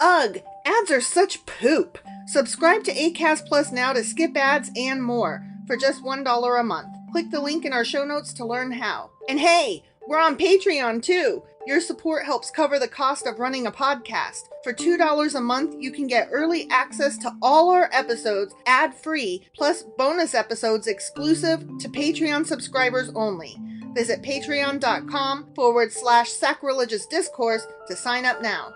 Ugh, ads are such poop. Subscribe to Acast Plus now to skip ads and more for just $1 a month. Click the link in our show notes to learn how. And hey, we're on Patreon too. Your support helps cover the cost of running a podcast. For $2 a month, you can get early access to all our episodes ad-free, plus bonus episodes exclusive to Patreon subscribers only. Visit patreon.com/sacrilegious discourse to sign up now.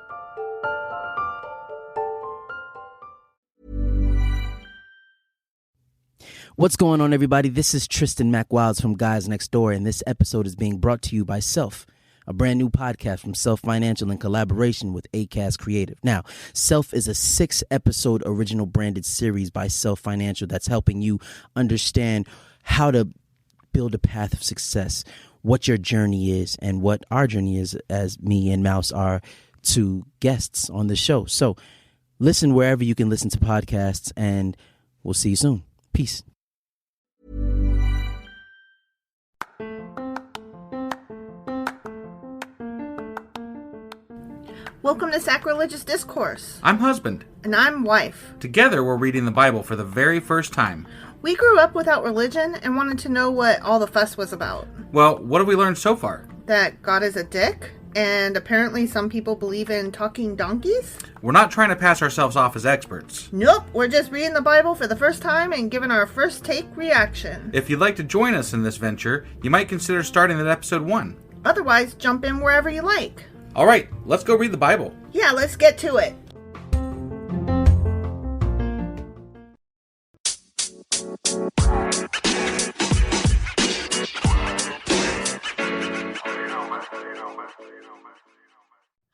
What's going on, everybody? This is Tristan MacWilds from Guys Next Door, and this episode is being brought to you by Self, a brand new podcast from Self Financial in collaboration with Acast Creative. Now, Self is a 6-episode original branded series by Self Financial that's helping you understand how to build a path of success, what your journey is, and what our journey is as me and Mouse are to guests on the show. So listen wherever you can listen to podcasts, and we'll see you soon. Peace. Welcome to Sacrilegious Discourse. I'm husband. And I'm wife. Together, we're reading the Bible for the very first time. We grew up without religion and wanted to know what all the fuss was about. Well, what have we learned so far? That God is a dick, and apparently some people believe in talking donkeys? We're not trying to pass ourselves off as experts. Nope, we're just reading the Bible for the first time and giving our first take reaction. If you'd like to join us in this venture, you might consider starting at episode 1. Otherwise, jump in wherever you like. All right, let's go read the Bible. Yeah, let's get to it.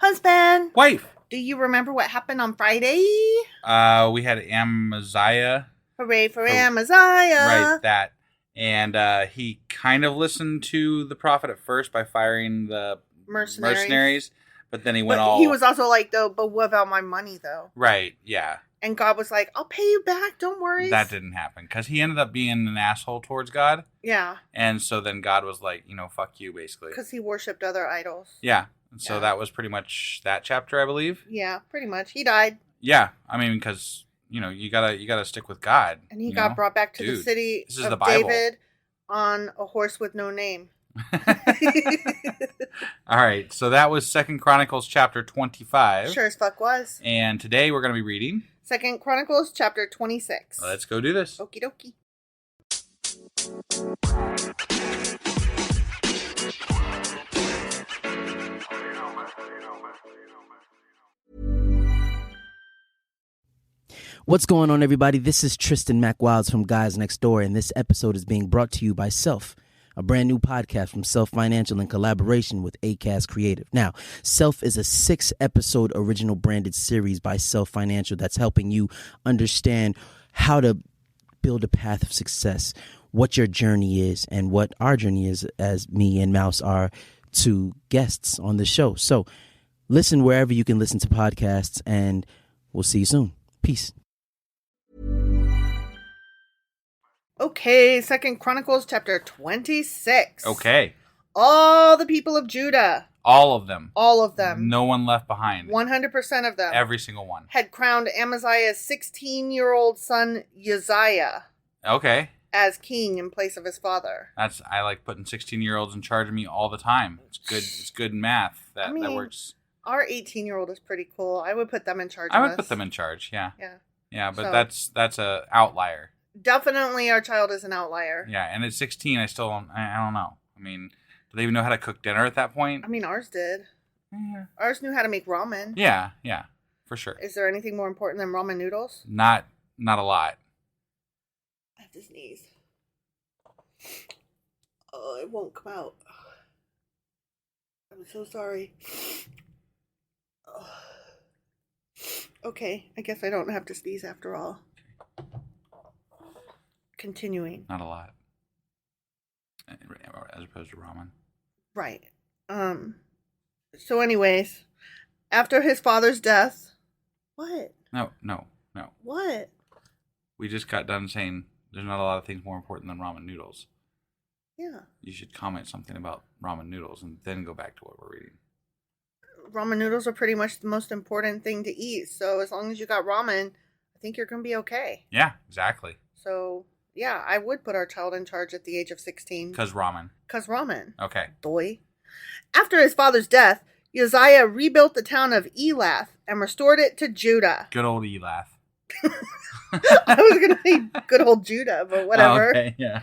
Husband! Wife! Do you remember what happened on Friday? We had Amaziah. Hooray for Amaziah! Right, that. And he kind of listened to the prophet at first by firing the mercenaries, but then he went all... He was also like, but what about my money, though? Right, yeah. And God was like, I'll pay you back, don't worry. That didn't happen, because he ended up being an asshole towards God. Yeah. And so then God was like, fuck you, basically. Because he worshipped other idols. Yeah. So that was pretty much that chapter, I believe. Yeah, pretty much. He died. Yeah. I mean, because, you gotta stick with God. And he got brought back to the city of David on a horse with no name. All right, so that was 2 Chronicles chapter 25. Sure as fuck was. And today we're going to be reading 2 Chronicles chapter 26. Let's go do this. Okie dokie. What's going on, everybody? This is Tristan MacWilds from Guys Next Door, and this episode is being brought to you by Self, a brand new podcast from Self Financial in collaboration with Acast Creative. Now, Self is a 6-episode original branded series by Self Financial that's helping you understand how to build a path of success, what your journey is, and what our journey is as me and Mouse are to guests on the show. So listen wherever you can listen to podcasts, and we'll see you soon. Peace. Okay, 2 Chronicles chapter 26. Okay. All the people of Judah. All of them. All of them. No one left behind. 100% of them. Every single one. Had crowned Amaziah's 16-year-old son Uzziah. Okay. As king in place of his father. I like putting 16-year-olds in charge of me all the time. It's good. It's good math. That works. Our 18-year-old is pretty cool. I would put them in charge. I would put them in charge. Yeah. Yeah. Yeah, but that's a outlier. Definitely, our child is an outlier. Yeah, and at 16, I don't know. I mean, do they even know how to cook dinner at that point? I mean, ours did. Yeah. Ours knew how to make ramen. Yeah, for sure. Is there anything more important than ramen noodles? Not a lot. I have to sneeze. Oh, it won't come out. I'm so sorry. Okay, I guess I don't have to sneeze after all. Continuing. Not a lot. As opposed to ramen. Right. So anyways, after his father's death... What? No. What? We just got done saying there's not a lot of things more important than ramen noodles. Yeah. You should comment something about ramen noodles and then go back to what we're reading. ramen noodles are pretty much the most important thing to eat. So as long as you got ramen, I think you're going to be okay. Yeah, exactly. So, yeah, I would put our child in charge at the age of 16. Because ramen. Because ramen. Okay. Doy. After his father's death, Uzziah rebuilt the town of Elath and restored it to Judah. Good old Elath. I was going to say good old Judah, but whatever. Okay, yeah.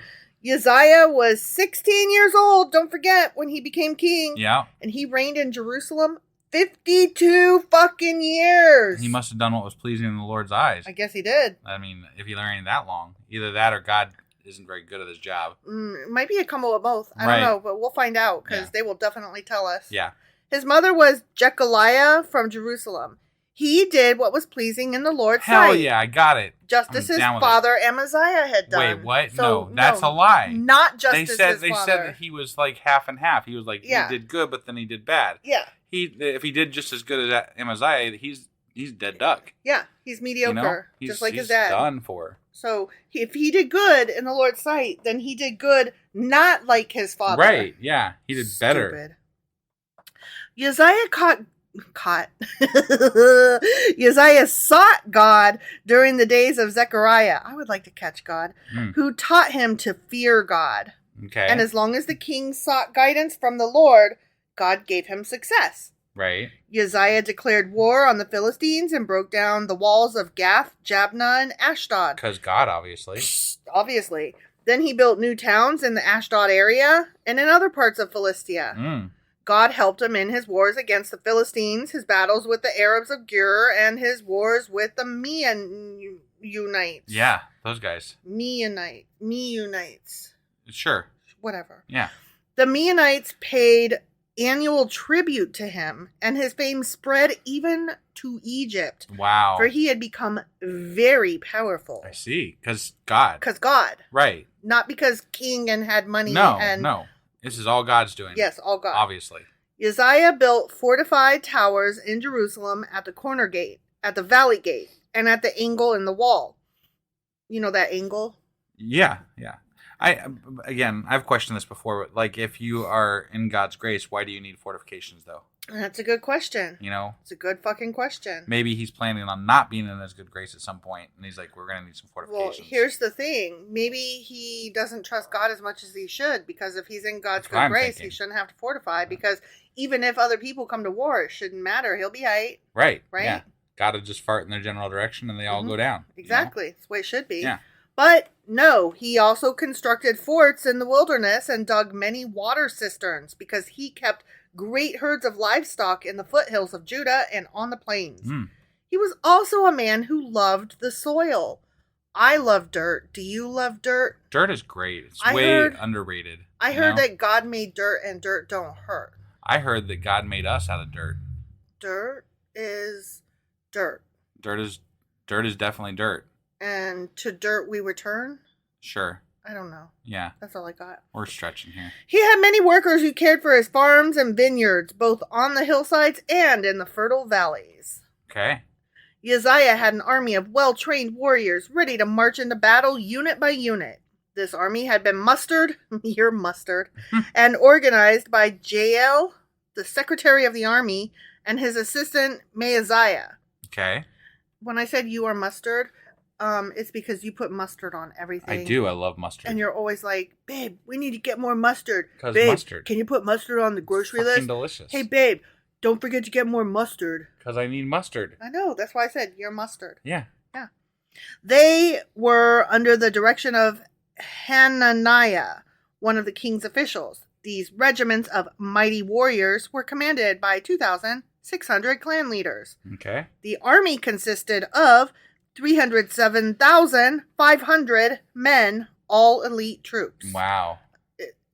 Uzziah was 16 years old, don't forget, when he became king. Yeah. And he reigned in Jerusalem 52 fucking years. He must have done what was pleasing in the Lord's eyes. I guess he did. I mean, if he reigned that long, either that or God isn't very good at his job. It might be a combo of both. I don't know, but we'll find out because they will definitely tell us. Yeah. His mother was Jechaliah from Jerusalem. He did what was pleasing in the Lord's sight. Hell yeah, I got it. Just as his father Amaziah had done. Wait, what? So, no, that's a lie. Not just as his father. They said that he was like half and half. He was like, he did good, but then he did bad. Yeah. If he did just as good as Amaziah, he's dead duck. Yeah, he's mediocre, just like his dad. He's done for. So if he did good in the Lord's sight, then he did good not like his father. Right, yeah. He did better. Stupid. Uzziah Uzziah sought God during the days of Zechariah. I would like to catch God. Who taught him to fear God. Okay. And as long as the king sought guidance from the Lord, God gave him success. Right. Uzziah declared war on the Philistines and broke down the walls of Gath, Jabneh, and Ashdod. Because God, obviously. Obviously. Then he built new towns in the Ashdod area and in other parts of Philistia. God helped him in his wars against the Philistines, his battles with the Arabs of Gur, and his wars with the Meunites. Yeah, those guys. Meunites. Sure. Whatever. Yeah. The Meunites paid annual tribute to him, and his fame spread even to Egypt. Wow. For he had become very powerful. I see. Because God. Because God. Right. Not because king and had money. No. This is all God's doing. Yes, all God. Obviously. Uzziah built fortified towers in Jerusalem at the corner gate, at the valley gate, and at the angle in the wall. You know that angle? Yeah. I've questioned this before, but like if you are in God's grace, why do you need fortifications though? That's a good question. You know? It's a good fucking question. Maybe he's planning on not being in his good grace at some point, and he's like, we're going to need some fortifications. Well, here's the thing. Maybe he doesn't trust God as much as he should, because if he's in God's good grace, he shouldn't have to fortify, because even if other people come to war, it shouldn't matter. He'll be aight. Right? Yeah. God will just fart in their general direction, and they all go down. Exactly. You know? That's the way it should be. Yeah. But no, he also constructed forts in the wilderness and dug many water cisterns, because he kept great herds of livestock in the foothills of Judah and on the plains. He was also a man who loved the soil. I love dirt. Do you love dirt? Dirt is great. It's way underrated. I heard that God made dirt and dirt don't hurt. I heard that God made us out of dirt. Dirt is dirt. Dirt is definitely dirt. And to dirt we return? Sure. I don't know. Yeah. That's all I got. We're stretching here. He had many workers who cared for his farms and vineyards, both on the hillsides and in the fertile valleys. Okay. Uzziah had an army of well-trained warriors ready to march into battle unit by unit. This army had been mustered, and organized by Jael, the secretary of the army, and his assistant Maaziah. Okay. When I said you are mustard, it's because you put mustard on everything. I do. I love mustard. And you're always like, babe, we need to get more mustard. Because babe, mustard. Can you put mustard on the grocery list? Fucking delicious. Hey, babe, don't forget to get more mustard. Because I need mustard. I know. That's why I said you're mustard. Yeah. Yeah. They were under the direction of Hananiah, one of the king's officials. These regiments of mighty warriors were commanded by 2,600 clan leaders. Okay. The army consisted of 307,500 men, all elite troops. Wow.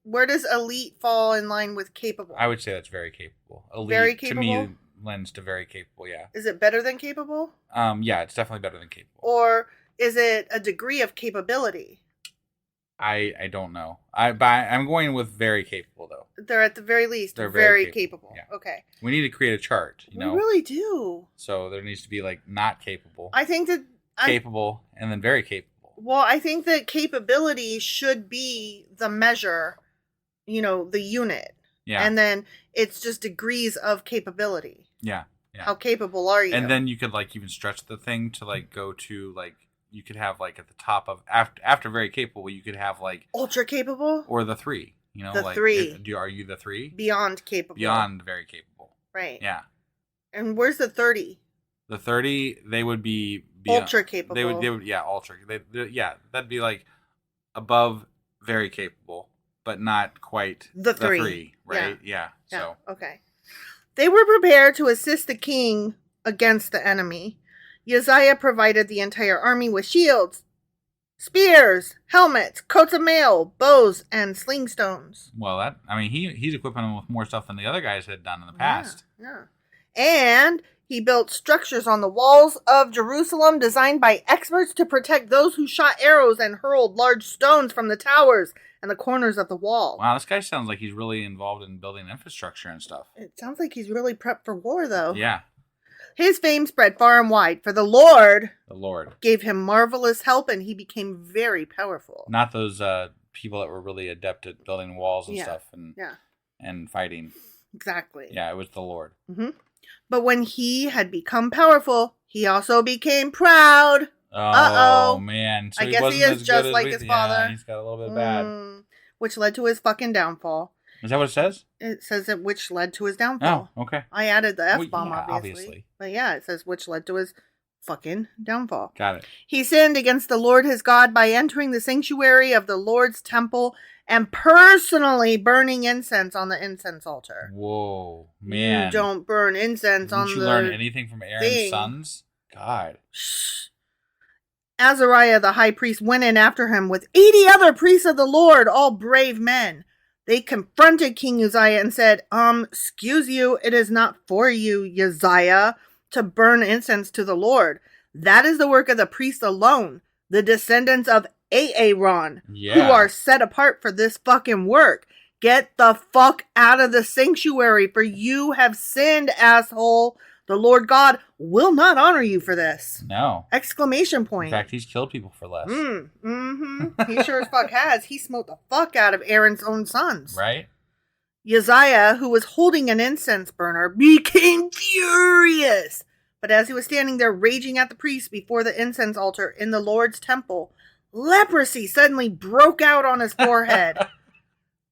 Where does elite fall in line with capable? I would say that's very capable. Elite, very capable? to me, lends to very capable, yeah. Is it better than capable? Yeah, it's definitely better than capable. Or is it a degree of capability? I don't know. I'm going with very capable, though. They're at the very least They're very capable. Yeah. Okay. We need to create a chart, you know? We really do. So there needs to be, like, not capable. I think that... capable, and then very capable. Well, I think that capability should be the measure, the unit. Yeah. And then it's just degrees of capability. Yeah. Yeah. How capable are you? And then you could like even stretch the thing to like go to like you could have like at the top of after very capable you could have like ultra capable or the 3. You know, the like 3. Are you the 3? Beyond capable. Beyond very capable. Right. Yeah. And where's the 30? The 30 they would be ultra capable. They would yeah ultra. Yeah, that'd be like above very capable, but not quite the 3 right? Yeah. So okay. They were prepared to assist the king against the enemy. Uzziah provided the entire army with shields, spears, helmets, coats of mail, bows, and sling stones. Well, he's equipping them with more stuff than the other guys had done in the past. Yeah. And he built structures on the walls of Jerusalem designed by experts to protect those who shot arrows and hurled large stones from the towers and the corners of the wall. Wow, this guy sounds like he's really involved in building infrastructure and stuff. It sounds like he's really prepped for war, though. Yeah. His fame spread far and wide, for the Lord gave him marvelous help, and he became very powerful. Not those people that were really adept at building walls and stuff and fighting. Exactly. Yeah, it was the Lord. Mm-hmm. But when he had become powerful, he also became proud. Oh, man. So I guess he is just like his father. Yeah, he's got a little bit bad. Which led to his fucking downfall. Is that what it says? It says that which led to his downfall. Oh, okay. I added the F-bomb, obviously. But yeah, it says which led to his fucking downfall. Got it. He sinned against the Lord his God by entering the sanctuary of the Lord's temple and personally burning incense on the incense altar. Whoa, man. You don't burn incense on the Didn't you learn anything from Aaron's sons? God. Shh. Azariah the high priest went in after him with 80 other priests of the Lord, all brave men. They confronted King Uzziah and said, excuse you, it is not for you, Uzziah, to burn incense to the Lord. That is the work of the priests alone, the descendants of Aaron, who are set apart for this fucking work. Get the fuck out of the sanctuary, for you have sinned, asshole. The Lord God will not honor you for this. No. Exclamation point. In fact, he's killed people for less. He sure as fuck has. He smote the fuck out of Aaron's own sons. Right? Uzziah, who was holding an incense burner, became furious. But as he was standing there raging at the priests before the incense altar in the Lord's temple, leprosy suddenly broke out on his forehead.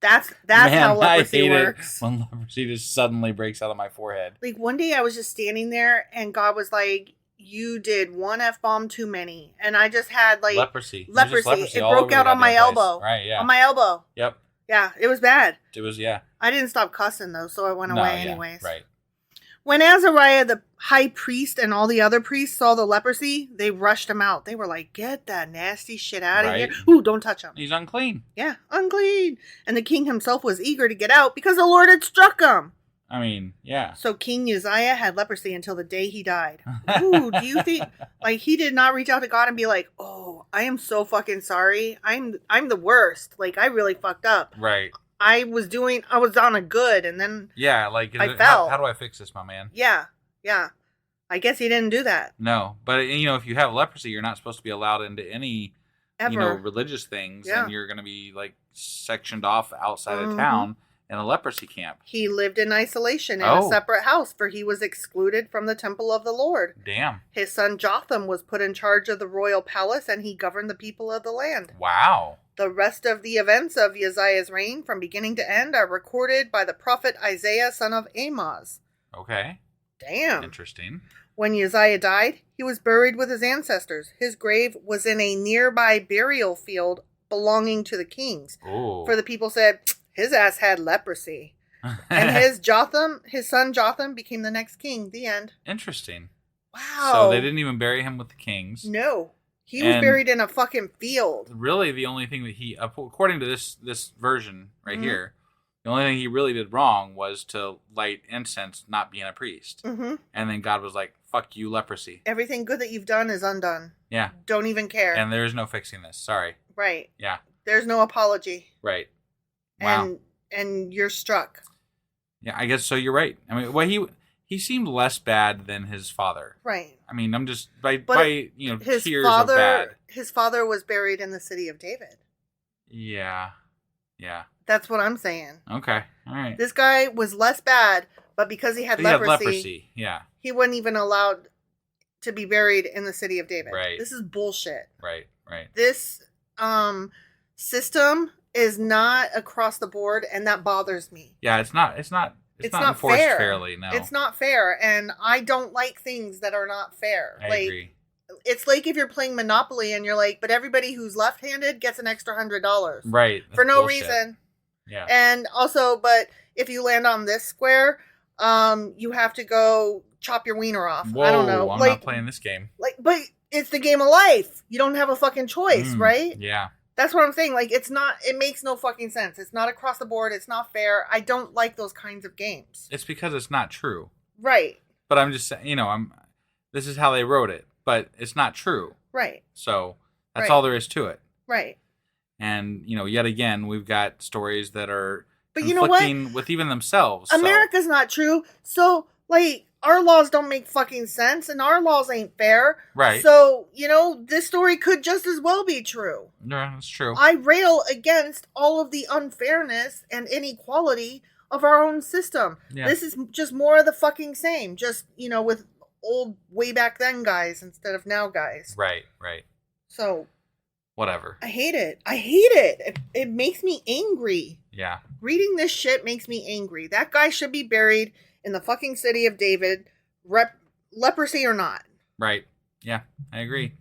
That's how leprosy works. When leprosy just suddenly breaks out of my forehead. Like one day I was just standing there and God was like, you did one F-bomb too many. And I just had like leprosy. It broke out on my elbow. Right, yeah. On my elbow. Yep. Yeah, it was bad. It was, yeah. I didn't stop cussing though, so it went away anyways. Right. When Azariah, the high priest, and all the other priests saw the leprosy, they rushed him out. They were like, get that nasty shit out of here. Ooh, don't touch him. He's unclean. Yeah, unclean. And the king himself was eager to get out because the Lord had struck him. I mean, yeah. So King Uzziah had leprosy until the day he died. Ooh, do you think, like, he did not reach out to God and be like, oh, I am so fucking sorry. I'm the worst. Like, I really fucked up. Right. I was on a good, and then I fell. How do I fix this, my man? Yeah. I guess he didn't do that. No, but if you have leprosy, you're not supposed to be allowed into any, religious things, and you're going to be like sectioned off outside of town in a leprosy camp. He lived in isolation in a separate house, for he was excluded from the temple of the Lord. Damn. His son Jotham was put in charge of the royal palace, and he governed the people of the land. Wow. The rest of the events of Uzziah's reign, from beginning to end, are recorded by the prophet Isaiah, son of Amoz. Okay. Damn. Interesting. When Uzziah died, he was buried with his ancestors. His grave was in a nearby burial field belonging to the kings. Ooh. For the people said, his ass had leprosy. And his son Jotham became the next king. The end. Interesting. Wow. So they didn't even bury him with the kings. No. He was buried in a fucking field. Really, the only thing that he, according to this version right here, the only thing he really did wrong was to light incense, not being a priest. Mm-hmm. And then God was like, fuck you, leprosy. Everything good that you've done is undone. Yeah. Don't even care. And there is no fixing this. Sorry. Right. Yeah. There's no apology. Right. Wow. And you're struck. Yeah, I guess so. You're right. I mean, well, he seemed less bad than his father. Right. I mean, I'm just by tiers of bad. His father was buried in the city of David. Yeah. Yeah. That's what I'm saying. Okay. All right. This guy was less bad, but because he had leprosy. Yeah. He wasn't even allowed to be buried in the city of David. Right. This is bullshit. Right. This system is not across the board, and that bothers me. Yeah, it's not enforced fair. fairly, no. It's not fair, and I don't like things that are not fair. I agree. It's like if you're playing Monopoly and you're like, but everybody who's left-handed gets an extra $100. Right. For no reason. Yeah. And also, but if you land on this square, you have to go chop your wiener off. Whoa, I don't know. I'm not playing this game. But it's the game of life. You don't have a fucking choice, right? Yeah. That's what I'm saying. Like, it makes no fucking sense. It's not across the board. It's not fair. I don't like those kinds of games. It's because it's not true. Right. But I'm just saying, this is how they wrote it, but it's not true. Right. So that's all there is to it. Right. And, yet again, we've got stories that are but you know what? with even themselves. America's not true. So, our laws don't make fucking sense, and our laws ain't fair. Right. So, this story could just as well be true. Yeah, that's true. I rail against all of the unfairness and inequality of our own system. Yeah. This is just more of the fucking same. Just, with old way back then guys instead of now guys. Right. So. Whatever. I hate it. It makes me angry. Yeah. Reading this shit makes me angry. That guy should be buried in the fucking city of David, leprosy or not. Right. Yeah, I agree.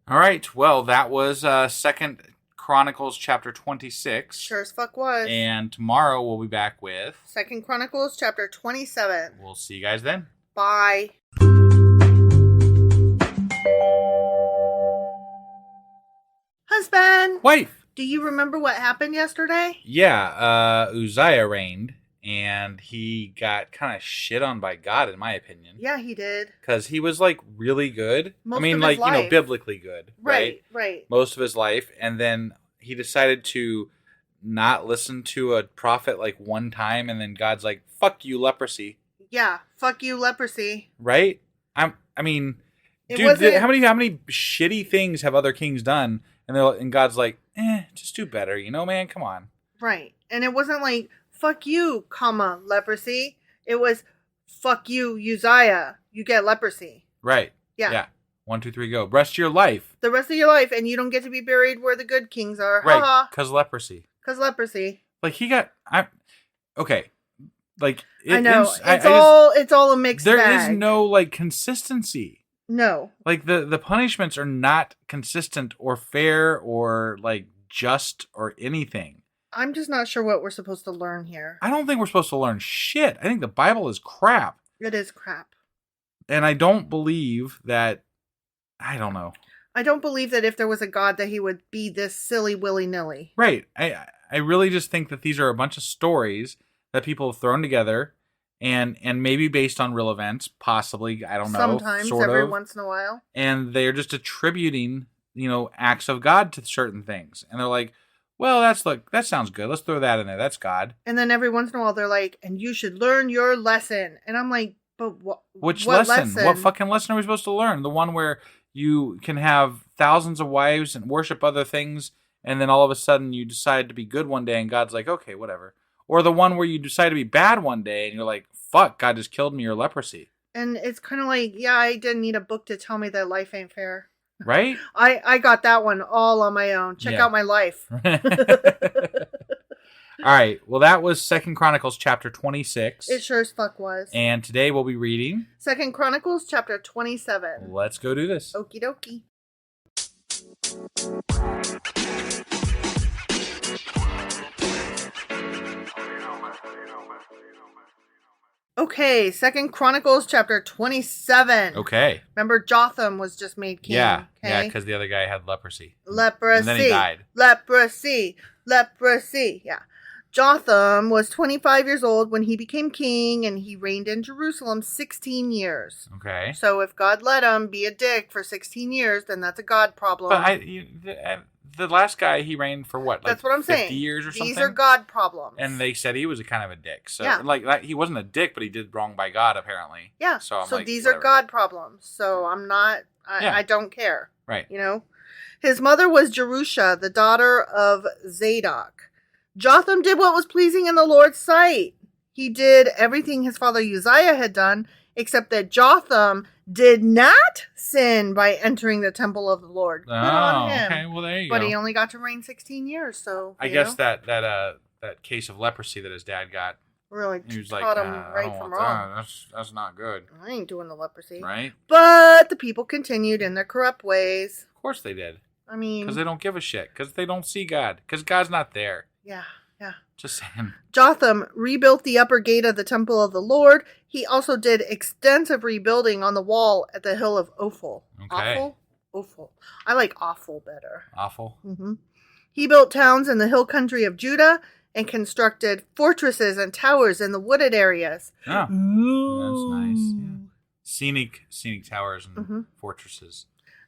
All right. Well, that was 2nd Chronicles chapter 26. Sure as fuck was. And tomorrow we'll be back with 2nd Chronicles chapter 27. We'll see you guys then. Bye. Husband. Wife. Do you remember what happened yesterday? Yeah, Uzziah reigned, and he got kind of shit on by God, in my opinion. Yeah, he did. Because he was, really good. Most of his life. Biblically good. Right. Most of his life. And then he decided to not listen to a prophet, one time, and then God's like, fuck you, leprosy. Yeah, fuck you, leprosy. Right? How many shitty things have other kings done? And God's like, just do better, man, come on. Right. And it wasn't like, fuck you, leprosy. It was, fuck you, Uzziah. You get leprosy. Right. Yeah. 1, 2, 3, go. Rest of your life. The rest of your life, and you don't get to be buried where the good kings are. Right. Because leprosy. Okay. I know. It's all a mixed bag. There is no, consistency. No. The punishments are not consistent or fair or, just or anything. I'm just not sure what we're supposed to learn here. I don't think we're supposed to learn shit. I think the Bible is crap. It is crap. And I don't believe that... I don't know. I don't believe that if there was a God that he would be this silly willy-nilly. Right. I really just think that these are a bunch of stories that people have thrown together and maybe based on real events, possibly, I don't know. Sometimes, every once in a while. And they're just attributing, acts of God to certain things. And they're like, well, that sounds good. Let's throw that in there. That's God. And then every once in a while they're like, and you should learn your lesson. And I'm like, but what? Which lesson? What fucking lesson are we supposed to learn? The one where you can have thousands of wives and worship other things, and then all of a sudden you decide to be good one day and God's like, okay, whatever. Or the one where you decide to be bad one day and you're like, fuck, God just killed me or leprosy. And it's kind of like, yeah, I didn't need a book to tell me that life ain't fair. Right? I got that one all on my own. Check out my life. All right. Well, that was 2nd Chronicles chapter 26. It sure as fuck was. And today we'll be reading 2nd Chronicles chapter 27. Let's go do this. Okie dokie. Okay, 2nd Chronicles chapter 27. Okay. Remember, Jotham was just made king. Yeah, okay? yeah, because the other guy had leprosy. Leprosy. And then he died. Leprosy. Yeah. Jotham was 25 years old when he became king, and he reigned in Jerusalem 16 years. Okay. So if God let him be a dick for 16 years, then that's a God problem. But the last guy, he reigned for what? That's what I'm 50 saying. 50 years or something? These are God problems. And they said he was a kind of a dick. So, yeah. He wasn't a dick, but he did wrong by God, apparently. Yeah. So these whatever. are God problems. So I'm not, I don't care. Right. His mother was Jerusha, the daughter of Zadok. Jotham did what was pleasing in the Lord's sight. He did everything his father Uzziah had done, except that Jotham did not sin by entering the temple of the Lord. Good on him. Okay, well there you go. But he only got to reign 16 years, so I guess that case of leprosy that his dad got. Really, he was like, taught him right from wrong. That's not good. I ain't doing the leprosy. Right? But the people continued in their corrupt ways. Of course they did. I mean, because they don't give a shit. Because they don't see God. Because God's not there. Yeah. Just saying. Jotham rebuilt the upper gate of the temple of the Lord. He also did extensive rebuilding on the wall at the hill of Ophel. Okay. Ophel. I like awful better. Awful. Mm-hmm. He built towns in the hill country of Judah and constructed fortresses and towers in the wooded areas. Oh, that's nice. Yeah. Scenic towers and fortresses.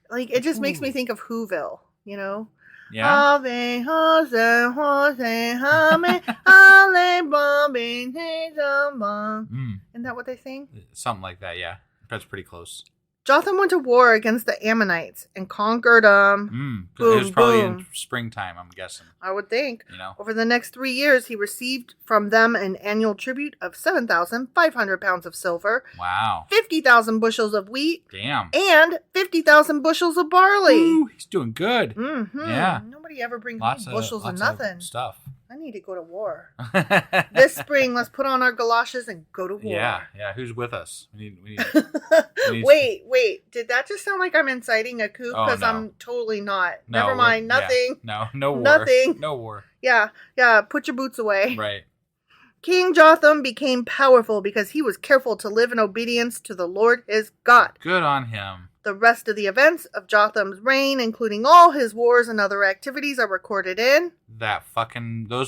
Like, it just makes me think of Whoville, you know? Yeah. Isn't that what they sing? Something like that, yeah. That's pretty close. Jotham went to war against the Ammonites and conquered them. It was probably in springtime, I'm guessing. I would think. You know? Over the next 3 years, he received from them an annual tribute of 7,500 pounds of silver. Wow. 50,000 bushels of wheat. Damn. And 50,000 bushels of barley. Ooh, he's doing good. Mm-hmm. Yeah. Nobody ever brings me bushels of nothing. Stuff. I need to go to war. This spring, let's put on our galoshes and go to war. Yeah. Who's with us? We need Wait. Did that just sound like I'm inciting a coup? Because no. I'm totally not. No, Never mind. Nothing. Yeah. No war. Nothing. No war. Yeah. Put your boots away. Right. King Jotham became powerful because he was careful to live in obedience to the Lord his God. Good on him. The rest of the events of Jotham's reign, including all his wars and other activities, are recorded in those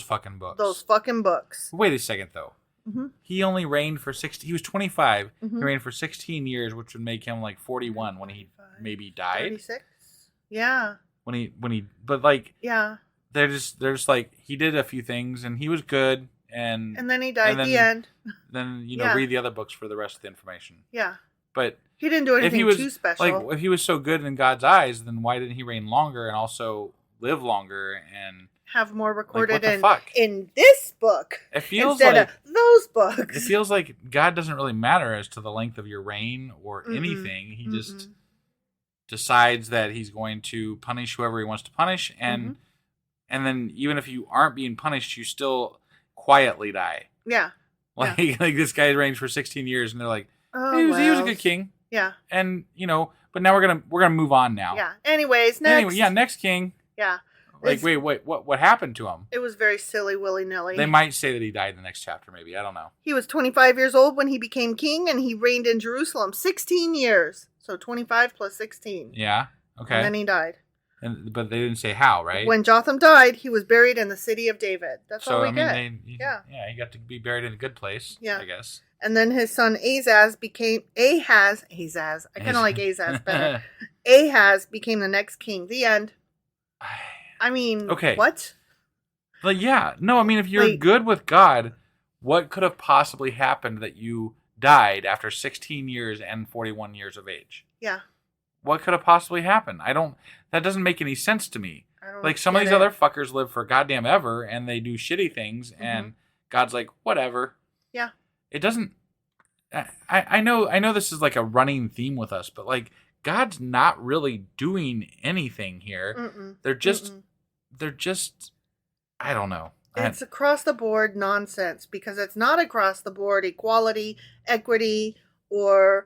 fucking books. Those fucking books. Wait a second, though. Mm-hmm. He only reigned for 16. He was 25. Mm-hmm. He reigned for 16 years, which would make him like 41 when he maybe died. 36. Yeah. But like, yeah. They're just like, he did a few things and he was good and then he died at the end. Then read the other books for the rest of the information. Yeah. But he didn't do anything too special. Like, if he was so good in God's eyes, then why didn't he reign longer and also live longer and have more recorded in this book? It feels instead like of those books. It feels like God doesn't really matter as to the length of your reign or anything. He just decides that he's going to punish whoever he wants to punish, and then even if you aren't being punished, you still quietly die. Yeah. Like this guy reigns for 16 years, and they're like, he was a good king. Yeah. And but now we're gonna move on now. Yeah. Anyways, next. Next king. Yeah. Like, wait, what happened to him? It was very silly, willy-nilly. They might say that he died in the next chapter, maybe. I don't know. He was 25 years old when he became king, and he reigned in Jerusalem 16 years. So 25 plus 16. Yeah. Okay. And then he died. But they didn't say how, right? When Jotham died, he was buried in the city of David. That's all we get. He got to be buried in a good place, I guess. And then his son Ahaz became... Ahaz. I kind of like Ahaz better. Ahaz became the next king. The end. I mean, okay. What? Like, yeah. No, I mean, if you're good with God, what could have possibly happened that you died after 16 years and 41 years of age? Yeah. What could have possibly happened? That doesn't make any sense to me. Like, some of these other fuckers live for goddamn ever, and they do shitty things, and God's like, whatever. Yeah. It doesn't... I know this is like a running theme with us, but like, God's not really doing anything here. Mm-mm. They're just, I don't know. It's across the board nonsense, because it's not across the board equality, equity, or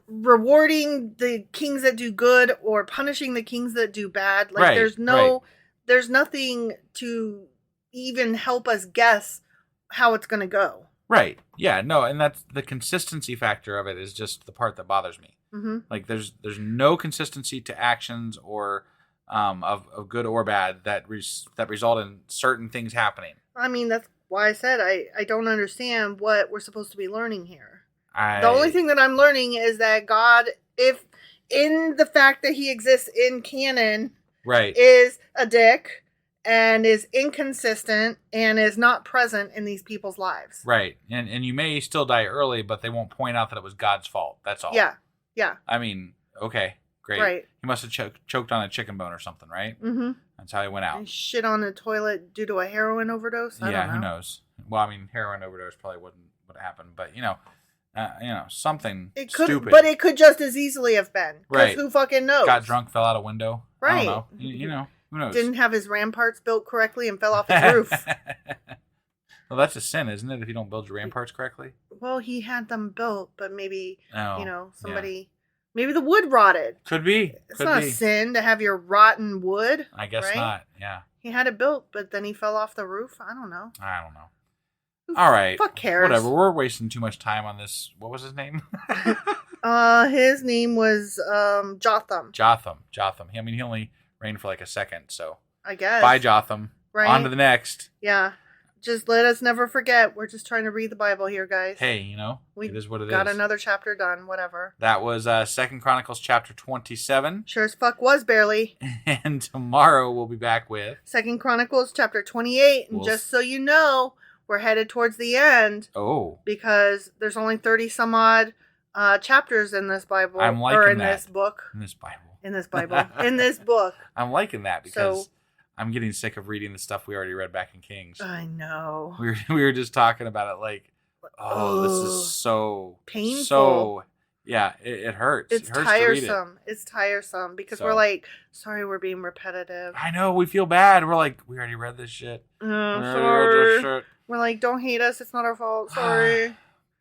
rewarding the kings that do good or punishing the kings that do bad. Like, there's nothing to even help us guess how it's going to go. Right. Yeah. No. And that's the consistency factor of it is just the part that bothers me. Mm-hmm. Like, there's no consistency to actions or of good or bad that result in certain things happening. I mean, that's why I said I don't understand what we're supposed to be learning here. The only thing that I'm learning is that God, if in the fact that he exists in canon, is a dick and is inconsistent and is not present in these people's lives. Right. And you may still die early, but they won't point out that it was God's fault. That's all. Yeah. Yeah. I mean, okay. great. Right. He must have choked on a chicken bone or something, right? Mm-hmm. That's how he went out. And shit on the toilet due to a heroin overdose? I don't know. Who knows? Well, I mean, heroin overdose probably wouldn't what happened, but something stupid. But it could just as easily have been. Right. Who fucking knows? Got drunk, fell out a window. Right. I don't know. Who knows? Didn't have his ramparts built correctly and fell off his roof. Well, that's a sin, isn't it, if you don't build your ramparts correctly? Well, he had them built, but maybe, somebody... Yeah. Maybe the wood rotted. Could be. It's not a sin to have your rotten wood. I guess not, yeah. He had it built, but then he fell off the roof. I don't know. All right. Fuck cares. Whatever. We're wasting too much time on this. What was his name? His name was Jotham. Jotham. I mean, he only reigned for like a second, so. I guess. Bye, Jotham. Right. On to the next. Yeah. Just let us never forget. We're just trying to read the Bible here, guys. Hey, it is what it is. Got another chapter done, whatever. That was 2 Chronicles chapter 27. Sure as fuck was barely. And tomorrow we'll be back with 2 Chronicles chapter 28. And just so you know, we're headed towards the end. Oh. Because there's only 30 some odd chapters in this Bible. I'm liking or in that. this book. In this Bible. In this book. I'm liking that because... I'm getting sick of reading the stuff we already read back in Kings. I know. We were just talking about it like, this is so painful. So, yeah, it hurts. It's it hurts tiresome. To read it. It's tiresome because we're like, sorry, we're being repetitive. I know. We feel bad. We're like, we already read this shit. Sorry. We're like, don't hate us. It's not our fault. Sorry.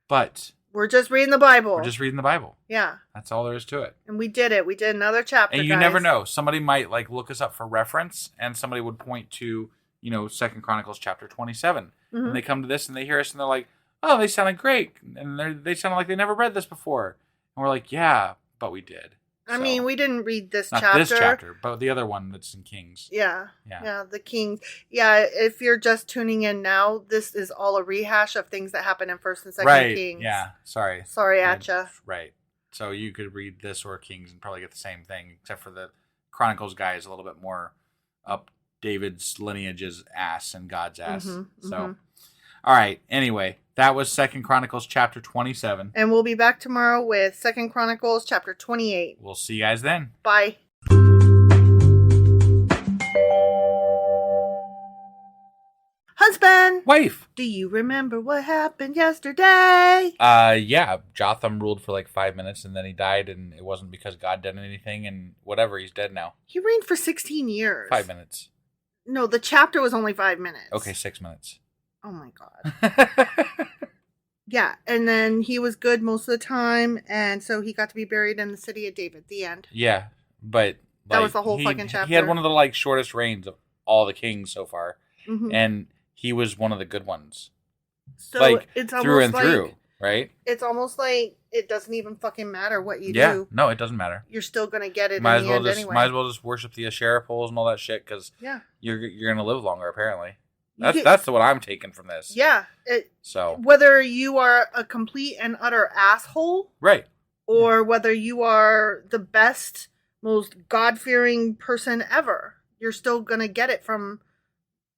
But... we're just reading the Bible. We're just reading the Bible. Yeah. That's all there is to it. And we did it. We did another chapter, and you never know. Somebody might look us up for reference, and somebody would point to, 2 Chronicles chapter 27. Mm-hmm. And they come to this, and they hear us, and they're like, oh, they sounded great. And they sounded like they never read this before. And we're like, yeah, but we did. I mean, we didn't read this not chapter. Not this chapter, but the other one that's in Kings. Yeah, the Kings. Yeah, if you're just tuning in now, this is all a rehash of things that happened in 1st and 2nd Kings. Yeah, sorry. Sorry at ya. Right. So you could read this or Kings and probably get the same thing, except for the Chronicles guy is a little bit more up David's lineage's ass and God's ass. Mm-hmm, so, all right. Anyway, that was 2 Chronicles chapter 27. And we'll be back tomorrow with 2 Chronicles chapter 28. We'll see you guys then. Bye. Husband! Wife! Do you remember what happened yesterday? Yeah. Jotham ruled for 5 minutes and then he died, and it wasn't because God did anything, and whatever, he's dead now. He reigned for 16 years. 5 minutes. No, the chapter was only 5 minutes. Okay, 6 minutes. Oh my God. Yeah, and then he was good most of the time, and so he got to be buried in the city of David. The end. Yeah, but... that was the whole fucking chapter. He had one of the shortest reigns of all the kings so far. Mm-hmm. And he was one of the good ones. So it's through and through, right? It's almost like it doesn't even fucking matter what you do. Yeah, no, it doesn't matter. You're still going to get it Might as well just worship the Asherah poles and all that shit, because you're going to live longer, apparently. That's what I'm taking from this. Yeah. So whether you are a complete and utter asshole, right, or whether you are the best, most God-fearing person ever, you're still gonna get it from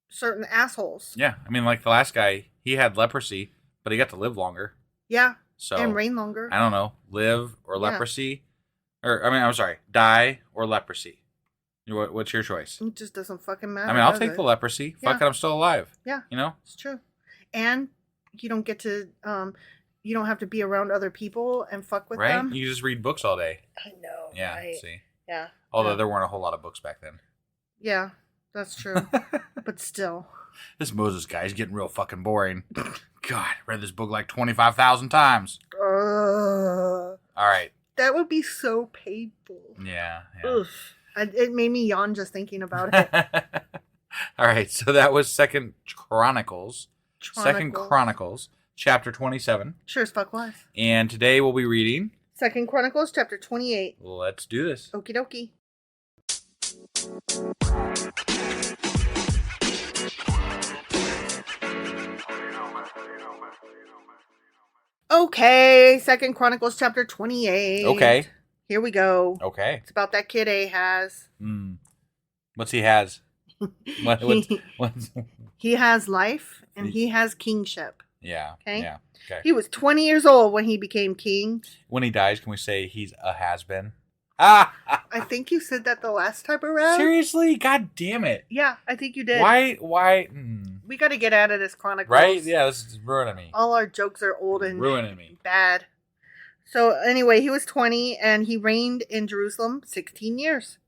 certain assholes. Yeah, I mean, the last guy, he had leprosy, but he got to live longer. Yeah, so and reign longer. I don't know, live or leprosy, die or leprosy. What's your choice? It just doesn't fucking matter. I mean, I'll take the leprosy. Yeah. Fuck it, I'm still alive. Yeah. It's true. And you don't get to, you don't have to be around other people and fuck with them. You just read books all day. I know. Yeah, right? See? Yeah. Although there weren't a whole lot of books back then. Yeah, that's true. But still. This Moses guy is getting real fucking boring. God, read this book 25,000 times. All right. That would be so painful. Yeah. Oof. It made me yawn just thinking about it. All right, so that was 2 Chronicles. 2 Chronicles, chapter 27. Sure as fuck was. And today we'll be reading 2 Chronicles, chapter 28. Let's do this. Okie dokie. Okay, 2 Chronicles, chapter 28. Okay. Here we go. Okay. It's about that kid Ahaz. What's he has? He has life and he has kingship. Yeah. Okay? Yeah. Okay. He was 20 years old when he became king. When he dies, can we say he's a has-been? I think you said that the last time around. Seriously? God damn it. Yeah, I think you did. Why? We got to get out of this Chronicles. Right? Yeah, this is ruining me. All our jokes are old and ruining me. Bad. So anyway, he was 20 and he reigned in Jerusalem 16 years.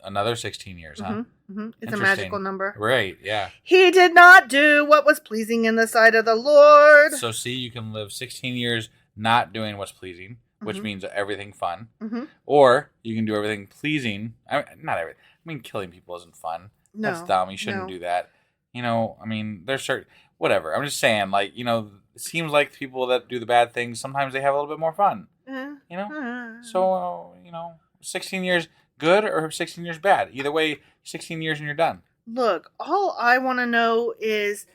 Another 16 years, huh? Mm-hmm. It's a magical number. Right, yeah. He did not do what was pleasing in the sight of the Lord. So see, you can live 16 years not doing what's pleasing, which means everything fun. Mm-hmm. Or you can do everything pleasing. Not everything. I mean, killing people isn't fun. No. That's dumb. You shouldn't do that. You know, I mean, there's certain... Whatever. I'm just saying, like, you know, it seems like people that do the bad things, sometimes they have a little bit more fun. You know? So, you know, 16 years good or 16 years bad. Either way, 16 years and you're done. Look, all I want to know is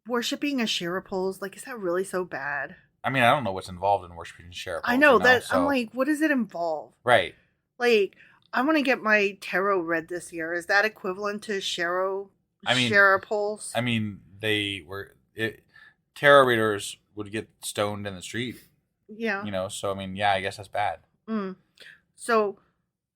worshipping Asherah poles, like, is that really so bad? I mean, I don't know what's involved in worshiping Asherah poles. I know that. So. I'm like, what does it involve? Right. Like, I want to get my tarot read this year. Is that equivalent to Asherah poles? I mean, tarot readers would get stoned in the street. Yeah. You know, so I mean, yeah, I guess that's bad. So,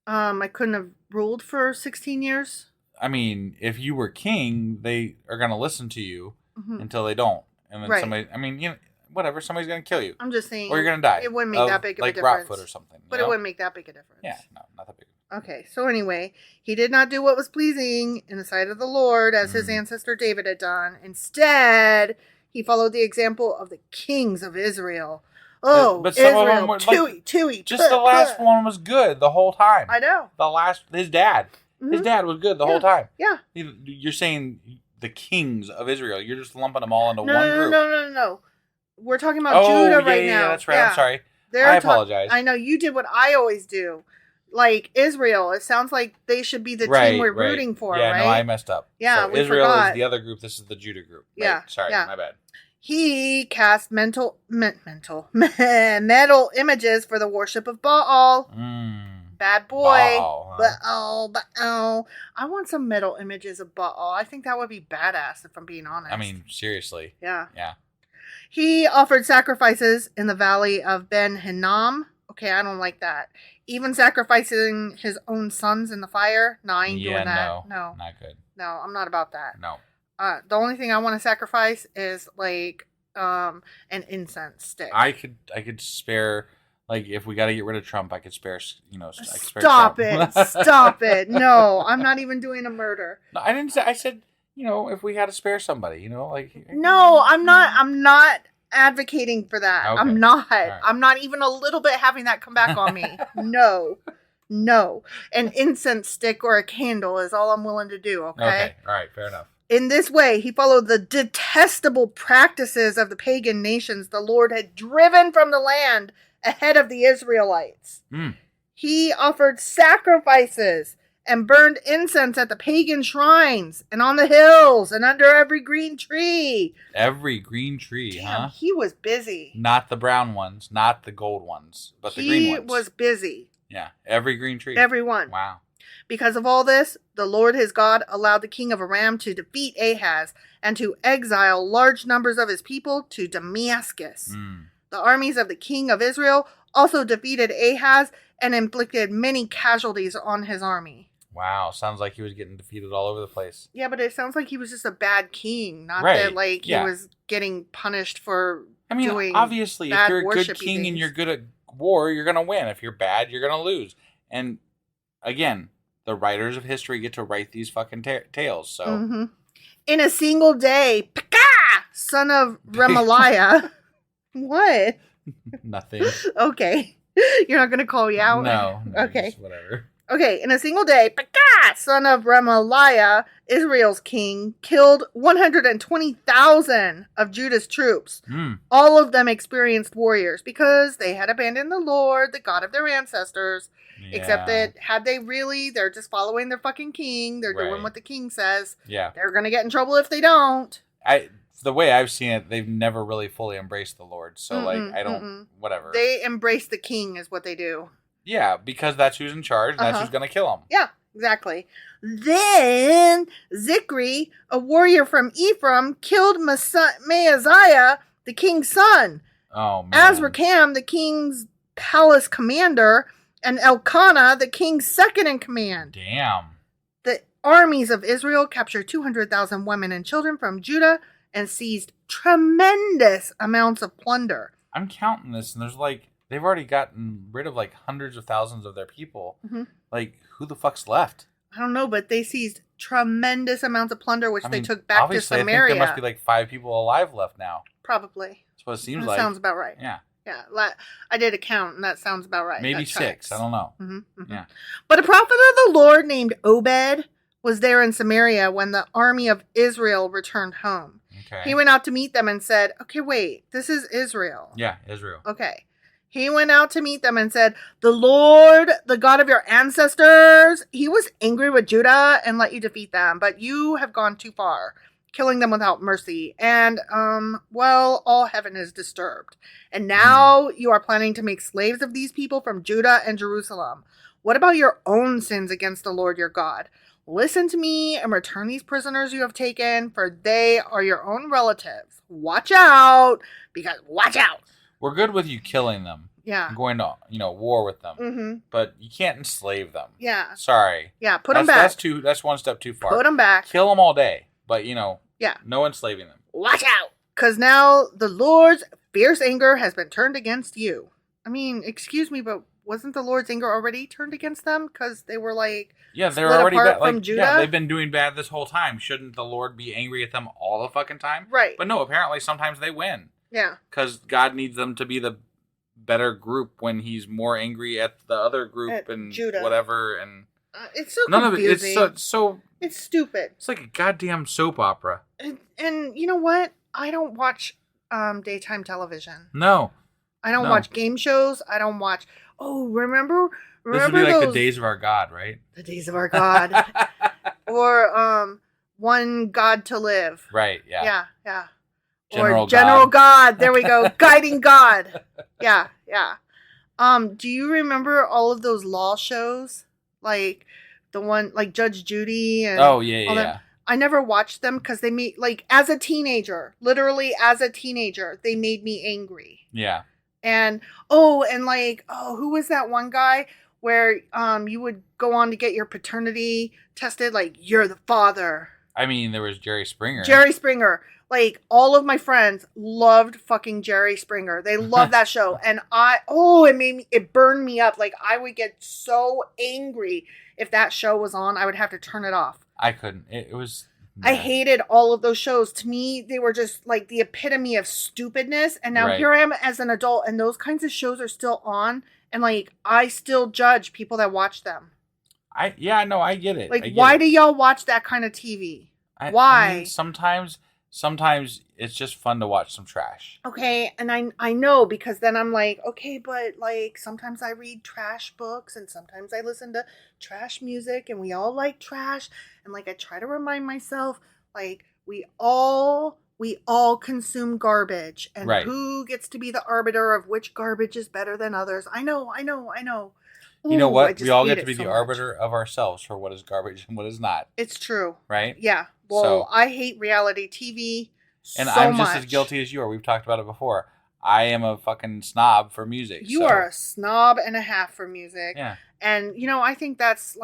I couldn't have ruled for 16 years? I mean, if you were king, they are going to listen to you until they don't. And then somebody, I mean, you know, whatever, somebody's going to kill you. I'm just saying. Or you're going to die. It wouldn't make that big of a difference. Like Rotfoot or something. But it wouldn't make that big a difference. Yeah, no, not that big. Okay, so anyway, he did not do what was pleasing in the sight of the Lord as his ancestor David had done. Instead, he followed the example of the kings of Israel. Oh, but some Israel, of them were Tui. Just the last one was good the whole time. I know. His dad was good the whole time. Yeah. You're saying the kings of Israel. You're just lumping them all into one group. No. We're talking about Judah right now. Yeah, that's right. Yeah. I'm sorry. I apologize. I know you did what I always do. Like Israel, it sounds like they should be the team we're rooting for, right? Yeah, no, I messed up. Yeah, so Israel is the other group. This is the Judah group. Right? Yeah. Sorry, my bad. He cast metal images for the worship of Baal. Bad boy. Baal. I want some metal images of Baal. I think that would be badass, if I'm being honest. I mean, seriously. Yeah. Yeah. He offered sacrifices in the valley of Ben Hinnom. Okay, I don't like that. Even sacrificing his own sons in the fire. No, I ain't doing that. No, not good. No, I'm not about that. No. The only thing I want to sacrifice is like an incense stick. I could spare, like, if we got to get rid of Trump, I could spare, you know, Stop it. No, I'm not even doing a murder. No, I didn't say, I said, you know, if we had to spare somebody, you know, like. No, I'm not advocating for that. Okay. I'm not. Right. I'm not even a little bit having that come back on me. No. An incense stick or a candle is all I'm willing to do, okay? All right, fair enough. In this way, he followed the detestable practices of the pagan nations the Lord had driven from the land ahead of the Israelites. He offered sacrifices and burned incense at the pagan shrines and on the hills and under every green tree. Every green tree, Damn, he was busy. Not the brown ones, not the gold ones, but the green ones. He was busy. Yeah, every green tree. Every one. Wow. Because of all this, the Lord his God allowed the king of Aram to defeat Ahaz and to exile large numbers of his people to Damascus. The armies of the king of Israel also defeated Ahaz and inflicted many casualties on his army. Wow, sounds like he was getting defeated all over the place. Yeah, but it sounds like he was just a bad king, not that like he was getting punished for doing obviously, bad if you're a good king and you're good at war, you're going to win. If you're bad, you're going to lose. And again, the writers of history get to write these fucking tales. So, in a single day, Pekah, son of Remaliah. What? Nothing. Okay, you're not going to call me out. No. Okay. Whatever. Okay, in a single day, Pekah, son of Remaliah, Israel's king, killed 120,000 of Judah's troops. All of them experienced warriors because they had abandoned the Lord, the God of their ancestors. Yeah. Except that had they really, they're just following their fucking king. They're doing what the king says. Yeah. They're going to get in trouble if they don't. The way I've seen it, they've never really fully embraced the Lord. So, I don't, whatever. They embrace the king is what they do. Yeah, because that's who's in charge, and that's who's going to kill him. Yeah, exactly. Then Zikri, a warrior from Ephraim, killed Maaziah, the king's son. Oh, man. Azrikam, the king's palace commander, and Elkanah, the king's second in command. Damn. The armies of Israel captured 200,000 women and children from Judah and seized tremendous amounts of plunder. I'm counting this, and there's like, they've already gotten rid of like hundreds of thousands of their people. Mm-hmm. Like, who the fuck's left? I don't know, but they seized tremendous amounts of plunder, which they took back to Samaria. I think there must be like 5 people alive left now. Probably. That's what it seems like. Sounds about right. Yeah. Yeah, I did a count, and that sounds about right. Maybe 6. I don't know. Mm-hmm, mm-hmm. Yeah. But a prophet of the Lord named Obed was there in Samaria when the army of Israel returned home. Okay. He went out to meet them and said, okay, wait, this is Israel. Yeah, Israel. Okay. He went out to meet them and said, the Lord, the God of your ancestors, he was angry with Judah and let you defeat them, but you have gone too far, killing them without mercy. And, all heaven is disturbed. And now you are planning to make slaves of these people from Judah and Jerusalem. What about your own sins against the Lord your God? Listen to me and return these prisoners you have taken, for they are your own relatives. Watch out, because watch out. We're good with you killing them. Yeah. And going to, war with them. Mm-hmm. But you can't enslave them. Yeah. Sorry. Yeah, put them back. That's one step too far. Put them back. Kill them all day. But, yeah, no enslaving them. Watch out. Because now the Lord's fierce anger has been turned against you. I mean, excuse me, but wasn't the Lord's anger already turned against them? Because they were like, they're already bad. From Judah? Yeah, they've been doing bad this whole time. Shouldn't the Lord be angry at them all the fucking time? Right. But no, apparently sometimes they win. Yeah. Because God needs them to be the better group when he's more angry at the other group at and Judah. Whatever. And it's so confusing. It's so it's stupid. It's like a goddamn soap opera. And you know what? I don't watch daytime television. No. I don't watch game shows. I don't watch. Oh, remember this would be like the Days of Our God, right? The Days of Our God, or One God to Live. Right. Yeah. Yeah. General God. There we go. Guiding God. Yeah. Do you remember all of those law shows, like the one like Judge Judy and all that? I never watched them because they made as a teenager, literally as a teenager, they made me angry. Yeah. And who was that one guy where you would go on to get your paternity tested, like you're the father. I mean, there was Jerry Springer. Like all of my friends loved fucking Jerry Springer. They loved that show. And it burned me up. Like I would get so angry if that show was on. I would have to turn it off. I couldn't. It was. I hated all of those shows. To me, they were just like the epitome of stupidness. And now here I am as an adult, and those kinds of shows are still on. And I still judge people that watch them. I get it. Like, why do y'all watch that kind of TV? Why? I mean, sometimes it's just fun to watch some trash. Okay, and I know, because then I'm like, okay, but sometimes I read trash books and sometimes I listen to trash music, and we all like trash, and I try to remind myself, we all consume garbage, and who gets to be the arbiter of which garbage is better than others? I know. Ooh, you know what? We all get to be the arbiter of ourselves for what is garbage and what is not. It's true. Right? Yeah. Well, I hate reality TV and I'm just as guilty as you are. We've talked about it before. I am a fucking snob for music. You are a snob and a half for music. Yeah. And, I think that's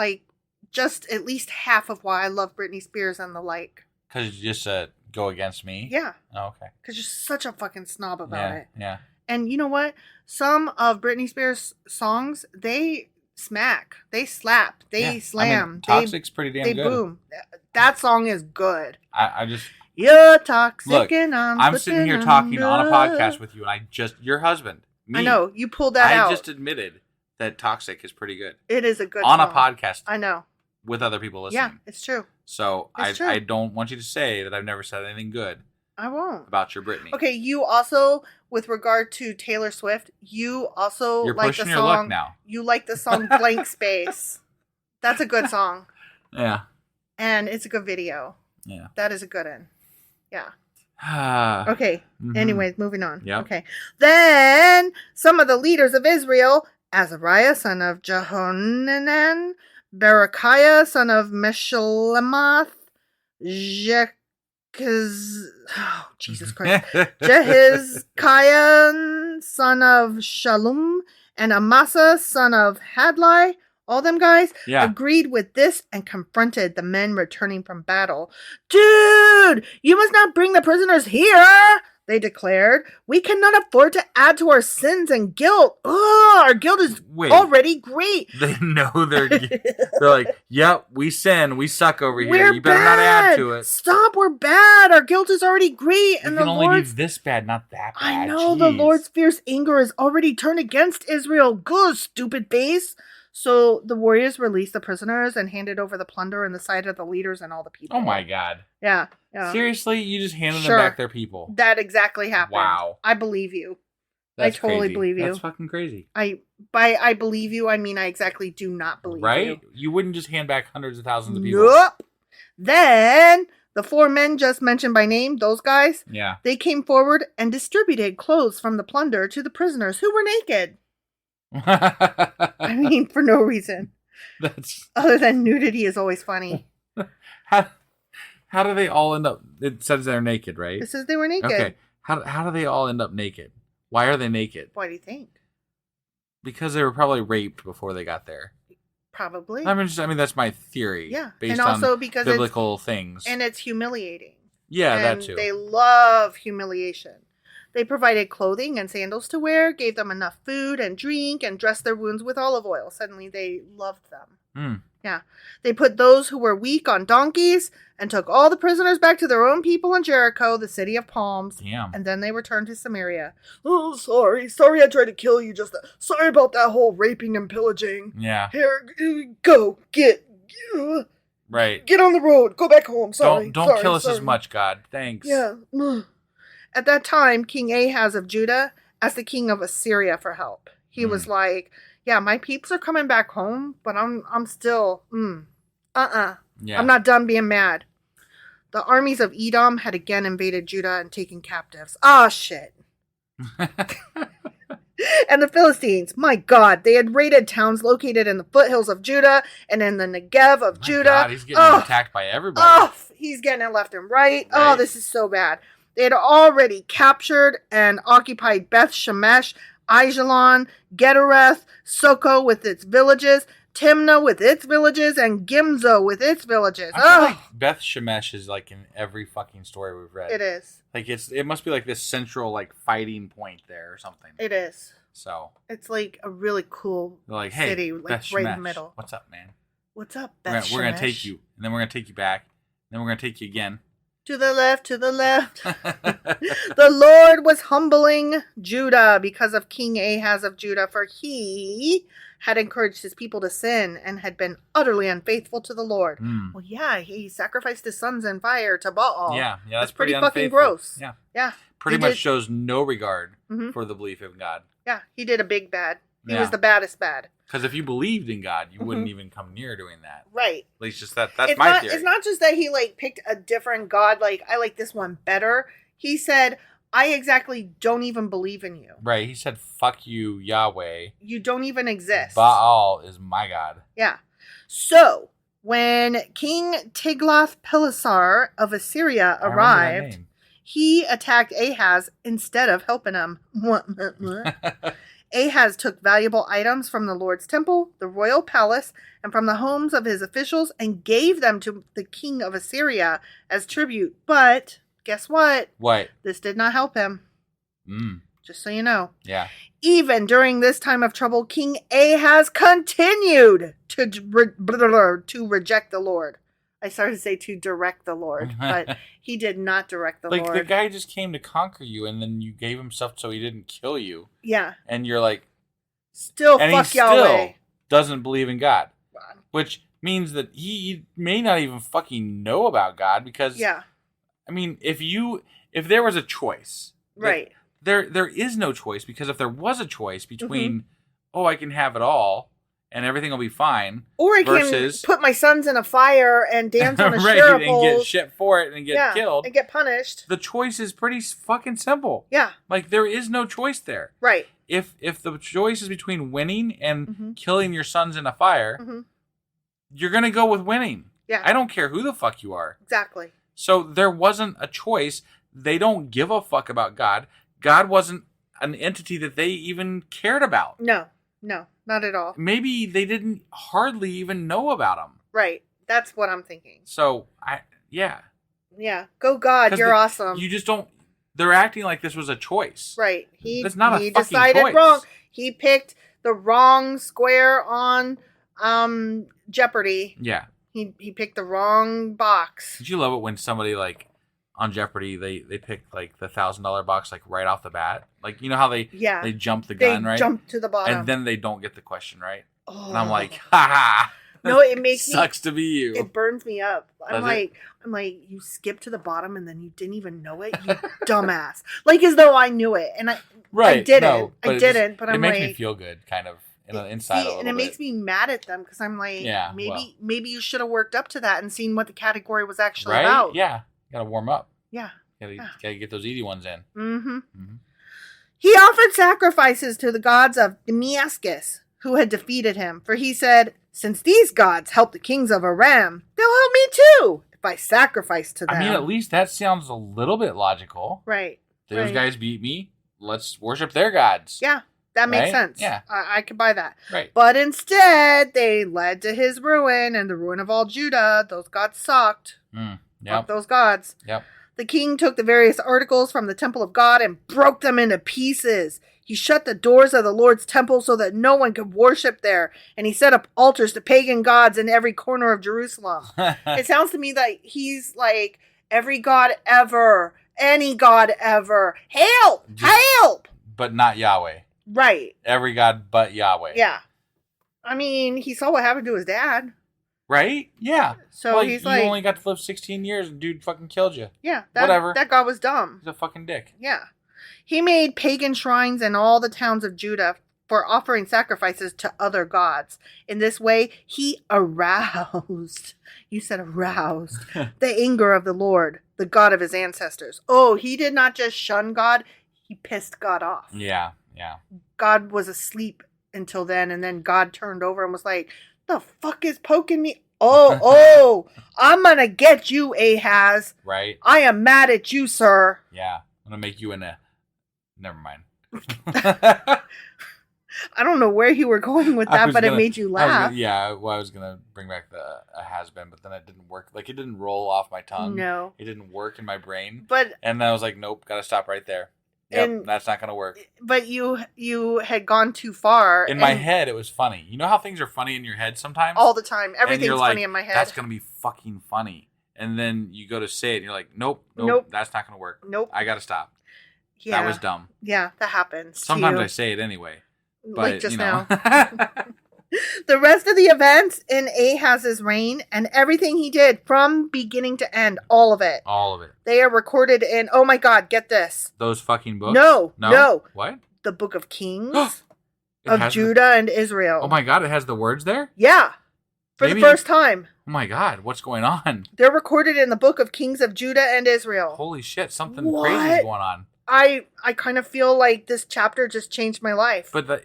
just at least half of why I love Britney Spears and the like. Because you just go against me? Yeah. Oh, okay. Because you're such a fucking snob about it. Yeah. And you know what? Some of Britney Spears' songs, they smack. They slap. They slam. I mean, Toxic's pretty damn good. They boom. That song is good. I just... You're toxic. Look, and I'm sitting here talking on a podcast with you, and your husband, me. I know. You pulled that out. I just admitted that Toxic is pretty good. It is a good on song. A podcast. I know. With other people listening. Yeah, it's true. So I don't want you to say that I've never said anything good. I won't. About your Britney. Okay, you also, with regard to Taylor Swift, you also You're like pushing the your song. luck now. You like the song Blank Space. That's a good song. Yeah. And it's a good video. Yeah. That is a good one. Yeah. Okay. Mm-hmm. Anyways, moving on. Yeah. Okay. Then some of the leaders of Israel, Azariah, son of Jehonanan, Berechiah, son of Meshillemoth, Jesus Christ. Jehizikiah, son of Shalom, And Amasa, son of Hadlai, all them guys, agreed with this and confronted the men returning from battle. Dude, you must not bring the prisoners here, they declared. We cannot afford to add to our sins and guilt. Oh, our guilt is already great. They know they're like, yep, we sin. We suck over here. You better not add to it. Stop, we're bad. Our guilt is already great. And can only be this bad, not that bad. I know. Jeez. The Lord's fierce anger is already turned against Israel. Good, stupid face. So the warriors released the prisoners and handed over the plunder in the sight of the leaders and all the people. Oh my God. Yeah. Seriously? You just handed them back their people? That exactly happened. Wow. I believe you. That's I totally crazy. believe you. That's fucking crazy. I believe you, I mean I exactly do not believe you. Right? You wouldn't just hand back hundreds of thousands of people. Nope. Then the 4 men just mentioned by name, those guys, they came forward and distributed clothes from the plunder to the prisoners who were naked. I mean, for no reason. Other than nudity is always funny. How do they all end up? It says they're naked, right? It says they were naked. Okay. How do they all end up naked? Why are they naked? Why do you think? Because they were probably raped before they got there. Probably. I mean that's my theory. Yeah. Based and also on because biblical things. And it's humiliating. Yeah, and that too. They love humiliation. They provided clothing and sandals to wear, gave them enough food and drink, and dressed their wounds with olive oil. Suddenly they loved them. Yeah. They put those who were weak on donkeys and took all the prisoners back to their own people in Jericho, the city of palms. Damn. And then they returned to Samaria. Oh, sorry. Sorry I tried to kill you just sorry about that whole raping and pillaging. Yeah. Here, go. Get on the road. Go back home. Sorry. Don't kill us as much, God. Thanks. Yeah. At that time, King Ahaz of Judah asked the king of Assyria for help. He was like, yeah, my peeps are coming back home, but I'm still, Yeah. I'm not done being mad. The armies of Edom had again invaded Judah and taken captives. Oh, shit. And the Philistines, my God, they had raided towns located in the foothills of Judah and in the Negev of Judah. God, he's getting attacked by everybody. Oh, he's getting it left and right. Oh, this is so bad. They had already captured and occupied Beth Shemesh, Aijalon, Gedereth, Soko with its villages, Timnah with its villages, and Gimzo with its villages. I feel like Beth Shemesh is like in every fucking story we've read. It is. Like it must be like this central like fighting point there or something. It is. So it's like a really cool city, like Beth right Shemesh, in the middle. What's up, man? What's up, Beth We're gonna take you, and then we're gonna take you back, and then we're gonna take you again. To the left, to the left. The Lord was humbling Judah because of King Ahaz of Judah, for he had encouraged his people to sin and had been utterly unfaithful to the Lord. Well, yeah, he sacrificed his sons in fire to Baal. Yeah, that's pretty fucking gross. Yeah. Pretty much shows no regard for the belief in God. Yeah, he did a big bad. He was the baddest bad. Because if you believed in God, you wouldn't even come near doing that. Right. At least just that's my theory. It's not just that he picked a different God, like, I like this one better. He said, I exactly don't even believe in you. Right. He said, fuck you, Yahweh. You don't even exist. Baal is my God. Yeah. So, when King Tiglath-Pileser of Assyria arrived, he attacked Ahaz instead of helping him. Ahaz took valuable items from the Lord's temple, the royal palace, and from the homes of his officials and gave them to the king of Assyria as tribute. But guess what? What? This did not help him. Just so you know. Yeah. Even during this time of trouble, King Ahaz continued to reject the Lord. I started to say to direct the Lord, but he did not direct the Lord. Like, the guy just came to conquer you, and then you gave him stuff so he didn't kill you. Yeah. And you're like... Still fuck Yahweh. Still doesn't believe in God. Which means that he may not even fucking know about God, because... Yeah. I mean, if there was a choice... Right. There is no choice, because if there was a choice between, I can have it all... and everything will be fine. Or I can put my sons in a fire and dance on a cherub pole. And get shit for it and get killed. And get punished. The choice is pretty fucking simple. Yeah. Like, there is no choice there. Right. If the choice is between winning and killing your sons in a fire, you're going to go with winning. Yeah. I don't care who the fuck you are. Exactly. So there wasn't a choice. They don't give a fuck about God. God wasn't an entity that they even cared about. No. No, not at all. Maybe they didn't hardly even know about them. Right. That's what I'm thinking. So, Yeah. Go God, you're awesome. You just don't... They're acting like this was a choice. Right. That's not a fucking decided choice. Wrong. He picked the wrong square on Jeopardy. Yeah. He picked the wrong box. Did you love it when somebody, like, on Jeopardy, they pick, like, the $1,000 box, like, right off the bat? Like, you know how they jump the gun, right? They jump to the bottom. And then they don't get the question right. Oh. And I'm like, ha. No, it makes sucks to be you. It burns me up. I'm like, you skipped to the bottom and then you didn't even know it, you dumbass. Like as though I knew it, and I didn't. No, but it makes me feel good, kind of inside a little bit. And it makes me mad at them because I'm like, maybe you should have worked up to that and seen what the category was actually about. Yeah, you gotta warm up. Yeah, gotta get those easy ones in. Mm-hmm. He offered sacrifices to the gods of Damascus, who had defeated him, for he said, since these gods help the kings of Aram, they'll help me too, if I sacrifice to them. I mean, at least that sounds a little bit logical. Right. Those guys beat me. Let's worship their gods. Yeah, that makes sense. Yeah. I can buy that. Right. But instead, they led to his ruin and the ruin of all Judah. Those gods sucked. Fuck those gods. Yep. The king took the various articles from the temple of God and broke them into pieces. He shut the doors of the Lord's temple so that no one could worship there. And he set up altars to pagan gods in every corner of Jerusalem. It sounds to me like he's like, every god ever, any god ever. Help! Help! But not Yahweh. Right. Every god but Yahweh. Yeah. I mean, he saw what happened to his dad. Right? Yeah. So he's like... You only got to live 16 years and dude fucking killed you. Yeah. Whatever. That god was dumb. He's a fucking dick. Yeah. He made pagan shrines in all the towns of Judah for offering sacrifices to other gods. In this way, he aroused, you said aroused, the anger of the Lord, the God of his ancestors. Oh, he did not just shun God, he pissed God off. Yeah. God was asleep until then, and then God turned over and was like, the fuck is poking me? Oh, I'm gonna get you, Ahaz. Right. I am mad at you, sir. Yeah, I'm gonna make you never mind. I don't know where you were going with that, but it made you laugh. I was gonna bring back the has-been, but then it didn't work. Like, it didn't roll off my tongue. No. It didn't work in my brain. And I was like, nope, gotta stop right there. Yep, that's not gonna work. But you had gone too far. In my head, it was funny. You know how things are funny in your head sometimes? All the time. Everything's funny in my head. That's gonna be fucking funny. And then you go to say it, and you're like, nope, that's not gonna work. Nope. I gotta stop. Yeah. That was dumb. Yeah, that happens. Sometimes I say it anyway. But, like just now. The rest of the events in Ahaz's reign and everything he did from beginning to end, all of it. All of it. They are recorded in, oh my God, get this. Those fucking books? No. What? The Book of Kings of Judah and Israel. Oh my God, it has the words there? Yeah. For the first time. Oh my God, what's going on? They're recorded in the Book of Kings of Judah and Israel. Holy shit, something crazy is going on. I kind of feel like this chapter just changed my life. But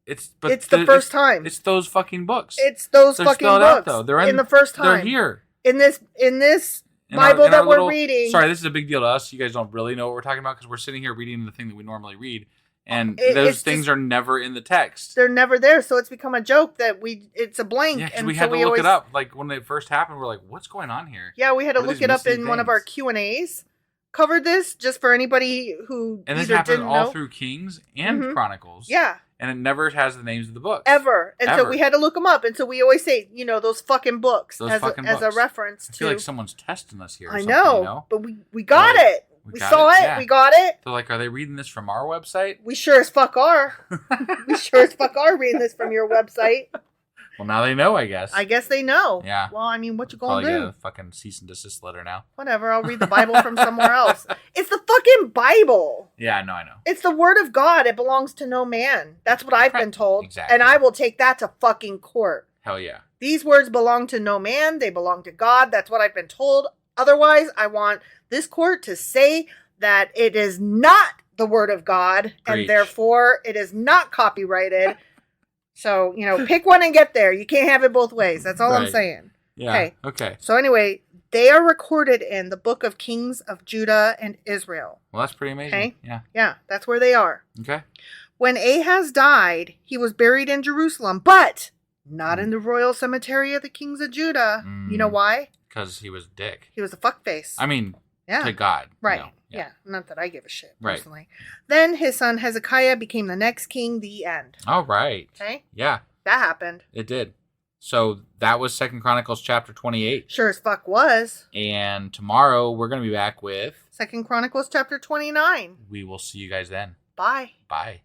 it's the first time. It's those fucking books. It's those fucking books. Out, though. They're in the first time. They're here. In this Bible that we're reading. Sorry, this is a big deal to us. You guys don't really know what we're talking about because we're sitting here reading the thing that we normally read. And those things are never in the text. They're never there, so it's become a joke that it's a blank. Yeah, because we had to look it up. Like, when it first happened, we're like, what's going on here? Yeah, we had to look it up in one of our Q&As. Covered this just for anybody who and this happened all through Kings and Chronicles. Yeah. And it never has the names of the books. Ever. And so we had to look them up. And so we always say, those fucking books as a reference to... I feel like someone's testing us here. I know, but we got it. We saw it. Yeah. We got it. They're like, are they reading this from our website? We sure as fuck are. We sure as fuck are reading this from your website. Well, now they know, I guess. I guess they know. Yeah. Well, I mean, what you gonna do? Probably get a fucking cease and desist letter now. Whatever. I'll read the Bible from somewhere else. It's the fucking Bible. Yeah, I know. It's the word of God. It belongs to no man. That's what I've been told. Exactly. And I will take that to fucking court. Hell yeah. These words belong to no man. They belong to God. That's what I've been told. Otherwise, I want this court to say that it is not the word of God. Preach. And therefore, it is not copyrighted. So, pick one and get there. You can't have it both ways. That's all I'm saying. Yeah. Okay. So anyway, they are recorded in the Book of Kings of Judah and Israel. Well, that's pretty amazing. Okay? Yeah. Yeah, that's where they are. Okay. When Ahaz died, he was buried in Jerusalem, but not in the royal cemetery of the kings of Judah. You know why? Because he was a dick. He was a fuckface. I mean, to God. Right. You know, yeah. Not that I give a shit, personally. Right. Then his son Hezekiah became the next king, the end. All right. Okay? Yeah. That happened. It did. So that was 2 Chronicles chapter 28. Sure as fuck was. And tomorrow we're going to be back with 2 Chronicles chapter 29. We will see you guys then. Bye. Bye.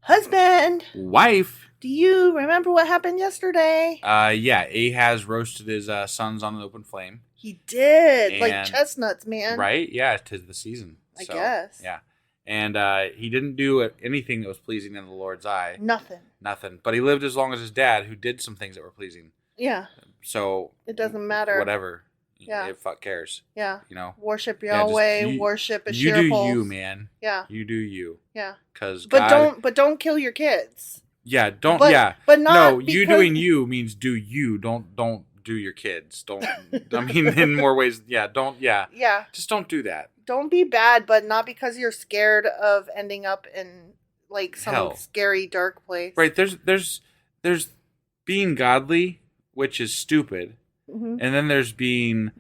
Husband. Wife. Do you remember what happened yesterday? Yeah. Ahaz roasted his sons on an open flame. He did. And, like chestnuts, man. Right? Yeah. 'Tis the season. I guess. Yeah. And he didn't do anything that was pleasing in the Lord's eye. Nothing. But he lived as long as his dad, who did some things that were pleasing. Yeah. So it doesn't matter. Whatever. Yeah. It fuck cares. Yeah. You know. Worship Yahweh. Worship Asherah. You do you, man. Yeah. You do you. Yeah. Because but don't kill your kids. Yeah. Don't. But, yeah. But not. No. Because... You doing you means do you. Don't do your kids. Don't. I mean, in more ways. Yeah. Don't. Yeah. Yeah. Just don't do that. Don't be bad, but not because you're scared of ending up in like some scary dark place. Right. There's being godly, which is stupid, and then there's being,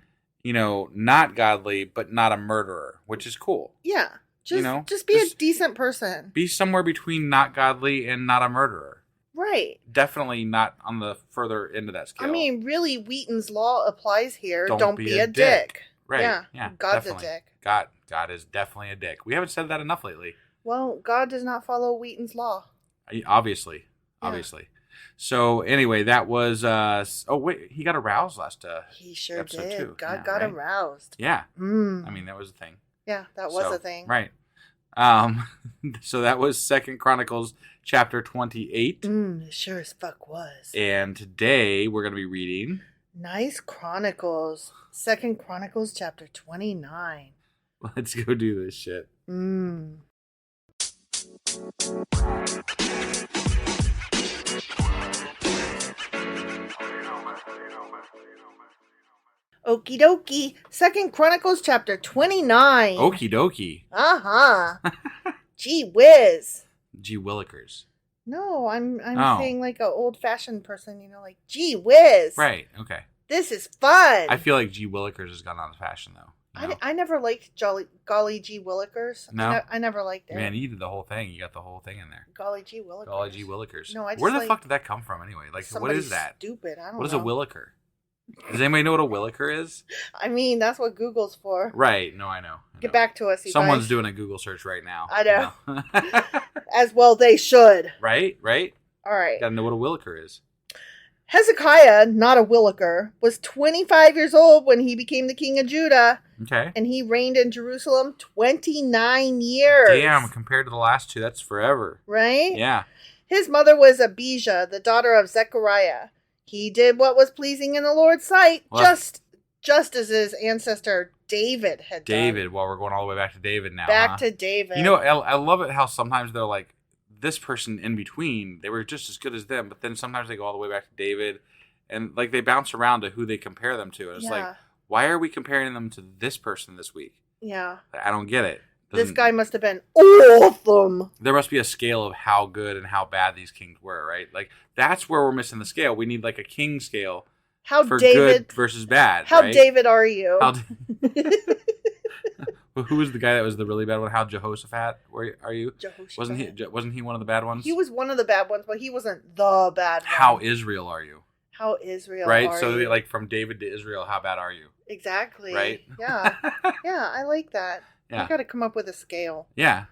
not godly but not a murderer, which is cool. Yeah. Just be a decent person. Be somewhere between not godly and not a murderer. Right. Definitely not on the further end of that scale. I mean, really, Wheaton's law applies here. Don't be a dick. Right. Yeah. God's definitely a dick. God is definitely a dick. We haven't said that enough lately. Well, God does not follow Wheaton's law. Obviously. So anyway, that was he got aroused last he sure episode did. Too. God got aroused. Yeah. I mean, that was a thing. Yeah, that was a thing. Right. So that was 2 Chronicles chapter 28. Sure as fuck was. And today we're going to be reading Nice Chronicles. 2 Chronicles chapter 29. Let's go do this shit. Okie dokie. 2 Chronicles chapter 29. Okie dokie. Gee whiz. Gee willikers. No, I'm saying like an old fashioned person, like gee whiz. Right, okay. This is fun. I feel like gee willikers has gone out of fashion though. I never liked golly gee willikers. No, I never liked it. Man, you did the whole thing. You got the whole thing in there. Golly gee willikers. Golly gee willikers. No, Where the fuck did that come from anyway? Like, what is that? Stupid. I don't know. What is a williker? Does anybody know what a williker is? I mean, that's what Google's for. Right. No, I know. Get back to us, you Someone's guys. doing a Google search right now. I know. As well they should. Right? All right. Gotta know what a williker is. Hezekiah, not a williker, was 25 years old when he became the king of Judah. Okay. And he reigned in Jerusalem 29 years. Damn, compared to the last two, that's forever. Right? Yeah. His mother was Abijah, the daughter of Zechariah. He did what was pleasing in the Lord's sight, just as his ancestor David had done. Well, we're going all the way back to David now. Back to David. I love it how sometimes they're like, this person in between, they were just as good as them, but then sometimes they go all the way back to David, and like they bounce around to who they compare them to. And it's like, why are we comparing them to this person this week? Yeah. I don't get it. This guy must have been awesome. There must be a scale of how good and how bad these kings were, right? Like, that's where we're missing the scale. We need like a king scale for good versus bad. How David are you? Who was the guy that was the really bad one? How Jehoshaphat are you? Jehoshaphat. Wasn't he one of the bad ones? He was one of the bad ones, but he wasn't the bad one. How Israel are you? How Israel right? Are so you? Like from David to Israel, how bad are you? Exactly. Right? Yeah. Yeah, I like that. Yeah. I got to come up with a scale. Yeah.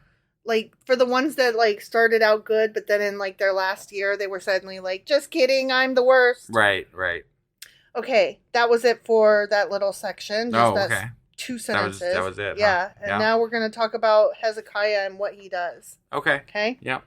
Like for the ones that like started out good, but then in like their last year, they were suddenly like, just kidding, I'm the worst. Right. Okay, that was it for that little section. Okay. 2 sentences. That was it. Yeah, huh? and now we're going to talk about Hezekiah and what he does. Okay. Okay? Yeah.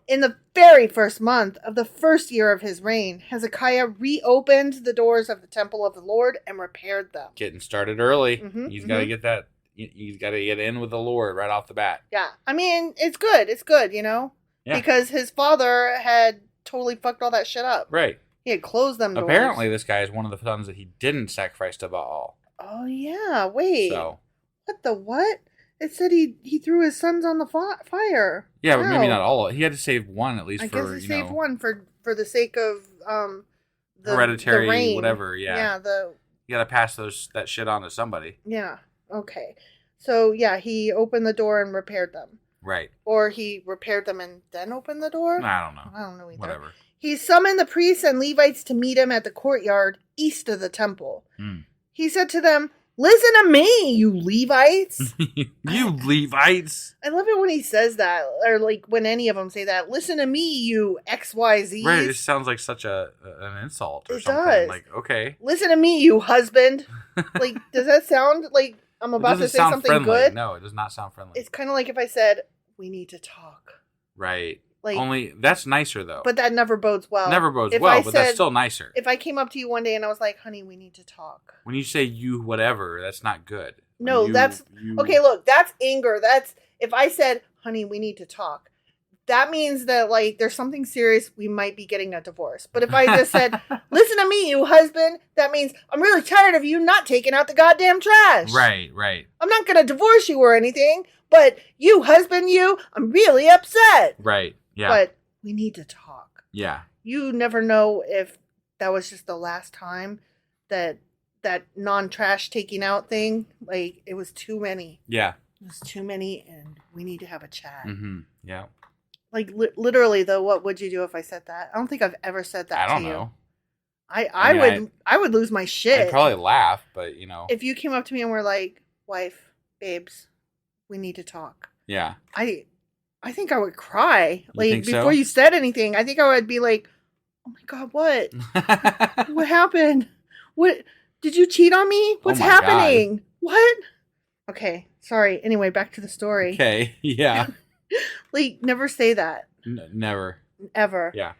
In the very first month of the first year of his reign, Hezekiah reopened the doors of the temple of the Lord and repaired them. Getting started early. He's got to get that. He's got to get in with the Lord right off the bat. Yeah. I mean, it's good. It's good, Yeah. Because his father had totally fucked all that shit up. Right. He had closed them doors. Apparently, this guy is one of the sons that he didn't sacrifice to Baal. Oh, yeah. Wait. So. What the what? It said he threw his sons on the fire. Yeah, but maybe not all. He had to save one at least. I guess he saved one for the sake of the hereditary the reign. Whatever. Yeah. Yeah. You got to pass that shit on to somebody. Yeah. Okay. So yeah, he opened the door and repaired them. Right. Or he repaired them and then opened the door. I don't know. I don't know either. Whatever. He summoned the priests and Levites to meet him at the courtyard east of the temple. He said to them, "Listen to me, you Levites." You Levites. I love it when he says that, or like when any of them say that. Listen to me, you XYZ. Right, it sounds like such an insult or it something. Does. Like, okay. Listen to me, you husband. Like, does that sound like I'm about to say something friendly. Good? No, it does not sound friendly. It's kind of like if I said, "We need to talk." Right. Like, only that's nicer though. But that never bodes well. Never bodes well, but that's still nicer. If I came up to you one day and I was like, "Honey, we need to talk." When you say you whatever, that's not good. No, okay, look, that's anger. That's if I said, "Honey, we need to talk." That means that like there's something serious, we might be getting a divorce. But if I just said, "Listen to me, you husband," that means I'm really tired of you not taking out the goddamn trash. Right. I'm not going to divorce you or anything, but you husband, I'm really upset. Right. Yeah. But we need to talk. Yeah. You never know if that was just the last time that non-trash taking out thing, like it was too many. Yeah. It was too many and we need to have a chat. Mm-hmm. Yeah. Like literally though, what would you do if I said that? I don't think I've ever said that to you. I don't know. I would lose my shit. I'd probably laugh, but if you came up to me and were like, "Wife, babes, we need to talk." Yeah. I think I would cry. Like so? before you said anything, I think I would be like, "Oh my God, what? What happened? What did you cheat on me? What's happening? God. What?" Okay, sorry. Anyway, back to the story. Okay, yeah. Like never say that. Never. Ever. Yeah.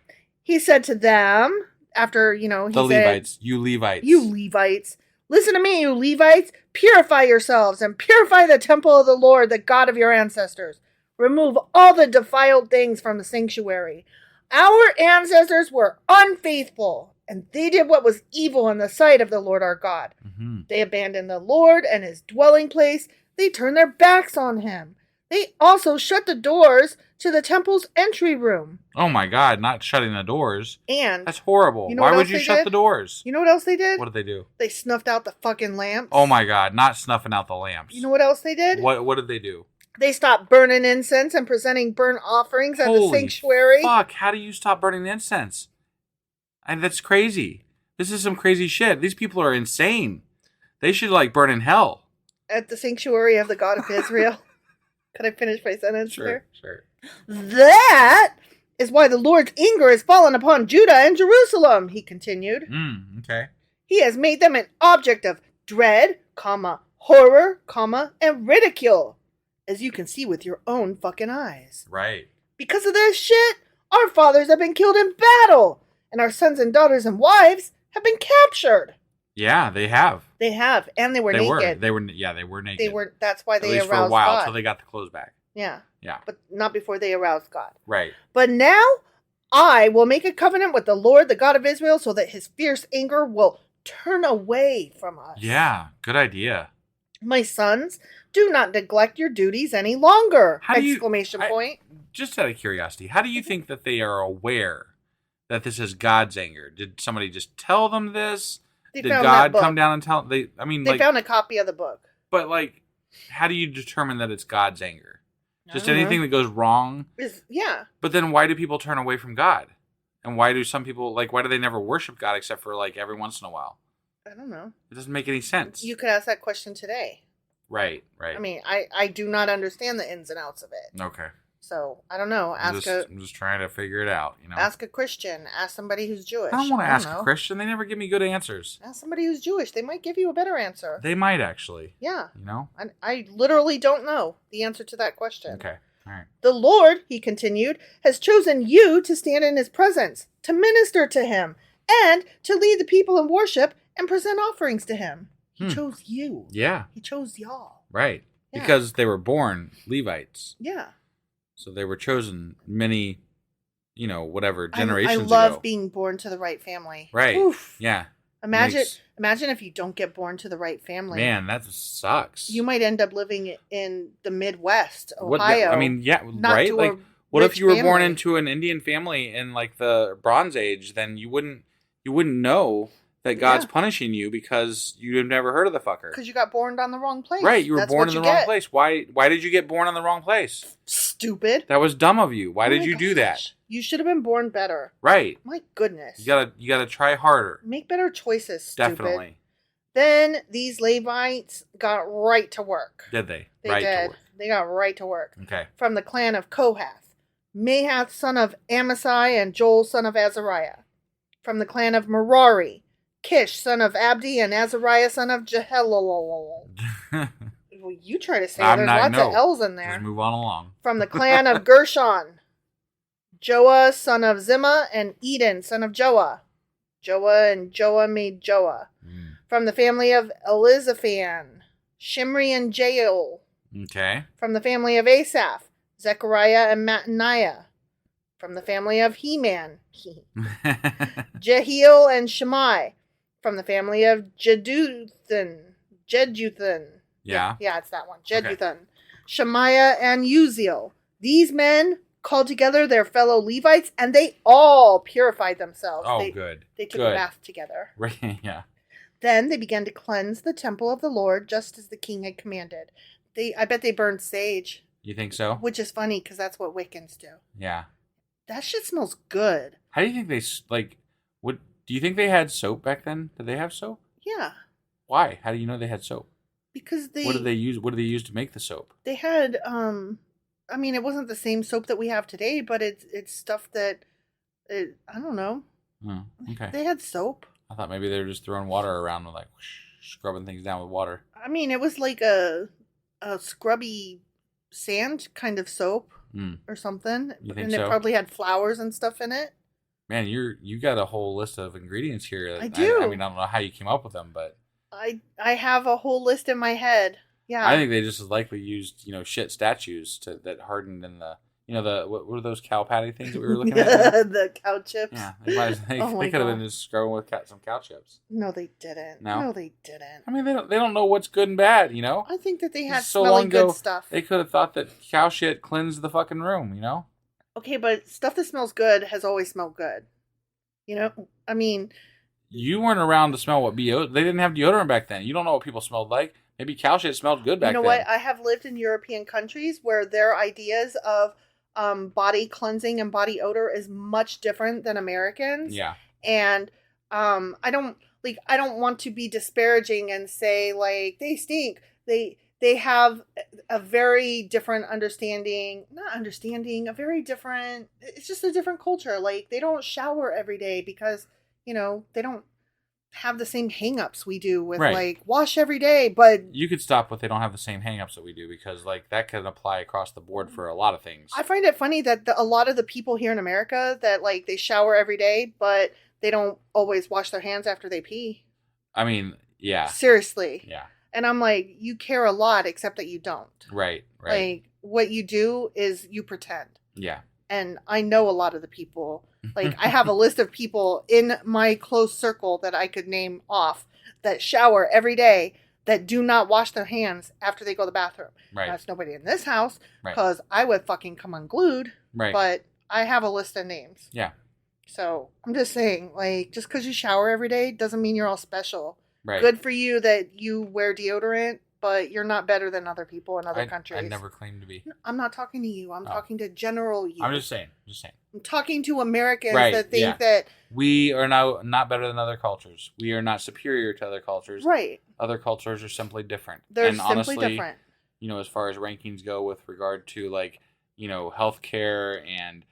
He said to them after, he said, Levites, you Levites. You Levites. Listen to me, you Levites. Purify yourselves and purify the temple of the Lord, the God of your ancestors. Remove all the defiled things from the sanctuary. Our ancestors were unfaithful, and they did what was evil in the sight of the Lord our God. Mm-hmm. They abandoned the Lord and his dwelling place. They turned their backs on him. They also shut the doors to the temple's entry room. Oh my God, not shutting the doors. And that's horrible. Why would you shut the doors? You know what else they did? What did they do? They snuffed out the fucking lamps. Oh my God, not snuffing out the lamps. You know what else they did? What did they do? They stopped burning incense and presenting burnt offerings at the sanctuary. Fuck, how do you stop burning incense? That's crazy. This is some crazy shit. These people are insane. They should burn in hell. At the sanctuary of the God of Israel. Could I finish my sentence here? Sure. That is why the Lord's anger has fallen upon Judah and Jerusalem, he continued. Okay. He has made them an object of dread, horror, and ridicule. As you can see with your own fucking eyes. Right. Because of this shit, our fathers have been killed in battle, and our sons and daughters and wives have been captured. Yeah, they have. They have, and they were naked. They were naked. That's why they aroused God. For a while, until they got the clothes back. Yeah. Yeah. But not before they aroused God. Right. But now, I will make a covenant with the Lord, the God of Israel, so that his fierce anger will turn away from us. Yeah, good idea. My sons, do not neglect your duties any longer! Point. Just out of curiosity, how do you think that they are aware that this is God's anger? Did somebody just tell them this? Did God come down and tell them? They found a copy of the book. But how do you determine that it's God's anger? Just anything that goes wrong? Yeah. But then why do people turn away from God? And why do some people, why do they never worship God except for every once in a while? I don't know. It doesn't make any sense. You could ask that question today. Right. I mean, I do not understand the ins and outs of it. Okay. So, I don't know. I'm just trying to figure it out, Ask a Christian. Ask somebody who's Jewish. I don't want to ask a Christian. They never give me good answers. Ask somebody who's Jewish. They might give you a better answer. They might, actually. Yeah. I literally don't know the answer to that question. Okay. All right. The Lord, he continued, has chosen you to stand in his presence, to minister to him, and to lead the people in worship and present offerings to him. He chose you. Yeah. He chose y'all. Right. Yeah. Because they were born Levites. Yeah. So they were chosen many, generations ago. I love being born to the right family. Right. Oof. Yeah. Imagine if you don't get born to the right family. Man, that sucks. You might end up living in the Midwest, Ohio. Right? Like, what if you were born into an Indian family in like the Bronze Age? Then you wouldn't know that God's punishing you because you've never heard of the fucker. Because you got born on the wrong place. Right, you were born in the wrong place. Why did you get born in the wrong place? Stupid. That was dumb of you. Why did you do that? You should have been born better. Right. My goodness. You gotta try harder. Make better choices, stupid. Definitely. Then these Levites got right to work. Did they? They did. They got right to work. Okay. From the clan of Kohath, Mahath son of Amasai and Joel son of Azariah. From the clan of Merari, Kish son of Abdi and Azariah son of Jehalelel. Well, you try to say there's lots of L's in there. Just move on along. From the clan of Gershon, Joah son of Zimmah and Eden son of Joah. Joah and Joah made Joah. From the family of Elizaphan, Shimri and Jael. Okay. From the family of Asaph, Zechariah and Mattaniah. From the family of Heman, Jehiel and Shammai. From the family of Jeduthun. Yeah. Yeah, it's that one. Jeduthun. Okay. Shemaiah and Uziel. These men called together their fellow Levites, and they all purified themselves. Oh, good. They took a bath together. Right, yeah. Then they began to cleanse the temple of the Lord, just as the king had commanded. I bet they burned sage. You think so? Which is funny, because that's what Wiccans do. Yeah. That shit smells good. How do you think they, what, do you think they had soap back then? Did they have soap? Yeah. Why? How do you know they had soap? Because What did they use? What did they use to make the soap? They had, it wasn't the same soap that we have today, but it's stuff that, I don't know. Oh, okay. They had soap. I thought maybe they were just throwing water around and like scrubbing things down with water. It was like a scrubby sand kind of soap or something. You think and so? It probably had flowers and stuff in it. Man, you got a whole list of ingredients here. I do. I don't know how you came up with them, but I have a whole list in my head. Yeah. I think they just likely used, shit statues that hardened in the, what were those cow patty things that we were looking at? The cow chips. Yeah. They could have been just scrubbing with some cow chips. No, they didn't. No, they didn't. They don't know what's good and bad, I think that they had so smelly long ago, good stuff. They could have thought that cow shit cleansed the fucking room, Okay, but stuff that smells good has always smelled good. You weren't around to smell what they didn't have deodorant back then. You don't know what people smelled like. Maybe cow shit smelled good back then. You know what? I have lived in European countries where their ideas of body cleansing and body odor is much different than Americans. Yeah. And I don't want to be disparaging and say like they stink. They have a very different it's just a different culture. Like they don't shower every day because, they don't have the same hang-ups we do with like wash every day, but you could stop with they don't have the same hang-ups that we do because like that can apply across the board for a lot of things. I find it funny that a lot of the people here in America that like they shower every day, but they don't always wash their hands after they pee. Yeah. Seriously. Yeah. And I'm like, you care a lot, except that you don't. Right. Like, what you do is you pretend. Yeah. And I know a lot of the people. Like, I have a list of people in my close circle that I could name off that shower every day that do not wash their hands after they go to the bathroom. Right. That's nobody in this house because I would fucking come unglued. Right. But I have a list of names. Yeah. So I'm just saying, like, just because you shower every day doesn't mean you're all special. Right. Good for you that you wear deodorant, but you're not better than other people in other countries. I never claimed to be. I'm not talking to you. I'm talking to general you. I'm just saying. I'm talking to Americans that think that we are now not better than other cultures. We are not superior to other cultures. Right. Other cultures are simply different. They're simply different. As far as rankings go with regard to like, healthcare and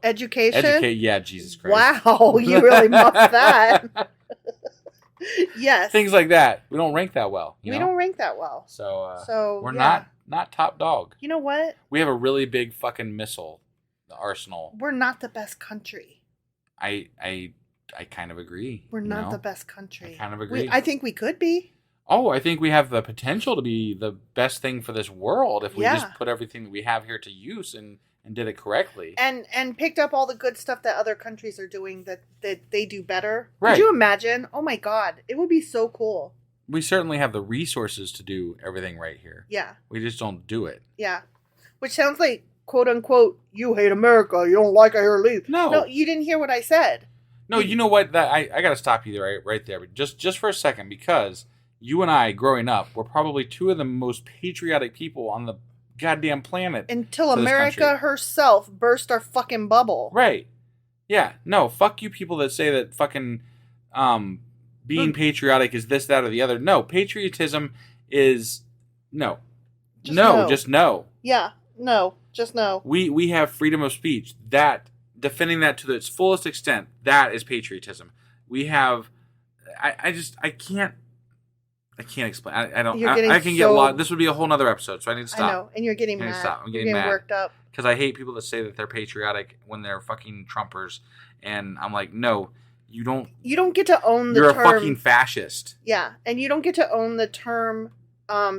education. Yeah, Jesus Christ. Wow, you really muffed that. Yes. Things like that. We don't rank that well. We don't rank that well. So we're not top dog. You know what? We have a really big fucking missile arsenal. We're not the best country. I kind of agree. We're not the best country. I kind of agree. I think we could be. Oh, I think we have the potential to be the best thing for this world if we just put everything that we have here to use and and did it correctly. And picked up all the good stuff that other countries are doing that they do better. Right. Could you imagine? Oh my God. It would be so cool. We certainly have the resources to do everything right here. Yeah. We just don't do it. Yeah. Which sounds like, quote unquote, you hate America, you don't like it here, leave. No, you didn't hear what I said. No, you know what? That I got to stop you right there. But just for a second, because you and I, growing up, were probably two of the most patriotic people on the goddamn planet. Until America herself burst our fucking bubble. Right. Yeah. No, fuck you people that say that fucking being patriotic is this, that, or the other. No, patriotism is no. Just no. Yeah. No. Just no. We have freedom of speech. That defending that to its fullest extent, that is patriotism. We have I can't explain. I can get lost. This would be a whole nother episode, so I need to stop. I know, and you're getting mad. I'm getting mad. Worked up. Because I hate people that say that they're patriotic when they're fucking Trumpers, and I'm like, no, you don't. You don't get to own the term. You're a fucking fascist. Yeah, and you don't get to own the term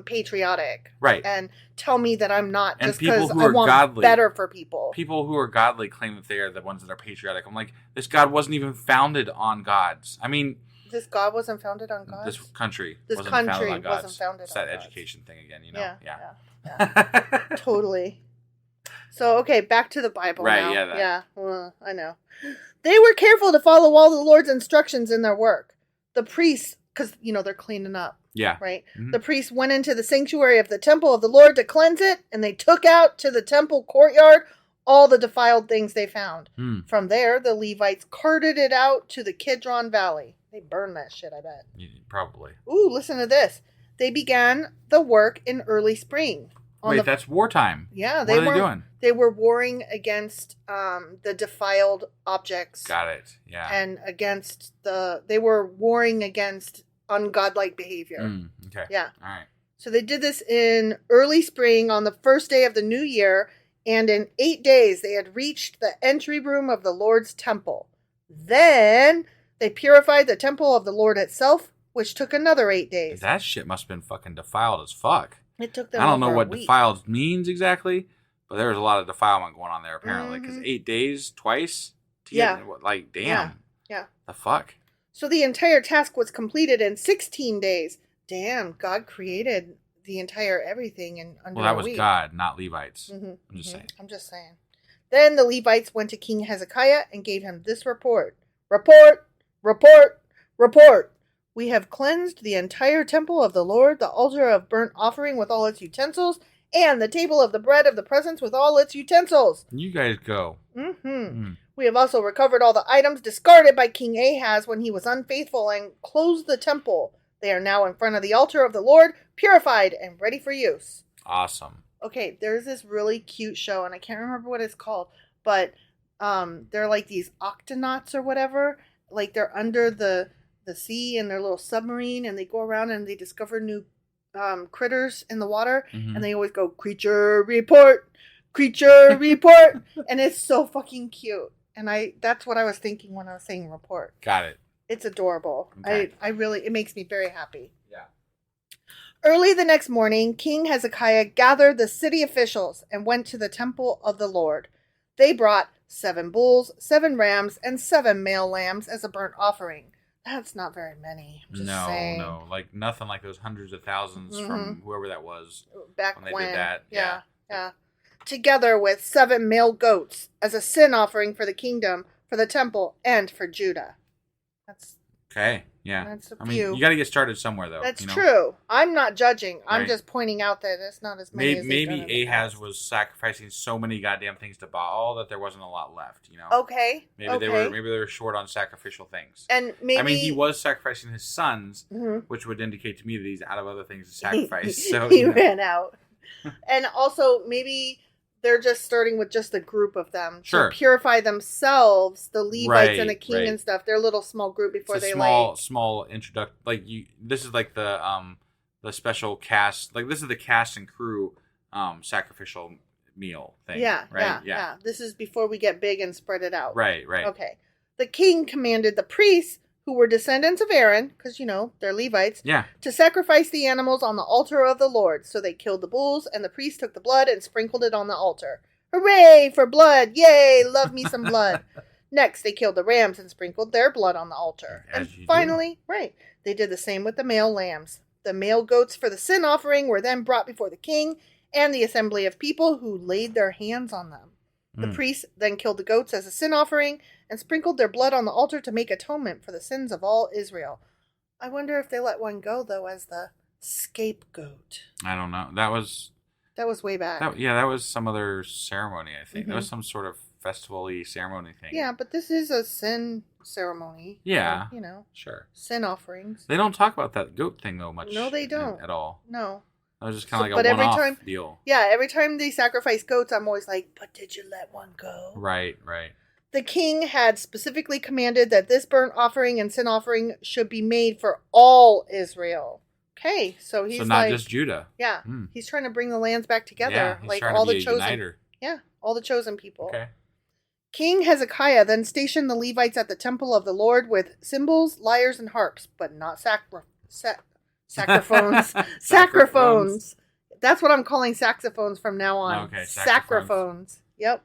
patriotic. Right. And tell me that I'm not, and just because I want godly, better for people. People who are godly claim that they are the ones that are patriotic. I'm like, this God wasn't even founded on gods. I mean, this God wasn't founded on gods? This country wasn't founded on gods. It's that education thing again, you know? Yeah. Totally. So, okay, back to the Bible now. Yeah, I know. They were careful to follow all the Lord's instructions in their work. The priests, because, they're cleaning up. Yeah. Right? Mm-hmm. The priests went into the sanctuary of the temple of the Lord to cleanse it, and they took out to the temple courtyard all the defiled things they found. From there, the Levites carted it out to the Kidron Valley. They burned that shit, I bet. Yeah, probably. Ooh, listen to this. They began the work in early spring. Wait, that's wartime. Yeah. What are they doing? They were warring against the defiled objects. Got it, yeah. And they were warring against ungodlike behavior. Okay. Yeah. All right. So they did this in early spring on the first day of the new year, and in 8 days they had reached the entry room of the Lord's temple. Then they purified the temple of the Lord itself, which took another 8 days. That shit must have been fucking defiled as fuck. It took them I don't know what defiled means exactly, but there was a lot of defilement going on there apparently. Because 8 days twice? Damn. Yeah. The fuck? So the entire task was completed in 16 days. Damn, God created the entire everything in under a week. Well, that was God, not Levites. I'm just saying. Then the Levites went to King Hezekiah and gave him this report. Report! We have cleansed the entire temple of the Lord, the altar of burnt offering with all its utensils, and the table of the bread of the presence with all its utensils. You guys go. We have also recovered all the items discarded by King Ahaz when he was unfaithful and closed the temple. They are now in front of the altar of the Lord, purified and ready for use. Awesome. Okay, there's this really cute show, and I can't remember what it's called, but they're like these octonauts or whatever. Like they're under the sea in their little submarine, and they go around and they discover new critters in the water, and they always go, creature report, and it's so fucking cute. And that's what I was thinking when I was saying report. Got it. It's adorable. Okay. It makes me very happy. Yeah. Early the next morning, King Hezekiah gathered the city officials and went to the temple of the Lord. They brought 7 bulls, 7 rams, and 7 male lambs as a burnt offering. That's not very many. No. Like nothing like those hundreds of thousands from whoever that was. Back when they did that. Yeah. Together with 7 male goats as a sin offering for the kingdom, for the temple, and for Judah. That's okay. Yeah. That's a few. I mean, you got to get started somewhere, though. That's true. I'm not judging. I'm just pointing out that it's not as many. Maybe Ahaz was sacrificing so many goddamn things to Baal that there wasn't a lot left. Okay. Maybe they were short on sacrificial things. And maybe he was sacrificing his sons, which would indicate to me that he's out of other things to sacrifice. So he ran out. And also maybe they're just starting with just a group of them to purify themselves, the Levites and the king and stuff. Their little small group before they small introduction. Like this is like the special cast. Like this is the cast and crew sacrificial meal thing. Yeah. This is before we get big and spread it out. Right. Okay. The king commanded the priests, who were descendants of Aaron, because, they're Levites, to sacrifice the animals on the altar of the Lord. So they killed the bulls, and the priests took the blood and sprinkled it on the altar. Hooray for blood. Yay, love me some blood. Next, they killed the rams and sprinkled their blood on the altar. And finally, they did the same with the male lambs. The male goats for the sin offering were then brought before the king and the assembly of people who laid their hands on them. The priests then killed the goats as a sin offering and sprinkled their blood on the altar to make atonement for the sins of all Israel. I wonder if they let one go, though, as the scapegoat. I don't know. That was way back. That was some other ceremony, I think. That was some sort of festival-y ceremony thing. Yeah, but this is a sin ceremony. Yeah. So, sure. Sin offerings. They don't talk about that goat thing, though, much. No, they don't. At all. No. That was just kind of like a one-off deal. Yeah, every time they sacrifice goats, I'm always like, but did you let one go? Right. The king had specifically commanded that this burnt offering and sin offering should be made for all Israel. Okay, so he's not just Judah. Yeah, he's trying to bring the lands back together. Yeah, he's like trying all to be the chosen. a uniter. Yeah, all the chosen people. Okay. King Hezekiah then stationed the Levites at the temple of the Lord with cymbals, lyres, and harps, but not saxophones. Saxophones. That's what I'm calling saxophones from now on. Okay, saxophones. Yep.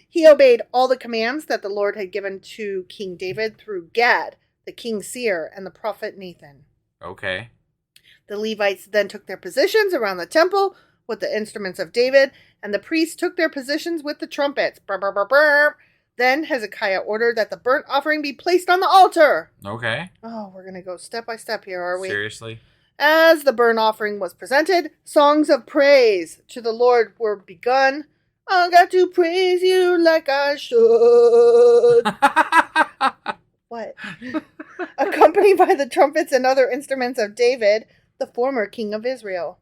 He obeyed all the commands that the Lord had given to King David through Gad, the king's seer, and the prophet Nathan. Okay. The Levites then took their positions around the temple with the instruments of David, and the priests took their positions with the trumpets. Brr, brr, brr, brr. Then Hezekiah ordered that the burnt offering be placed on the altar. Okay. Oh, we're going to go step by step here, are we? Seriously? As the burnt offering was presented, songs of praise to the Lord were begun. I got to praise you like I should. What? Accompanied by the trumpets and other instruments of David, the former king of Israel.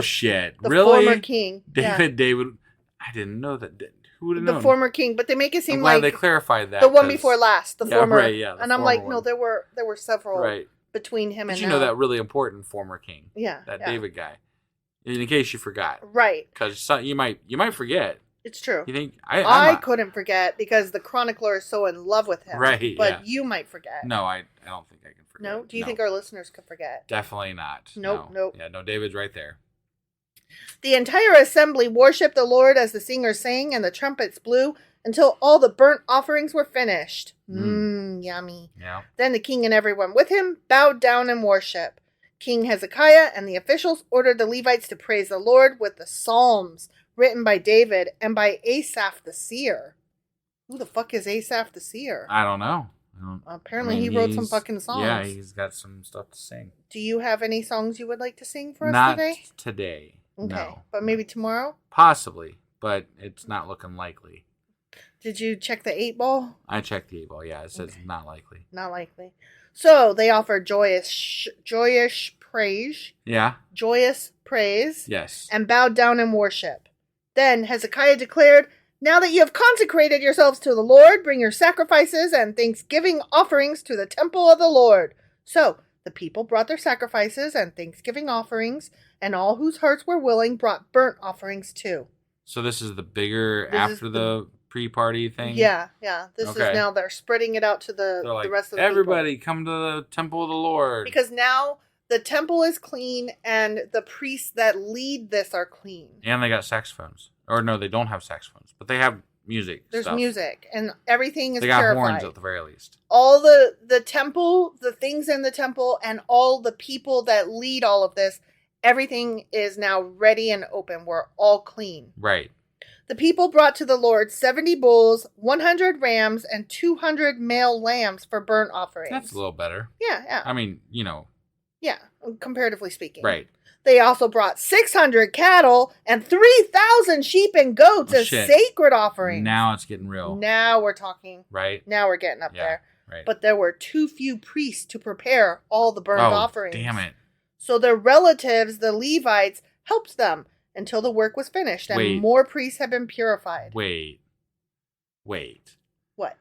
Shit. The really? Former king. David. I didn't know that. Who would have known? The former king, but they make it seem I'm like glad they clarified that. The one before last, the former. Right, yeah, and I'm like, no, there were several between him and you know that really important former king. Yeah. That David guy. In case you forgot. Right. Because you might forget. It's true. You think I couldn't forget because the chronicler is so in love with him. Right. But you might forget. No, I don't think I can forget. No? Do you think our listeners could forget? Definitely not. Nope. Yeah, no, David's right there. The entire assembly worshipped the Lord as the singers sang and the trumpets blew until all the burnt offerings were finished. Yummy. Yeah. Then the king and everyone with him bowed down in worship. King Hezekiah and the officials ordered the Levites to praise the Lord with the psalms written by David and by Asaph the seer. Who the fuck is Asaph the seer? I don't know. Apparently he wrote some fucking songs. Yeah, he's got some stuff to sing. Do you have any songs you would like to sing for us today? Not today. Okay. No. But maybe tomorrow? Possibly, but it's not looking likely. Did you check the 8-ball? I checked the 8-ball, yeah. It says not likely. Not likely. So they offered joyous praise. Yeah. Joyous praise. Yes. And bowed down in worship. Then Hezekiah declared, now that you have consecrated yourselves to the Lord, bring your sacrifices and thanksgiving offerings to the temple of the Lord. So the people brought their sacrifices and thanksgiving offerings, and all whose hearts were willing brought burnt offerings too. So this is the bigger after the pre-party thing? Yeah. This is now they're spreading it out to the rest of the everybody people. Come to the temple of the Lord. Because now the temple is clean and the priests that lead this are clean. And they got saxophones. Or no, they don't have saxophones, but they have music. There's music and everything is purified. They got purified. horns at the very least. All the temple, the things in the temple, and all the people that lead all of this, everything is now ready and open. We're all clean. Right. The people brought to the Lord 70 bulls, 100 rams, and 200 male lambs for burnt offerings. That's a little better. Yeah. I mean, Yeah, comparatively speaking. Right. They also brought 600 cattle and 3,000 sheep and goats as sacred offerings. Now it's getting real. Now we're talking. Right. Now we're getting up there. Right. But there were too few priests to prepare all the burnt offerings. Damn it. So their relatives, the Levites, helped them until the work was finished and more priests have been purified. Wait. What?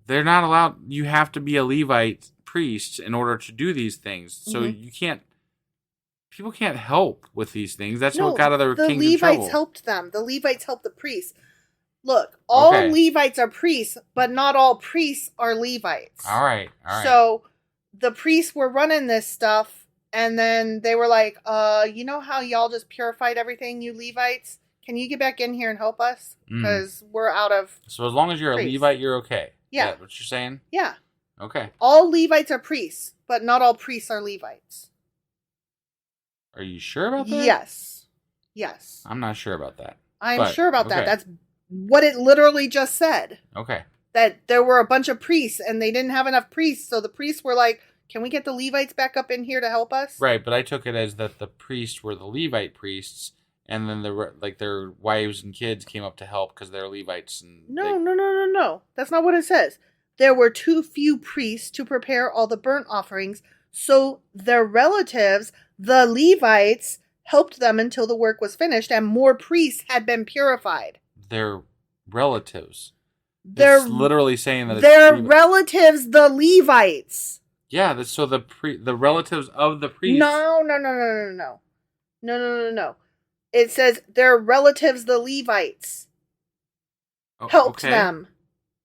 They're not allowed. You have to be a Levite priest in order to do these things. So you can't. People can't help with these things. That's what got other kings in trouble. The Levites helped them. The Levites helped the priests. Look, all Levites are priests, but not all priests are Levites. All right. So the priests were running this stuff, and then they were like, you know how y'all just purified everything, you Levites? can you get back in here and help us? Because we're out of So as long as you're priests. a Levite, you're okay. Yeah. Is that what you're saying? Yeah. Okay. All Levites are priests, but not all priests are Levites. Are you sure about that? Yes. I'm not sure about that. I'm sure about that. That's what it literally just said. Okay. That there were a bunch of priests and they didn't have enough priests. So the priests were like, can we get the Levites back up in here to help us? Right, but I took it as that the priests were the Levite priests, and then their wives and kids came up to help because they're Levites. And No. That's not what it says. There were too few priests to prepare all the burnt offerings, so their relatives, the Levites, helped them until the work was finished and more priests had been purified. Their relatives. They're it's literally saying that their relatives, the Levites. Yeah, the relatives of the priests. No. It says their relatives, the Levites, helped them.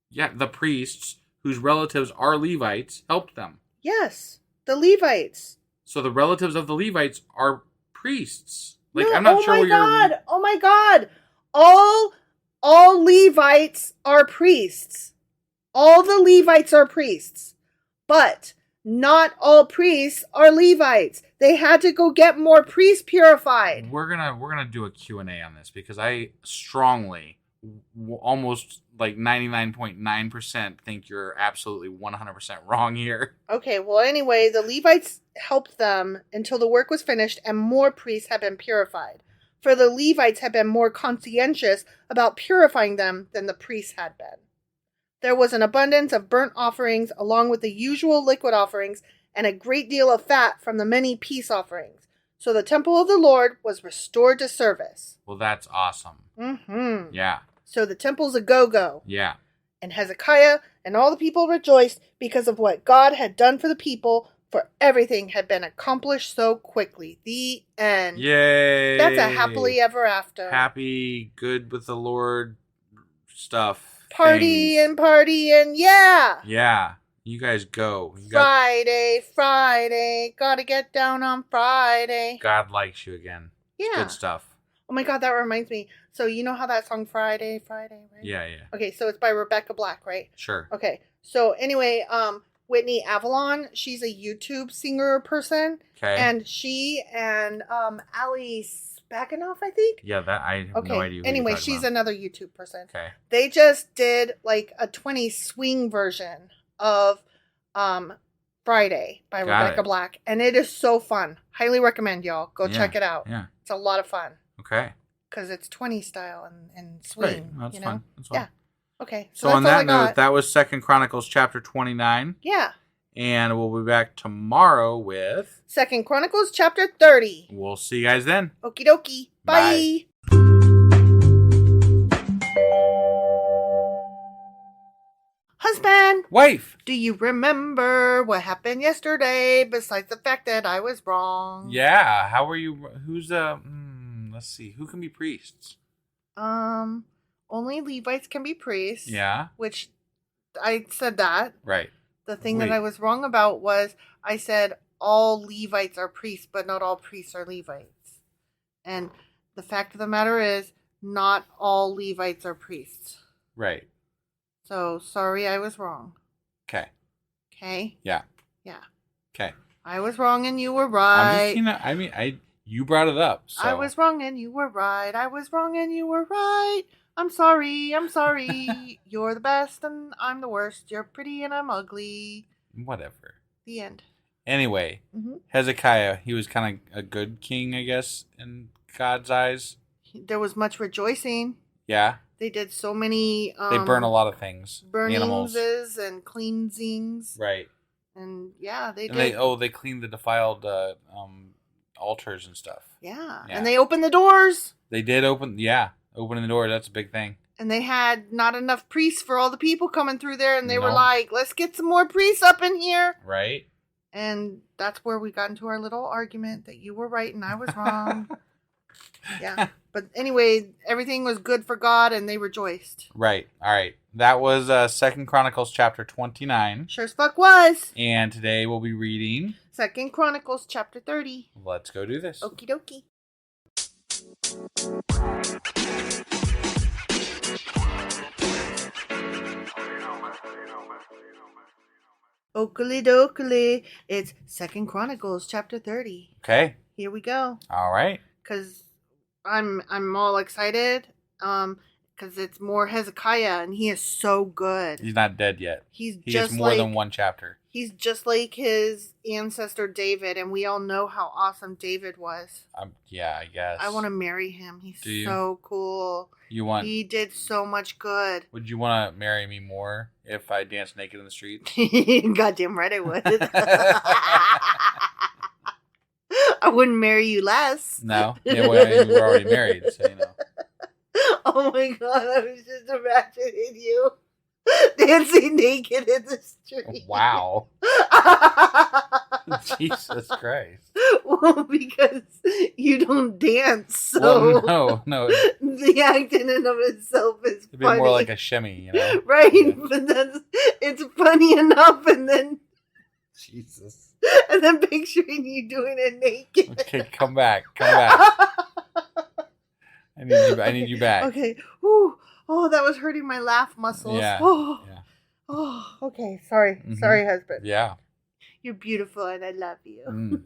Yeah, the priests whose relatives are Levites helped them. Yes, the Levites. So the relatives of the Levites are priests. Like, no, I'm not sure where you're... Oh my God. All Levites are priests. All the Levites are priests. But not all priests are Levites. They had to go get more priests purified. We're gonna do a Q&A on this because I strongly, almost like 99.9% think you're absolutely 100% wrong here. Okay, well anyway, the Levites helped them until the work was finished and more priests had been purified. For the Levites had been more conscientious about purifying them than the priests had been. There was an abundance of burnt offerings along with the usual liquid offerings and a great deal of fat from the many peace offerings. So the temple of the Lord was restored to service. Well, that's awesome. Mm-hmm. Yeah. So the temple's a go-go. Yeah. And Hezekiah and all the people rejoiced because of what God had done for the people, for everything had been accomplished so quickly. The end. Yay. That's a happily ever after. Happy, good with the Lord stuff. Partying, yeah. Yeah. You guys go. Friday. Gotta get down on Friday. God likes you again. Yeah. It's good stuff. Oh my God, that reminds me. So you know how that song Friday, right? Yeah. Okay, so it's by Rebecca Black, right? Sure. Okay. So anyway, Whitney Avalon, she's a YouTube singer person. Okay. And she and Ali Spaganoff, I think. Yeah, that I have no idea. Anyway, she's another YouTube person. Okay. They just did like a 20s swing version of Friday by Rebecca Black, and it is so fun. Highly recommend y'all go check it out. Yeah, it's a lot of fun. Okay. Because it's 20 style and swing. Right. That's fun. That's fun. Yeah. Okay. So on that note, that was 2 Chronicles chapter 29. Yeah. And we'll be back tomorrow with 2 Chronicles chapter 30. We'll see you guys then. Okie dokie. Bye. Husband. Wife. Do you remember what happened yesterday besides the fact that I was wrong? Yeah. How are you? Who's let's see. Who can be priests? Only Levites can be priests. Yeah. Which I said that. Right. The thing that I was wrong about was I said all Levites are priests, but not all priests are Levites. And the fact of the matter is not all Levites are priests. Right. So sorry I was wrong. Okay. Okay? Yeah. Yeah. Okay. I was wrong and you were right. You brought it up. So. I was wrong and you were right. I was wrong and you were right. I'm sorry. You're the best and I'm the worst. You're pretty and I'm ugly. Whatever. The end. Anyway, Hezekiah, he was kind of a good king, I guess, in God's eyes. There was much rejoicing. Yeah. They did so many... they burn a lot of things. Burnings and cleansings. Right. And yeah, they did. They cleaned the defiled altars and stuff. Yeah. And they opened the doors. They did opening the door. That's a big thing. And they had not enough priests for all the people coming through there. And they were like, let's get some more priests up in here. Right. Right. All right. That was 2 Chronicles chapter 29. Sure as fuck was. And today we'll be reading 2 Chronicles chapter 30. Let's go do this. Okie dokie. Oakley dokley. It's 2 Chronicles chapter 30. Okay. Here we go. All right. Because I'm all excited. Because it's more Hezekiah, and he is so good. He's not dead yet. He gets more than one chapter. He's just like his ancestor David, and we all know how awesome David was. Yeah, I guess. I want to marry him. He's so cool. He did so much good. Would you want to marry me more if I danced naked in the street? Goddamn right I would. I wouldn't marry you less. No. Yeah, well, you were already married, so you know. Oh my god, I was just imagining you dancing naked in the street. Wow. Jesus Christ. Well, because you don't dance, so no. The act in and of itself is It'd funny. be more like a shimmy, you know? Right, yeah. But it's funny enough, and then Jesus. And then picturing you doing it naked. Okay, come back. I need you back. Okay. Ooh. Oh, that was hurting my laugh muscles. Yeah. Oh. Yeah. Oh. Okay. Sorry. Mm-hmm. Sorry, husband. Yeah. You're beautiful and I love you. Mm.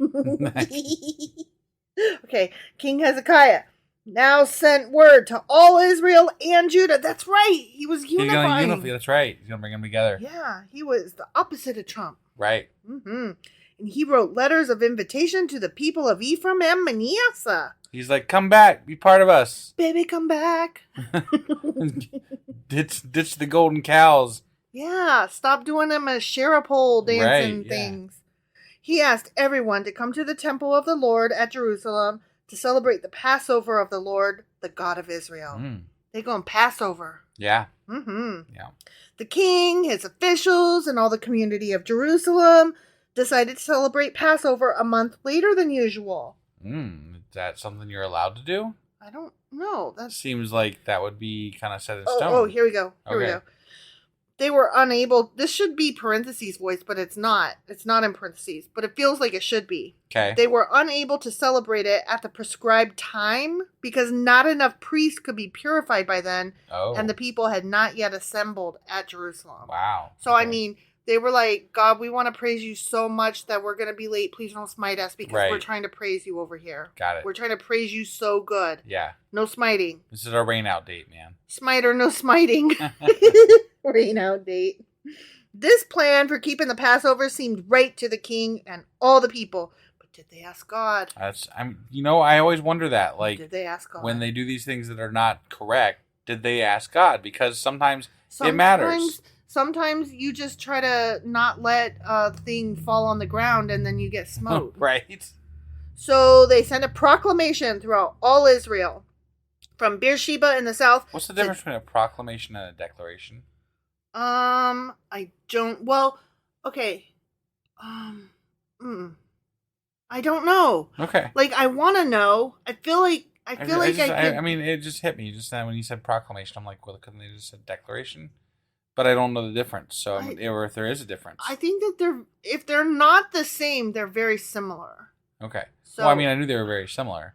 Okay. King Hezekiah now sent word to all Israel and Judah. That's right. He was unifying. That's right. He's going to bring them together. Yeah. He was the opposite of Trump. Right. Mm-hmm. And he wrote letters of invitation to the people of Ephraim and Manasseh. He's like, come back, be part of us. Baby, come back. ditch the golden cows. Yeah, stop doing them as pole dancing things. He asked everyone to come to the temple of the Lord at Jerusalem to celebrate the Passover of the Lord, the God of Israel. They go on Passover. Yeah. Mm-hmm. Yeah. The king, his officials, and all the community of Jerusalem decided to celebrate Passover a month later than usual. Is that something you're allowed to do? I don't know. That seems like that would be kind of set in stone. Oh, here we go. Here we go. They were unable. This should be parentheses voice, but it's not. It's not in parentheses, but it feels like it should be. Okay. They were unable to celebrate it at the prescribed time because not enough priests could be purified by then, and the people had not yet assembled at Jerusalem. Wow. So, I mean, they were like, God, we want to praise you so much that we're going to be late. Please don't smite us because we're trying to praise you over here. Got it. We're trying to praise you so good. Yeah. No smiting. This is our rain out date, man. Smite or no smiting. Rain out date. This plan for keeping the Passover seemed right to the king and all the people. But did they ask God? I always wonder that. Like, did they ask God? When they do these things that are not correct, did they ask God? Because sometimes it matters. Sometimes you just try to not let a thing fall on the ground and then you get smote. Right. So they sent a proclamation throughout all Israel. From Beersheba in the south. What's the difference between a proclamation and a declaration? I don't. Well, okay. I don't know. Okay. Like, I want to know. I feel like I mean, it just hit me just then when you said proclamation. I'm like, well, couldn't they just said declaration? But I don't know the difference. So, or if there is a difference. I think that if they're not the same, they're very similar. Okay. So, well, I mean, I knew they were very similar.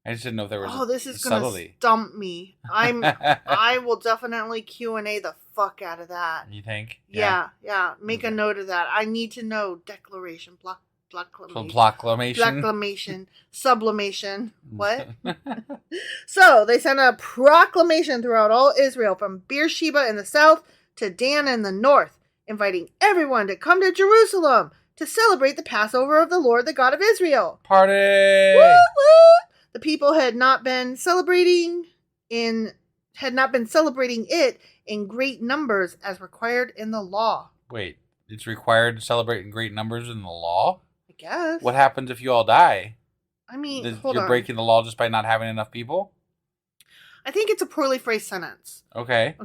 I just didn't know if there was this is going to stump me. I will definitely Q&A the fuck out of that. You think? Yeah. Make a note of that. I need to know declaration, proclamation, sublimation. What? So they sent a proclamation throughout all Israel from Beersheba in the south to Dan in the north, inviting everyone to come to Jerusalem to celebrate the Passover of the Lord, the God of Israel. Party! Woo, woo! The people had not been celebrating it in great numbers as required in the law. Wait, it's required to celebrate in great numbers in the law? I guess. What happens if you all die? I mean, you're breaking the law just by not having enough people? I think it's a poorly phrased sentence. Okay.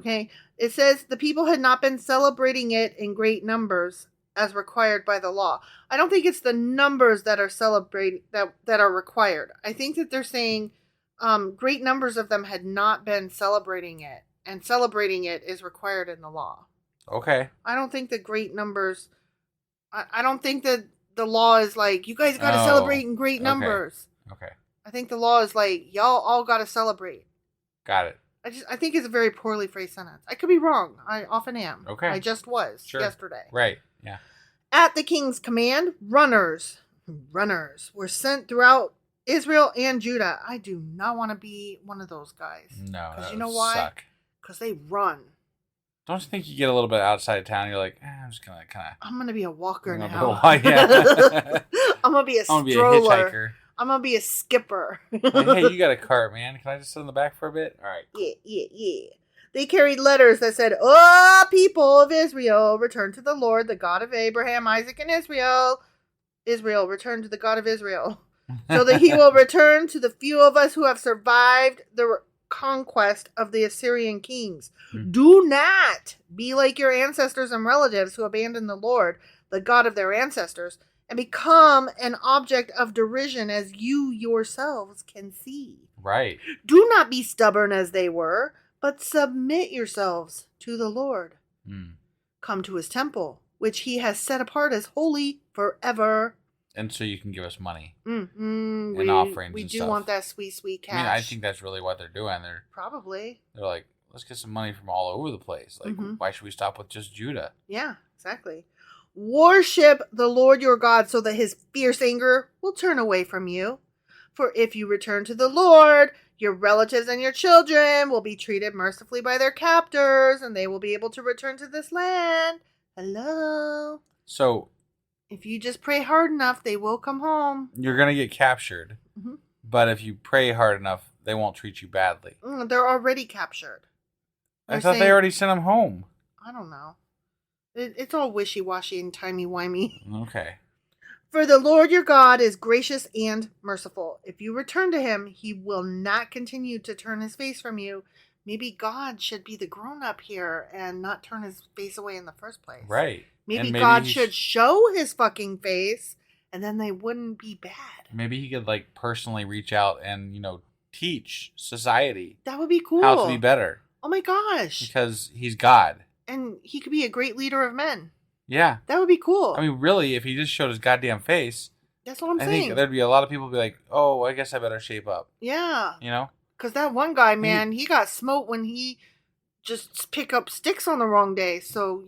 It says the people had not been celebrating it in great numbers as required by the law. I don't think it's the numbers that are that are required. I think that they're saying great numbers of them had not been celebrating it, and celebrating it is required in the law. Okay. I don't think the great numbers. I don't think that the law is like, you guys got to celebrate in great numbers. Okay. I think the law is like, y'all all got to celebrate. Got it. I think it's a very poorly phrased sentence. I could be wrong. I often am. Okay. I just was yesterday. Right. Yeah. At the king's command, runners were sent throughout Israel and Judah. I do not want to be one of those guys. No. Because you know why? Because they run. Don't you think you get a little bit outside of town? You're like, I'm just going to kind of... I'm going to be a walker now. Yeah. I'm going to be a stroller. I'm going to be a hitchhiker. I'm going to be a skipper. Hey, you got a cart, man. Can I just sit in the back for a bit? All right. Yeah. They carried letters that said, "Oh, people of Israel, return to the Lord, the God of Abraham, Isaac, and Israel. Israel, return to the God of Israel, so that he will return to the few of us who have survived the conquest of the Assyrian kings. Do not be like your ancestors and relatives who abandoned the Lord, the God of their ancestors, and become an object of derision, as you yourselves can see. Right. Do not be stubborn as they were, but submit yourselves to the Lord. Come to his temple, which he has set apart as holy forever." And so you can give us money and offerings. We and do stuff. Want that sweet cash. I mean, I think that's really what they're doing. They're like, let's get some money from all over the place. Like, why should we stop with just Judah? Yeah, exactly. Worship the Lord your God so that his fierce anger will turn away from you. For if you return to the Lord, your relatives and your children will be treated mercifully by their captors, and they will be able to return to this land. Hello. So, if you just pray hard enough, they will come home. You're going to get captured. But if you pray hard enough, they won't treat you badly. They're already captured. I thought they already sent them home. I don't know. It's all wishy-washy and timey-wimey. Okay. For the Lord your God is gracious and merciful. If you return to him, he will not continue to turn his face from you. Maybe God should be the grown-up here and not turn his face away in the first place. Right. Maybe God should show his fucking face, and then they wouldn't be bad. Maybe he could, like, personally reach out and, teach society. That would be cool. How to be better. Oh my gosh. Because he's God. And he could be a great leader of men. Yeah. That would be cool. I mean, really, if he just showed his goddamn face. That's what I'm saying. I think there'd be a lot of people be like, oh, I guess I better shape up. Yeah. You know? Because that one guy, man, he got smote when he just pick up sticks on the wrong day. So,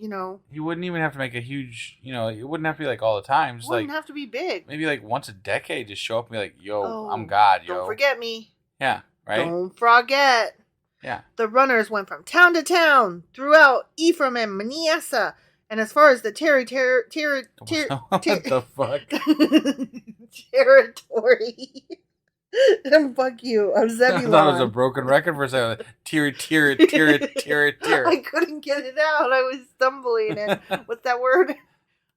He wouldn't even have to make a huge, it wouldn't have to be like all the time. Just wouldn't have to be big. Maybe like once a decade, just show up and be like, yo, I'm God, yo. Don't forget me. Yeah, right? Don't forget. Yeah. The runners went from town to town throughout Ephraim and Manasseh. And as far as the what the fuck? territory. Fuck you. Of Zebulon. I thought it was a broken record for a second. Tear. I couldn't get it out. I was stumbling. And what's that word?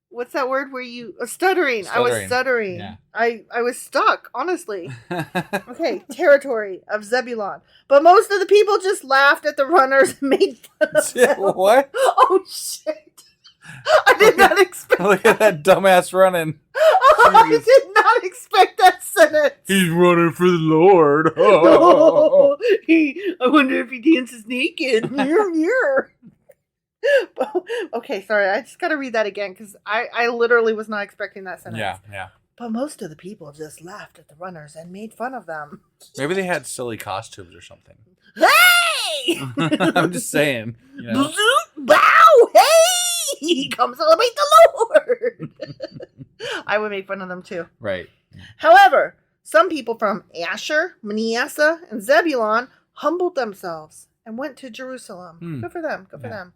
What's that word where you... stuttering. I was stuttering. Yeah. I was stuck, honestly. Okay, territory of Zebulon. But most of the people just laughed at the runners and made fun of them. What? Oh, shit. I did not expect Look at that dumbass running. I did not expect that sentence. He's running for the Lord. I wonder if he dances naked. Okay, sorry. I just got to read that again because I literally was not expecting that sentence. Yeah. But most of the people just laughed at the runners and made fun of them. Maybe they had silly costumes or something. Hey! I'm just saying. Wow! Hey! Come celebrate the Lord! I would make fun of them too. Right. However, some people from Asher, Manasseh, and Zebulon humbled themselves and went to Jerusalem. Good for them. Good for them.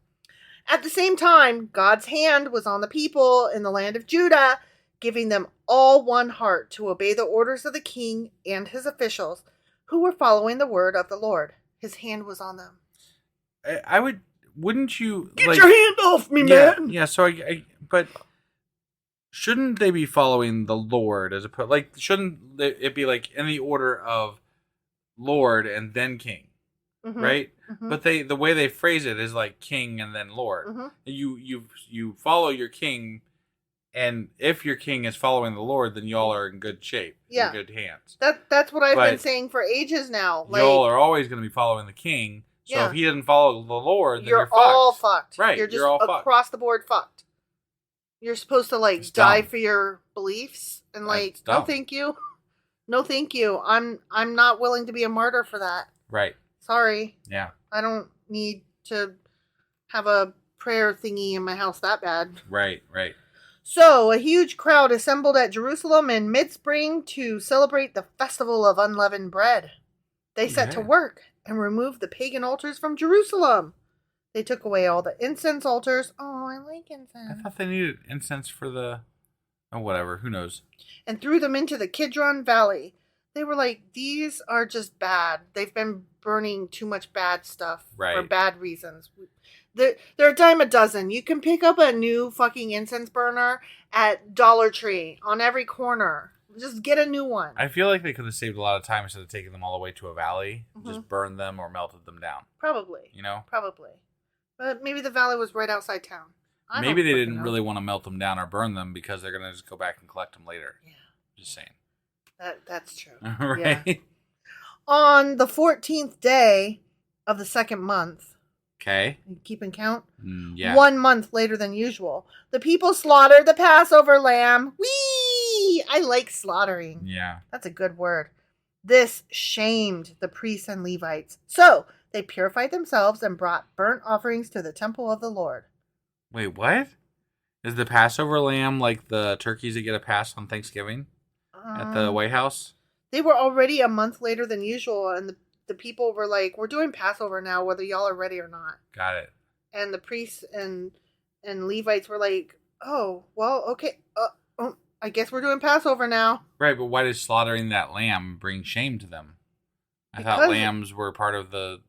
At the same time, God's hand was on the people in the land of Judah, giving them all one heart to obey the orders of the king and his officials who were following the word of the Lord. His hand was on them. Wouldn't you... Get your hand off me, man! Yeah, so but shouldn't they be following the Lord as opposed... Like, shouldn't it be like in the order of Lord and then King? Right? But the way they phrase it is like King and then Lord. You follow your King, and if your King is following the Lord, then y'all are in good shape. Yeah. In good hands. That's what I've been saying for ages now. Y'all are always going to be following the King. So if he doesn't follow the Lord, then you're fucked. all fucked. Right. You're just all across the board fucked. You're supposed to die for your beliefs and no thank you. No, thank you. I'm not willing to be a martyr for that. Right. Sorry. Yeah. I don't need to have a prayer thingy in my house that bad. Right. So, a huge crowd assembled at Jerusalem in mid-spring to celebrate the Festival of Unleavened Bread. They set to work and removed the pagan altars from Jerusalem. They took away all the incense altars. Oh, I like incense. I thought they needed incense for the... Oh, whatever. Who knows? And threw them into the Kidron Valley. They were like, these are just bad. They've been burning too much bad stuff for bad reasons. They're a dime a dozen. You can pick up a new fucking incense burner at Dollar Tree on every corner. Just get a new one. I feel like they could have saved a lot of time instead of taking them all the way to a valley. Just burned them or melted them down. Probably. You know? Probably. But maybe the valley was right outside town. Maybe they didn't really want to melt them down or burn them because they're going to just go back and collect them later. Yeah. Just saying. That's true. Right. Yeah. On the 14th day of the second month. Okay. You keeping count? Yeah. 1 month later than usual. The people slaughtered the Passover lamb. Whee! I like slaughtering. Yeah. That's a good word. This shamed the priests and Levites. So they purified themselves and brought burnt offerings to the temple of the Lord. Wait, what? Is the Passover lamb like the turkeys that get a pass on Thanksgiving at the White House? They were already a month later than usual, and the people were like, we're doing Passover now, whether y'all are ready or not. Got it. And the priests and Levites were like, oh, well, okay, I guess we're doing Passover now. Right, but why did slaughtering that lamb bring shame to them? I thought lambs were part of the,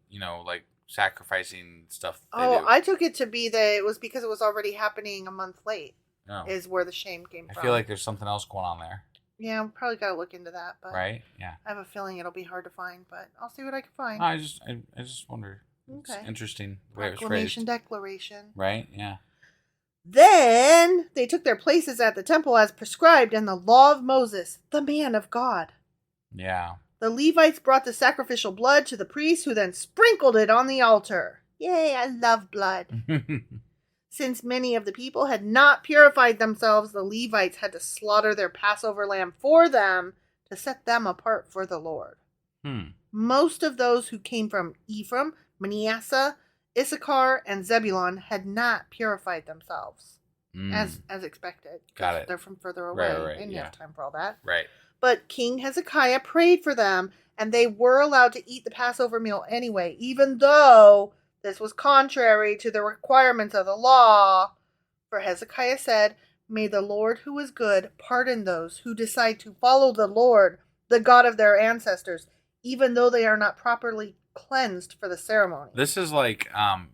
like sacrificing stuff. I took it to be that it was because it was already happening a month late. Oh. Is where the shame came from. I feel like there's something else going on there. Yeah, we probably got to look into that. But right? Yeah. I have a feeling it'll be hard to find, but I'll see what I can find. I just wonder. Okay. It's interesting the way it was phrased. Proclamation, declaration. Right? Yeah. Then they took their places at the temple as prescribed in the law of Moses, the man of God. Yeah. The Levites brought the sacrificial blood to the priests, who then sprinkled it on the altar. Yay, I love blood. Since many of the people had not purified themselves, the Levites had to slaughter their Passover lamb for them to set them apart for the Lord. Most of those who came from Ephraim, Manasseh, Issachar, and Zebulun had not purified themselves, as expected. Got it. They're from further away. Right, They didn't have time for all that. Right. But King Hezekiah prayed for them, and they were allowed to eat the Passover meal anyway, even though this was contrary to the requirements of the law. For Hezekiah said, "May the Lord who is good pardon those who decide to follow the Lord, the God of their ancestors, even though they are not properly cleansed for the ceremony." This is like,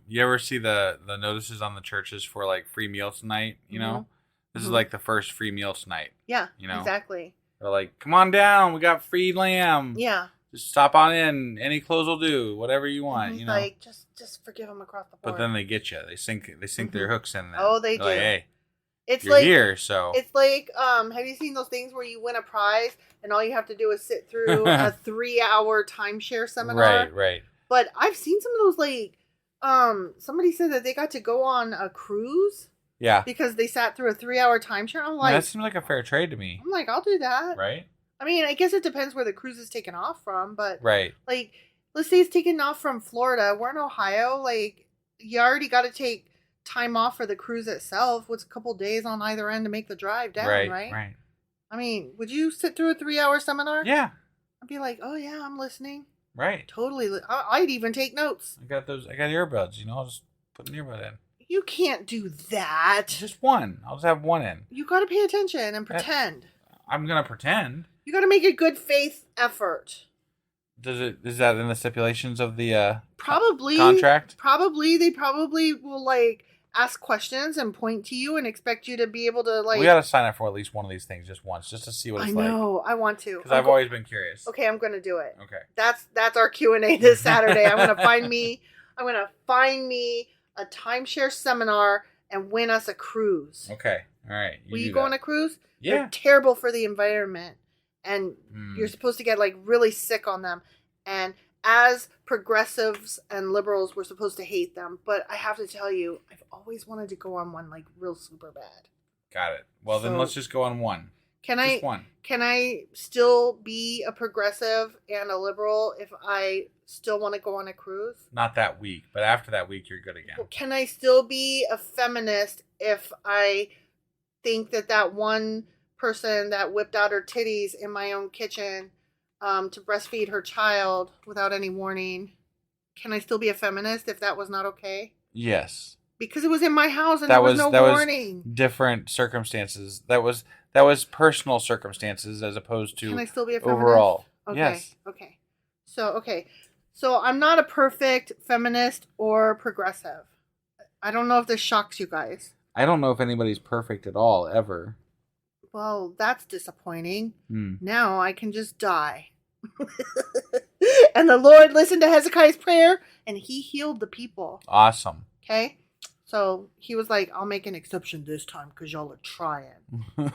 you ever see the notices on the churches for like free meal tonight, you know? This is like the first free meal tonight. Yeah, exactly. They're like, come on down, we got free lamb. Yeah. Just stop on in. Any clothes will do. Whatever you want, you know. Like, just forgive them across the board. But then they get you. They sink their hooks in there. Oh, they do. Like, hey, it's you're here, so. It's like, have you seen those things where you win a prize and all you have to do is sit through a 3-hour timeshare seminar? Right. But I've seen some of those, like, somebody said that they got to go on a cruise. Yeah. Because they sat through a 3-hour timeshare. I'm like, that seems like a fair trade to me. I'm like, I'll do that. Right. I mean, I guess it depends where the cruise is taken off from, but right. Like, let's say it's taken off from Florida. We're in Ohio. Like, you already got to take time off for the cruise itself. What's a couple days on either end to make the drive down, right? Right. I mean, would you sit through a 3-hour seminar? Yeah. I'd be like, oh yeah, I'm listening. Right. Totally. I'd even take notes. I got earbuds. I'll just put an earbud in. You can't do that. Just one. I'll just have one in. You got to pay attention and pretend. I'm gonna pretend. You got to make a good faith effort. Is that in the stipulations of the probably contract? Probably. They probably will like ask questions and point to you and expect you to be able to like. We got to sign up for at least one of these things just once, just to see what it's like. I know. I want to because I've always been curious. Okay, I'm gonna do it. Okay. That's our Q&A this Saturday. I'm gonna find me a timeshare seminar and win us a cruise. Okay. All right. Will you go on a cruise? Yeah. They're terrible for the environment. And you're supposed to get like really sick on them. And as progressives and liberals, we're supposed to hate them. But I have to tell you, I've always wanted to go on one like real super bad. Got it. Well, then let's just go on one. Can I still be a progressive and a liberal if I still want to go on a cruise? Not that week, but after that week, you're good again. Can I still be a feminist if I think that one person that whipped out her titties in my own kitchen to breastfeed her child without any warning, can I still be a feminist if that was not okay? Yes. Because it was in my house and there was no warning. Was different circumstances. That was personal circumstances as opposed to can I still be a feminist? Overall. Okay. Yes. Okay. So I'm not a perfect feminist or progressive. I don't know if this shocks you guys. I don't know if anybody's perfect at all, ever. Well, that's disappointing. Now I can just die. And the Lord listened to Hezekiah's prayer and he healed the people. Awesome. Okay? So he was like, I'll make an exception this time because y'all are trying.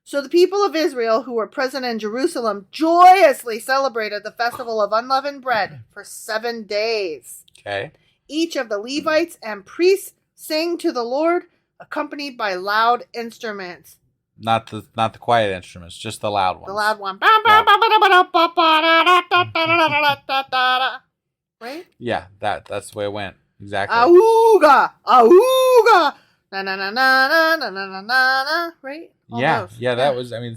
So the people of Israel who were present in Jerusalem joyously celebrated the festival of unleavened bread for 7 days. Okay. Each of the Levites and priests sang to the Lord, accompanied by loud instruments. Not the quiet instruments, just the loud ones. The loud one. Right? Yeah, that's the way it went. Exactly. Auga! Auga! Na na na na na na na na na. Right? That was. I mean,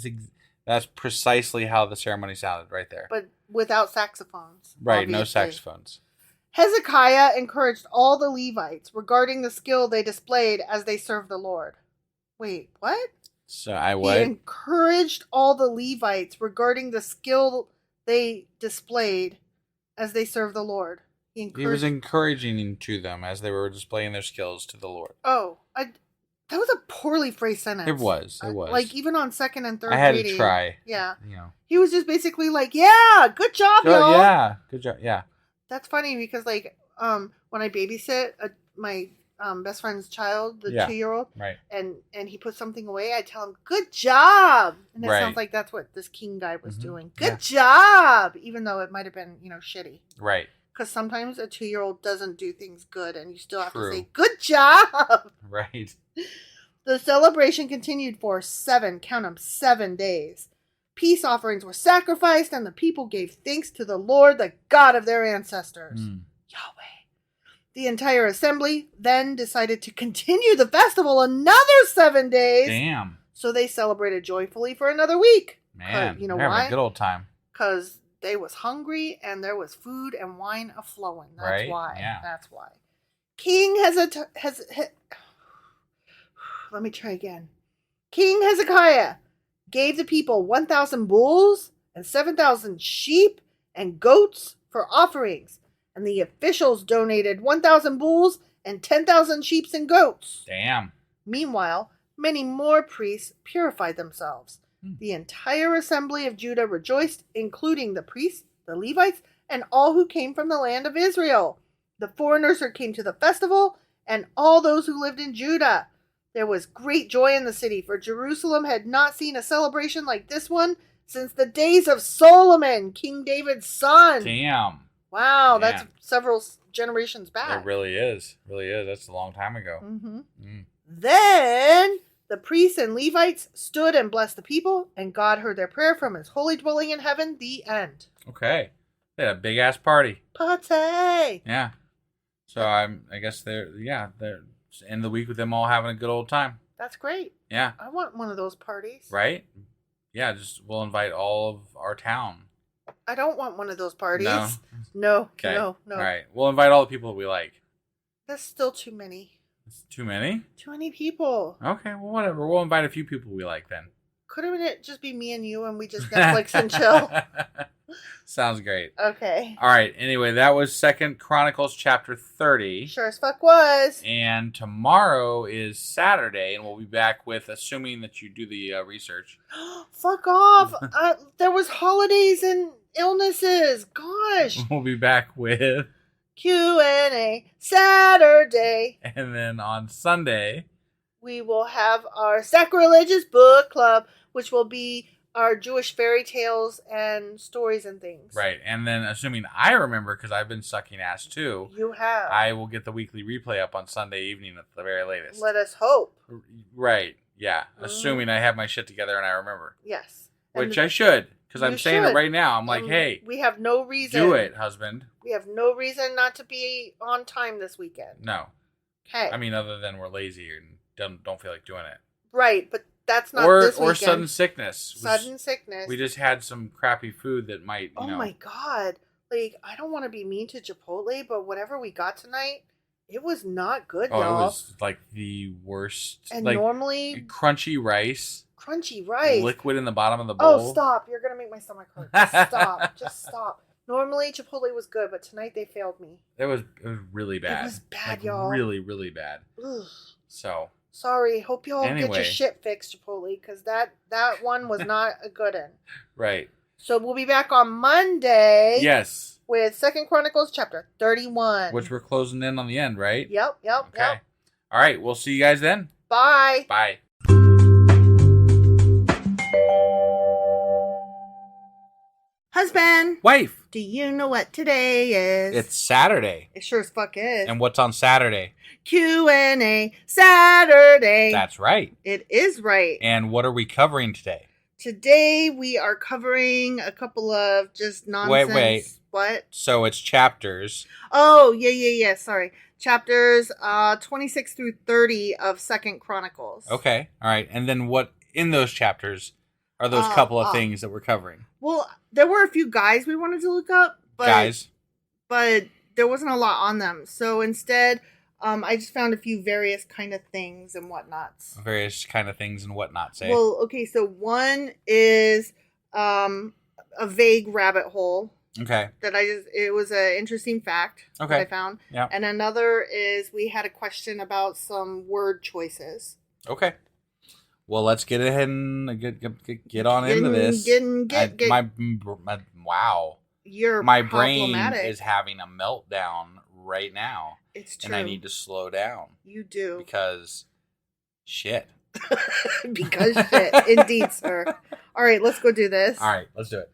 that's precisely how the ceremony sounded, right there. But without saxophones. Right, obviously. No saxophones. Hezekiah encouraged all the Levites regarding the skill they displayed as they served the Lord. Wait, what? So I would. He encouraged all the Levites regarding the skill they displayed as they served the Lord. He was encouraging to them as they were displaying their skills to the Lord. Oh, that was a poorly phrased sentence. It was. Like, even on second and third I had reading, to try. Yeah. You know. He was just basically like, yeah, good job, y'all. Yeah, good job, yeah. That's funny because, like, when I babysit my best friend's child, the 2-year-old, right, and he puts something away, I tell him, good job. And it sounds like that's what this King guy was doing. Good job. Even though it might have been, shitty. Right. Because sometimes a 2-year-old doesn't do things good and you still have to say, good job. Right. The celebration continued for 7 days. Peace offerings were sacrificed and the people gave thanks to the Lord, the God of their ancestors. Yahweh. The entire assembly then decided to continue the festival another 7 days. Damn. So they celebrated joyfully for another week. Man, you know why? Having a good old time. Because they was hungry and there was food and wine a-flowing. That's why. Yeah. That's why. King let me try again. King Hezekiah gave the people 1,000 bulls and 7,000 sheep and goats for offerings. And the officials donated 1,000 bulls and 10,000 sheep and goats. Damn. Meanwhile, many more priests purified themselves. The entire assembly of Judah rejoiced, including the priests, the Levites, and all who came from the land of Israel. The foreigners who came to the festival, and all those who lived in Judah. There was great joy in the city, for Jerusalem had not seen a celebration like this one since the days of Solomon, King David's son. Damn. Wow, that's several generations back. It really is. That's a long time ago. Then the priests and Levites stood and blessed the people, and God heard their prayer from his holy dwelling in heaven. The end. Okay. They had a big ass party. Party. Yeah. So I guess they're end the week with them all having a good old time. That's great. Yeah. I want one of those parties. Right? Yeah, we'll invite all of our town. I don't want one of those parties. No. Okay. No. All right. We'll invite all the people we like. That's still too many. It's too many? Too many people. Okay, well, whatever. We'll invite a few people we like then. Couldn't it just be me and you and we just Netflix and chill? Sounds great. Okay. All right. Anyway, that was 2 Chronicles chapter 30. Sure as fuck was. And tomorrow is Saturday, and we'll be back with, assuming that you do the research. Fuck off. There was holidays and illnesses. Gosh. We'll be back with Q&A Saturday. And then on Sunday, we will have our sacrilegious book club, which will be our Jewish fairy tales and stories and things. Right. And then, assuming I remember, because I've been sucking ass too. You have. I will get the weekly replay up on Sunday evening at the very latest. Let us hope. Right. Yeah, assuming I have my shit together and I remember. Yes. Which I should, because I'm saying it right now. I'm like, hey. We have no reason. Do it, husband. We have no reason not to be on time this weekend. No. Okay. I mean, other than we're lazy and don't feel like doing it. Right, but that's not this weekend. Or sudden sickness. Sudden sickness. We just had some crappy food that might, Oh my God. Like, I don't want to be mean to Chipotle, but whatever we got tonight, it was not good, y'all. It was like the worst. And like, normally... Crunchy rice. Liquid in the bottom of the bowl. Oh, stop. You're going to make my stomach hurt. Just stop. Just stop. Normally, Chipotle was good, but tonight they failed me. It was really bad. It was bad, y'all. Really, really bad. Ugh. So... Sorry. Hope y'all get your shit fixed, Chipotle, because that one was not a good one. Right. So we'll be back on Monday. Yes. With 2 Chronicles chapter 31. Which we're closing in on the end, right? Yep. Okay. All right. We'll see you guys then. Bye. Bye. Husband. Wife. Do you know what today is? It's Saturday. It sure as fuck is. And what's on Saturday? Q&A Saturday. That's right. It is right. And what are we covering today? Today we are covering a couple of just nonsense. Wait. What? So it's chapters. Oh, yeah. Sorry. Chapters 26 through 30 of 2 Chronicles. Okay. All right. And then what in those chapters are those couple of things that we're covering? Well, there were a few guys we wanted to look up. But there wasn't a lot on them. So instead... I just found a few various kind of things and whatnots. Well, okay, so one is a vague rabbit hole. Okay. It was an interesting fact that I found. Yeah. And another is we had a question about some word choices. Okay. Well, let's get ahead and get on into this. Wow. My brain is having a meltdown right now. It's true. And I need to slow down. You do. Because shit. Because shit. Indeed, sir. All right, let's go do this. All right, let's do it.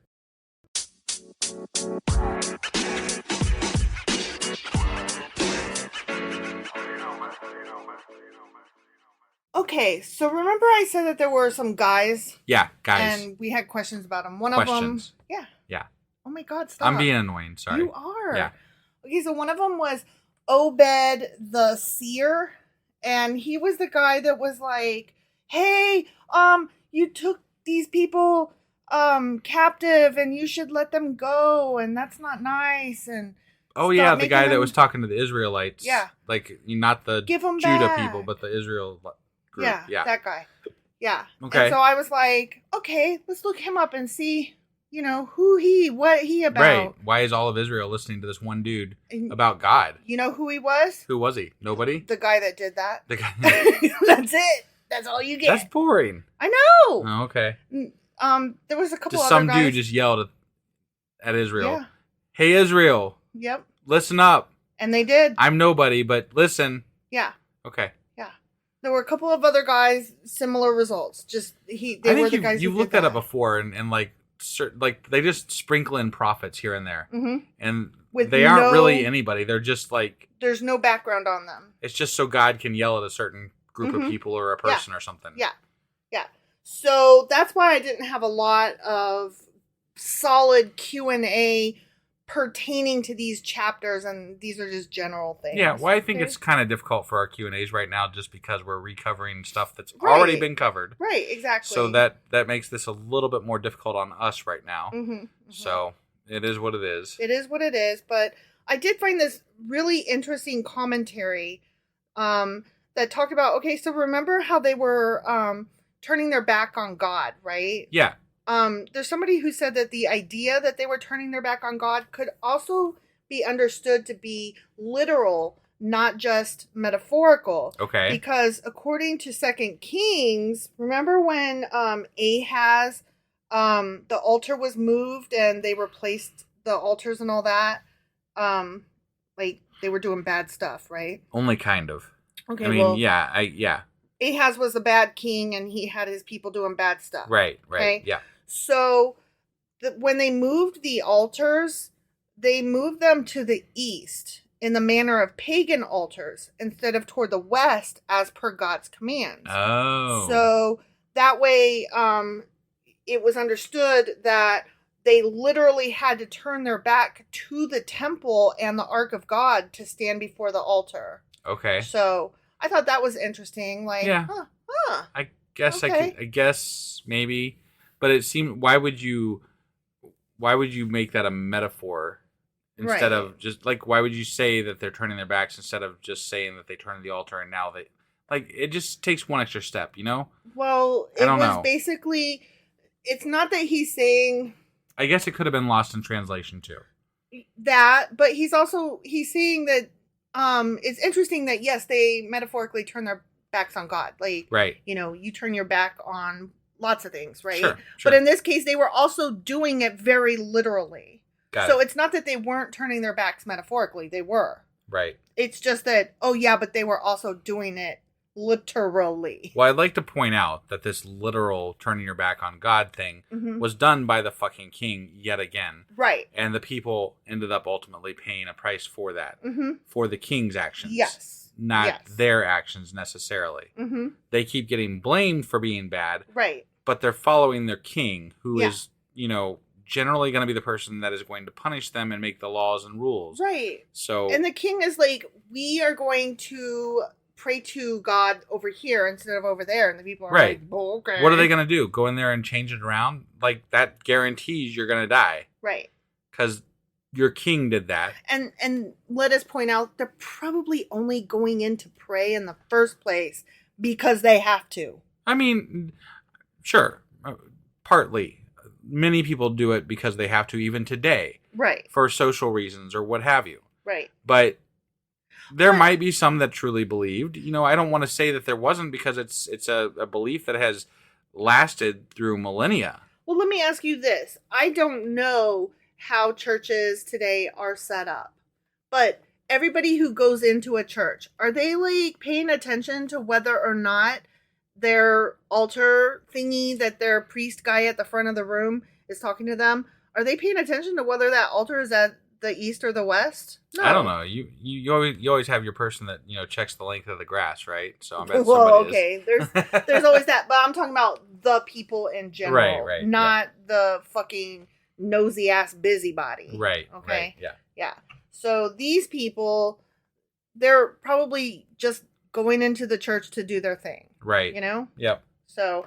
Okay, so remember I said that there were some guys? Yeah, guys. And we had questions about them. One of them... Yeah. Oh my God, stop. I'm being annoying, sorry. You are. Yeah. Okay, so one of them was Obed the seer, and he was the guy that was like, hey, you took these people captive and you should let them go, and that's not nice. And oh yeah, the guy that was talking to the Israelites. Yeah. Like, not the Judah back. people, but the Israel group. Yeah, that guy. Yeah. Okay. And so I was like, okay, let's look him up and see, what he about. Right. Why is all of Israel listening to this one dude about God? You know who he was? Who was he? Nobody? The guy that did that. The guy. That's it. That's all you get. That's boring. I know. Oh, okay. There was a couple just other some guys. dude just yelled at Israel. Yeah. Hey, Israel. Yep. Listen up. And they did. I'm nobody, but listen. Yeah. Okay. Yeah. There were a couple of other guys, similar results. Just they were the guys. You've looked that up before, and like they just sprinkle in prophets here and there, and they aren't really anybody. They're just like there's no background on them. It's just so God can yell at a certain group of people or a person or something. Yeah. So that's why I didn't have a lot of solid Q&A pertaining to these chapters, and these are just general things. Yeah, well, I think it's kind of difficult for our Q&As right now just because we're recovering stuff that's already been covered. Right, exactly. So that makes this a little bit more difficult on us right now. So it is what it is. It is what it is, but I did find this really interesting commentary that talked about, okay, so remember how they were turning their back on God, right? Yeah. There's somebody who said that the idea that they were turning their back on God could also be understood to be literal, not just metaphorical. Okay. Because according to 2 Kings, remember when Ahaz, the altar was moved and they replaced the altars and all that? Like they were doing bad stuff, right? Only kind of. Okay. I mean, yeah. Ahaz was a bad king and he had his people doing bad stuff. Right. Okay? Yeah. So when they moved the altars, they moved them to the east. in the manner of pagan altars instead of toward the west as per God's commands. Oh. So that way it was understood that they literally had to turn their back to the temple and the Ark of God to stand before the altar. Okay. So I thought that was interesting. Like, yeah. I guess okay. I guess maybe, but it seemed, why would you make that a metaphor instead of just like, why would you say that they're turning their backs instead of just saying that they turned the altar and now they, like, it just takes one extra step, you know? Well, it was basically, it's not that he's saying, I guess it could have been lost in translation too. That, but he's saying that it's interesting that yes, they metaphorically turn their backs on God. Like, right. You know, you turn your back on lots of things, right? Sure. But in this case, they were also doing it very literally. So it's not that they weren't turning their backs metaphorically. They were. Right. It's just that, but they were also doing it literally. Well, I'd like to point out that this literal turning your back on God thing was done by the fucking king yet again. Right. And the people ended up ultimately paying a price for that. For the king's actions. Yes. Not their actions necessarily. They keep getting blamed for being bad. Right. But they're following their king, who is, you know, generally going to be the person that is going to punish them and make the laws and rules. Right. So, and the king is like, we are going to pray to God over here instead of over there. And the people are like, oh, okay. What are they going to do? Go in there and change it around? Like, that guarantees you're going to die. Right. Because your king did that. And let us point out, they're probably only going in to pray in the first place because they have to. I mean, sure. Partly. Many people do it because they have to, even today. Right. For social reasons or what have you. Right. But there might be some that truly believed. You know, I don't want to say that there wasn't, because it's a belief that has lasted through millennia. Well, let me ask you this. I don't know how churches today are set up, but everybody who goes into a church, are they like paying attention to whether or not their altar thingy that their priest guy at the front of the room is talking to them? Are they paying attention to whether that altar is at the east or the west? No. I don't know. You always have your person that, you know, checks the length of the grass, right? So I bet somebody okay. There's always that, but I'm talking about the people in general, right, not the fucking nosy ass busybody. Right. Okay. Right, yeah. So these people, they're probably just going into the church to do their thing. Right. You know? Yep. So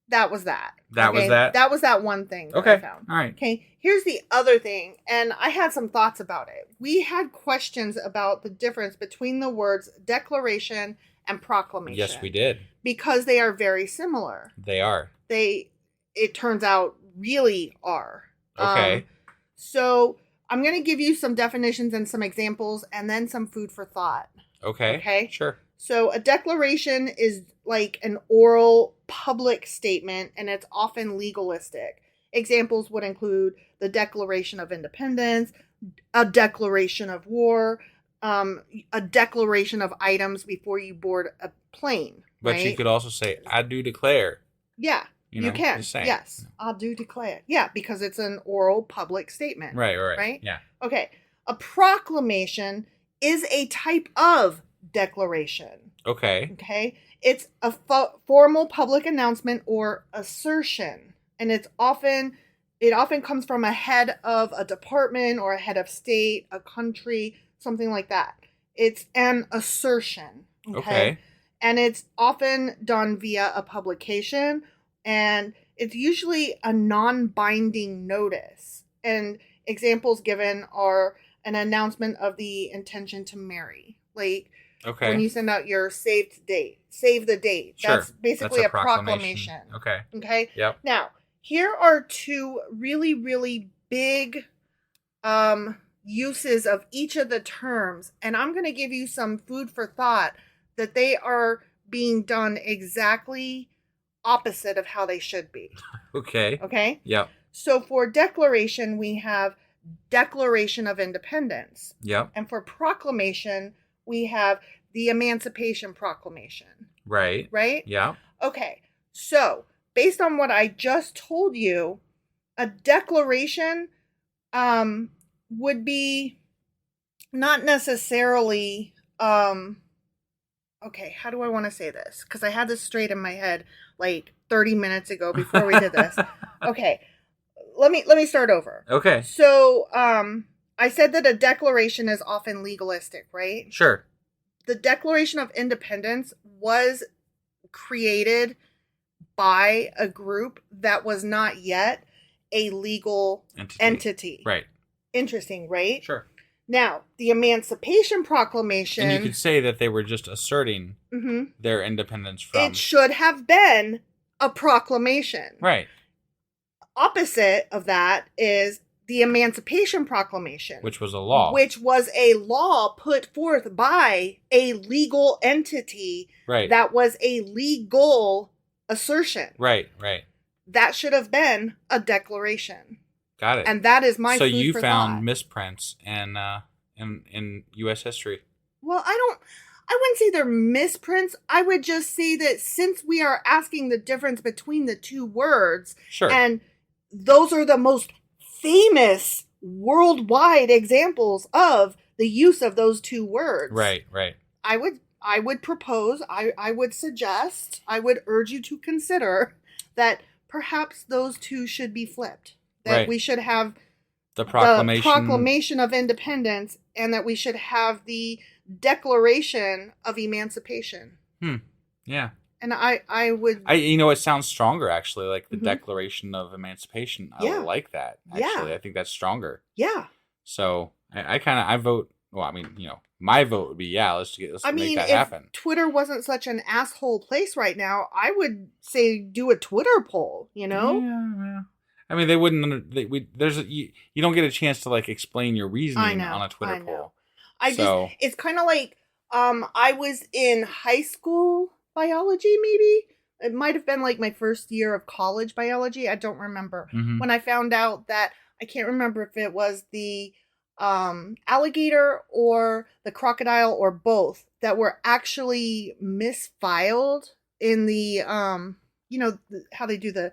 that was that. That was that? That was that one thing that I found. All right. Okay. Here's the other thing, and I had some thoughts about it. We had questions about the difference between the words declaration and proclamation. Yes, we did. Because they are very similar. They are. It turns out, really are. Okay. So I'm going to give you some definitions and some examples and then some food for thought. Okay. Okay? Sure. So a declaration is like an oral public statement, and it's often legalistic. Examples would include the Declaration of Independence, a declaration of war, a declaration of items before you board a plane. But you could also say, I do declare. Yeah, you can. Yes, I do declare. Yeah, because it's an oral public statement. Right? Yeah. Okay. A proclamation is a type of declaration. Okay. It's a formal public announcement or assertion, and it often comes from a head of a department or a head of state, a country, something like that. It's an assertion. Okay. And it's often done via a publication, and it's usually a non-binding notice. And examples given are an announcement of the intention to marry. Like, when you send out your save the date. Sure. That's basically a proclamation. Okay. Yep. Now, here are two really, really big uses of each of the terms, and I'm going to give you some food for thought that they are being done exactly opposite of how they should be. Okay? Yep. So for declaration, we have Declaration of Independence. Yep. And for proclamation, we have the Emancipation Proclamation. Right? Yeah. Okay. So, based on what I just told you, a declaration would be not necessarily, okay, how do I want to say this? Because I had this straight in my head like 30 minutes ago before we did this. Okay, let me start over. Okay. So, I said that a declaration is often legalistic, right? Sure. The Declaration of Independence was created by a group that was not yet a legal entity. Right. Interesting, right? Sure. Now, the Emancipation Proclamation... And you could say that they were just asserting their independence from... It should have been a proclamation. Right. Opposite of that is the Emancipation Proclamation. Which was a law. Which was a law put forth by a legal entity. Right. That was a legal assertion. Right, right. That should have been a declaration. Got it. And that is my so food you for found thought. misprints in U.S. history. Well, I wouldn't say they're misprints. I would just say that since we are asking the difference between the two words, sure, and those are the most famous worldwide examples of the use of those two words. Right, right. I would propose, I would suggest, I would urge you to consider that perhaps those two should be flipped. That we should have the proclamation of independence, and that we should have the Declaration of Emancipation. Yeah. And I would... it sounds stronger, actually, like the Declaration of Emancipation. I like that, actually. Yeah. I think that's stronger. Yeah. So, I vote... Well, my vote would be, let's make that happen. If Twitter wasn't such an asshole place right now, I would say do a Twitter poll, Yeah. They wouldn't... you don't get a chance to, explain your reasoning on a Twitter poll. It's kind of like, I was in high school biology, maybe. It might have been my first year of college biology. I don't remember. When I found out that, I can't remember if it was the alligator or the crocodile or both that were actually misfiled in the, how they do the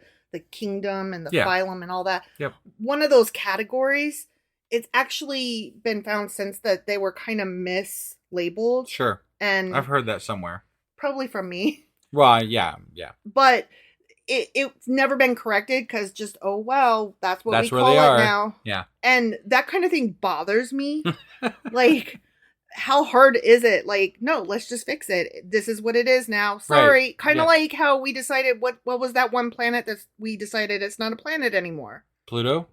kingdom and the phylum and all that. Yep. One of those categories, it's actually been found since that they were kind of mislabeled. Sure. And I've heard that somewhere. Probably from me. Well, yeah. But it's never been corrected because just, that's what we call it now. Yeah. And that kind of thing bothers me. How hard is it? No, let's just fix it. This is what it is now. Sorry. Right. Kind of like how we decided, what was that one planet that we decided it's not a planet anymore? Pluto.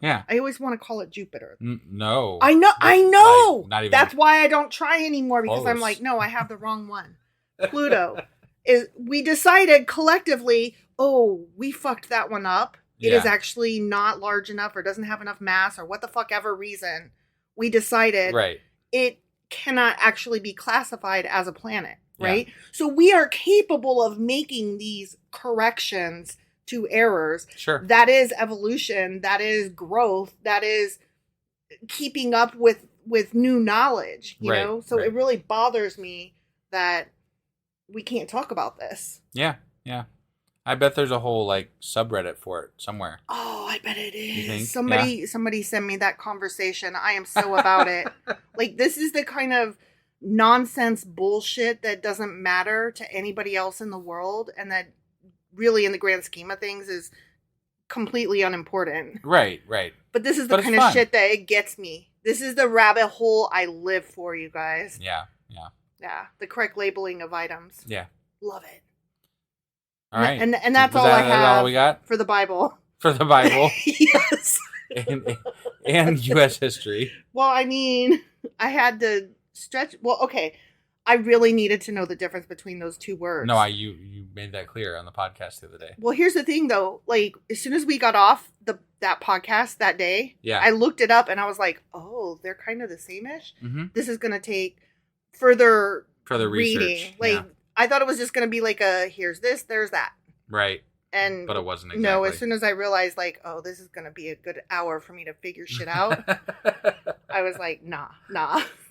Yeah. I always want to call it Jupiter. No. I know. Not even. That's why I don't try anymore, because I'm like, no, I have the wrong one. Pluto. We decided collectively, we fucked that one up. It is actually not large enough or doesn't have enough mass or what the fuck ever reason. We decided it cannot actually be classified as a planet, right? Yeah. So we are capable of making these corrections to errors. Sure. That is evolution. That is growth. That is keeping up with new knowledge, you know? So it really bothers me that we can't talk about this. Yeah. I bet there's a whole subreddit for it somewhere. Oh, I bet it is. You think? Somebody send me that conversation. I am so about it. This is the kind of nonsense bullshit that doesn't matter to anybody else in the world, and that really in the grand scheme of things is completely unimportant. Right. But this is the kind of shit that it gets me. This is the rabbit hole I live for, you guys. Yeah. The correct labeling of items. Yeah. Love it. All right. And that's all I have all we got? for the Bible. For the Bible? Yes. and U.S. history. Well, I had to stretch. Well, okay. I really needed to know the difference between those two words. No, you made that clear on the podcast the other day. Well, here's the thing, though. As soon as we got off that podcast that day, I looked it up and I was like, oh, they're kind of the same-ish. Mm-hmm. This is going to take further reading. Research. I thought it was just going to be here's this, there's that. Right. But it wasn't exactly. No, as soon as I realized, this is going to be a good hour for me to figure shit out, I was like, nah.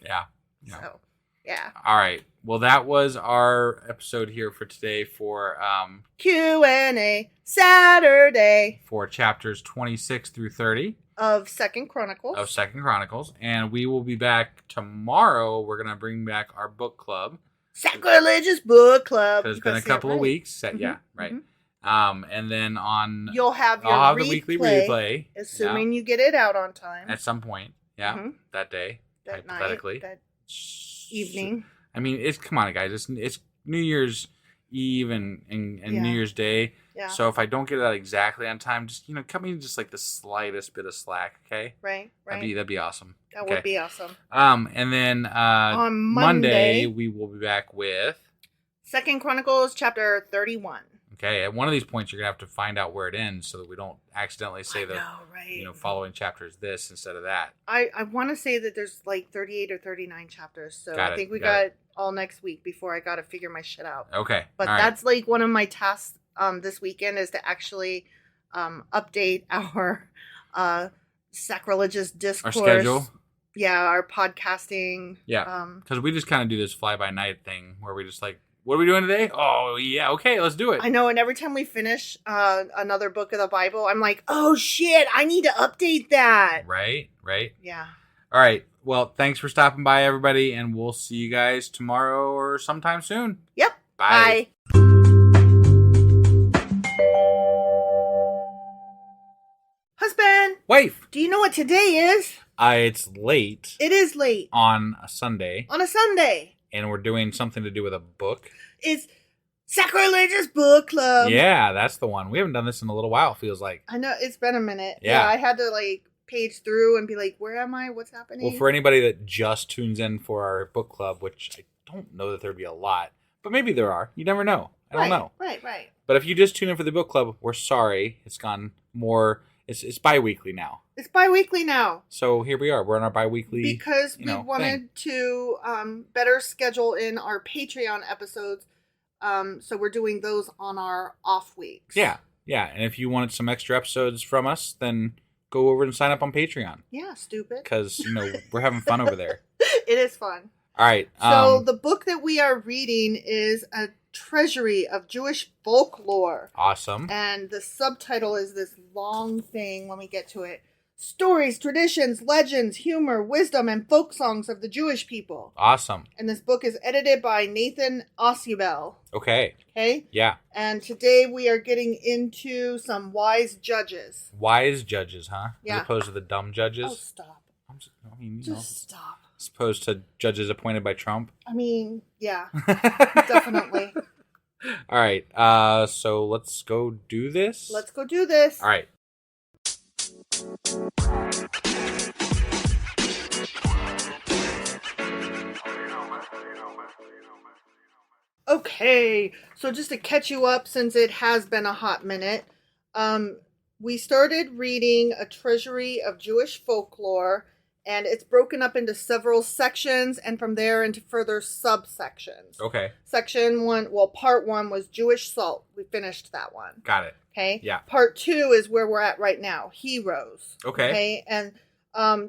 Yeah. So, yeah. All right. Well, that was our episode here for today for Q&A Saturday. For chapters 26 through 30. of Second Chronicles. And we will be back tomorrow. We're going to bring back our book club. Sacrilegious book club. Because it's been a couple of weeks. Yeah, right. And then you'll have your I'll have the weekly replay. Assuming you get it out on time. At some point. Yeah. That day. That hypothetically. night. That evening. I mean, come on, guys. It's New Year's Eve and New Year's Day. Yeah. So if I don't get it out exactly on time, just cut me just like the slightest bit of slack, okay? Right. That'd be awesome. That would be awesome. And then on Monday we will be back with Second Chronicles chapter 31. Okay, at one of these points you're gonna have to find out where it ends so that we don't accidentally say following chapter is this instead of that. I want to say that there's like 38 or 39 chapters, so I think we got all next week before I got to figure my shit out. Okay, but that's like one of my tasks this weekend is to actually update our sacrilegious discourse. Our schedule. Yeah, our podcasting. Yeah, because we just kind of do this fly-by-night thing where we just like, what are we doing today? Oh, yeah, okay, let's do it. I know, and every time we finish another book of the Bible, I'm like, oh, shit, I need to update that. Right? Yeah. All right, well, thanks for stopping by, everybody, and we'll see you guys tomorrow or sometime soon. Yep. Bye. Husband. Wife. Do you know what today is? It's late. It is late. On a Sunday. And we're doing something to do with a book. It's Sacrilegious Book Club. Yeah, that's the one. We haven't done this in a little while, feels like. I know, it's been a minute. Yeah, I had to like page through and be like, where am I? What's happening? Well, for anybody that just tunes in for our book club, which I don't know that there'd be a lot, but maybe there are. You never know. I don't know. Right. But if you just tune in for the book club, we're sorry. It's gone more... It's bi-weekly now. So here we are. We're on our bi-weekly... Because we wanted to better schedule in our Patreon episodes. So we're doing those on our off weeks. Yeah. And if you wanted some extra episodes from us, then go over and sign up on Patreon. Yeah, stupid. Because, we're having fun over there. It is fun. All right. So the book that we are reading is A Treasury of Jewish Folklore. Awesome. And the subtitle is this long thing. Let me get to it. Stories, traditions, legends, humor, wisdom, and folk songs of the Jewish people. Awesome. And this book is edited by Nathan Osubel. Okay. Yeah. And today we are getting into some wise judges. Wise judges, huh? Yeah. As opposed to the dumb judges? Oh, stop. Just stop. As opposed to judges appointed by Trump? I mean, yeah. Definitely. All right. So let's go do this? All right. Okay, so just to catch you up, since it has been a hot minute, we started reading A Treasury of Jewish Folklore, and it's broken up into several sections, and from there into further subsections. Okay. Part 1 was Jewish Salt. We finished that one. Got it. Okay. Yeah. Part 2 is where we're at right now. Heroes. Okay. And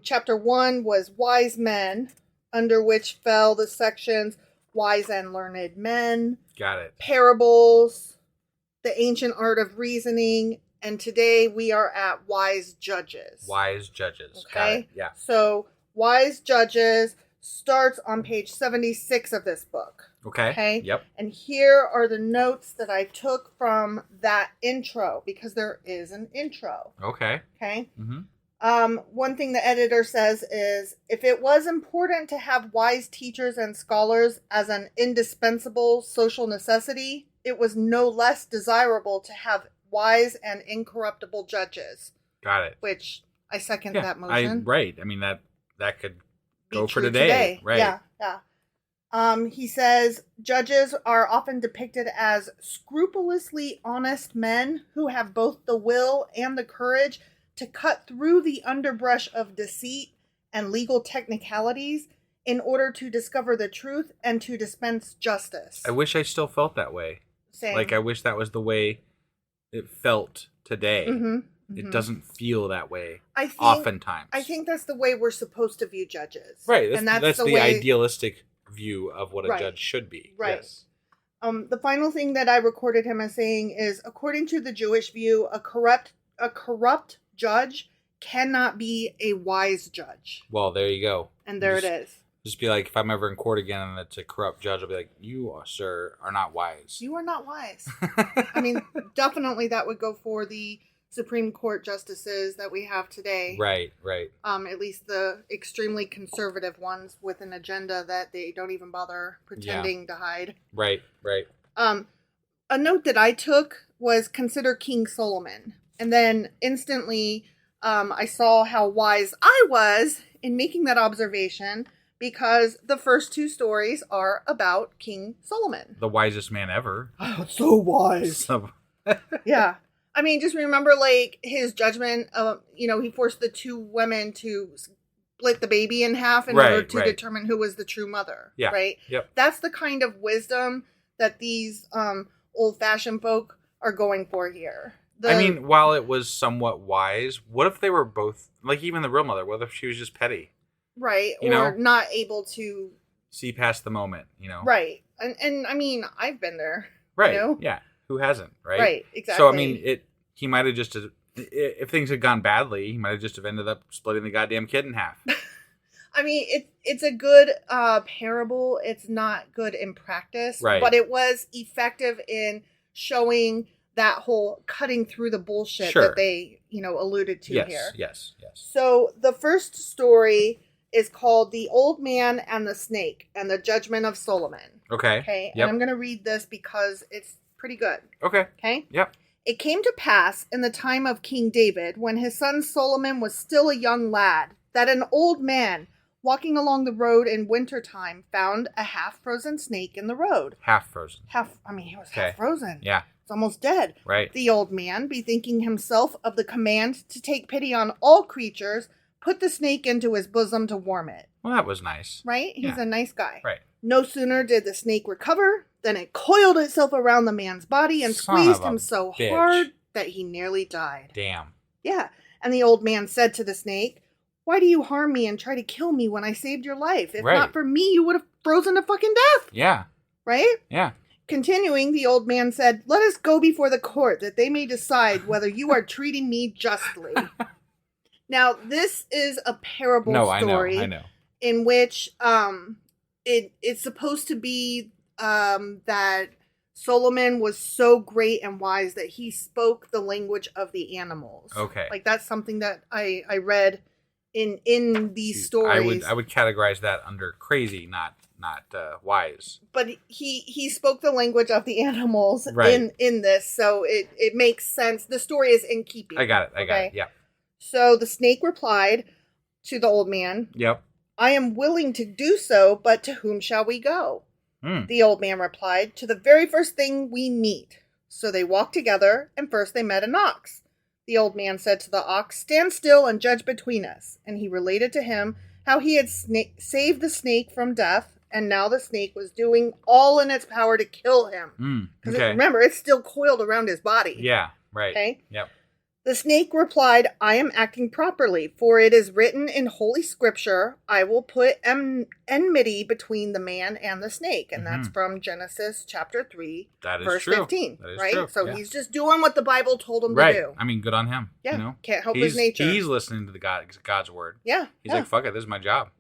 chapter 1 was Wise Men, under which fell the sections Wise and Learned Men. Got it. Parables, the Ancient Art of Reasoning, and today we are at Wise Judges. Okay. Got it. Yeah. So Wise Judges starts on page 76 of this book. Okay. Yep. And here are the notes that I took from that intro, because there is an intro. Okay. Mm-hmm. One thing the editor says is, if it was important to have wise teachers and scholars as an indispensable social necessity, it was no less desirable to have wise and incorruptible judges. Got it. Which I second that motion. Right. I mean, that could go for today. Right. Yeah. He says, judges are often depicted as scrupulously honest men who have both the will and the courage to cut through the underbrush of deceit and legal technicalities in order to discover the truth and to dispense justice. I wish I still felt that way. Same. Like, I wish that was the way it felt today. Mm-hmm. It doesn't feel that way oftentimes. I think that's the way we're supposed to view judges. Right. That's the idealistic view of what a judge should be. Right. Yes. The final thing that I recorded him as saying is, according to the Jewish view, a corrupt judge cannot be a wise judge. Well, there you go. And there it is. Just be like, if I'm ever in court again and it's a corrupt judge, I'll be like, you, sir, are not wise. You are not wise. I mean, definitely that would go for the Supreme Court justices that we have today. Right. At least the extremely conservative ones with an agenda that they don't even bother pretending to hide. Right. A note that I took was consider King Solomon. And then instantly I saw how wise I was in making that observation, because the first 2 stories are about King Solomon. The wisest man ever. Oh, so wise. Yeah. I mean, just remember, like, his judgment of, he forced the 2 women to split the baby in half in order to determine who was the true mother. Yeah. Right? Yep. That's the kind of wisdom that these old-fashioned folk are going for here. I mean, while it was somewhat wise, what if they were both, like, even the real mother, what if she was just petty? Right. Or not able to see past the moment, Right. And I mean, I've been there. Right. Yeah. Who hasn't, right? Right, exactly. So, I mean, he might have just, if things had gone badly, he might have just have ended up splitting the goddamn kid in half. I mean, it's a good parable. It's not good in practice. Right. But it was effective in showing that whole cutting through the bullshit that they, alluded to here. Yes. So the first story is called The Old Man and the Snake and the Judgment of Solomon. Okay. Yep. And I'm going to read this because it's pretty good. Okay. Yep. It came to pass in the time of King David, when his son Solomon was still a young lad, that an old man walking along the road in wintertime found a half-frozen snake in the road. Half-frozen. He was half-frozen. Yeah. It's almost dead. Right. The old man, bethinking himself of the command to take pity on all creatures, put the snake into his bosom to warm it. Well, that was nice. Right? He's a nice guy. Right. No sooner did the snake recover than it coiled itself around the man's body and squeezed him so hard that he nearly died. Damn. Yeah. And the old man said to the snake, "Why do you harm me and try to kill me when I saved your life? If not for me, you would have frozen to fucking death." Yeah. Right? Yeah. Continuing, the old man said, "Let us go before the court that they may decide whether you are treating me justly." Now, this is a parable story. I know. In which it's supposed to be that Solomon was so great and wise that he spoke the language of the animals. Okay. Like, that's something that I read in these stories. I would categorize that under crazy, not wise. But he spoke the language of the animals in this, so it makes sense. The story is in keeping. I got it. Yeah. So the snake replied to the old man, "Yep. I am willing to do so, but to whom shall we go?" The old man replied, "To the very first thing we meet." So they walked together, and first they met an ox. The old man said to the ox, "Stand still and judge between us." And he related to him how he had saved the snake from death, and now the snake was doing all in its power to kill him. Because remember, it's still coiled around his body. Yeah, right. Okay? Yep. The snake replied, "I am acting properly, for it is written in Holy Scripture, I will put enmity between the man and the snake." And that's from Genesis chapter 3, verse 15. That is right? true. So he's just doing what the Bible told him to do. I mean, good on him. Yeah. Can't help his nature. He's listening to God's word. Yeah. He's like, fuck it, this is my job.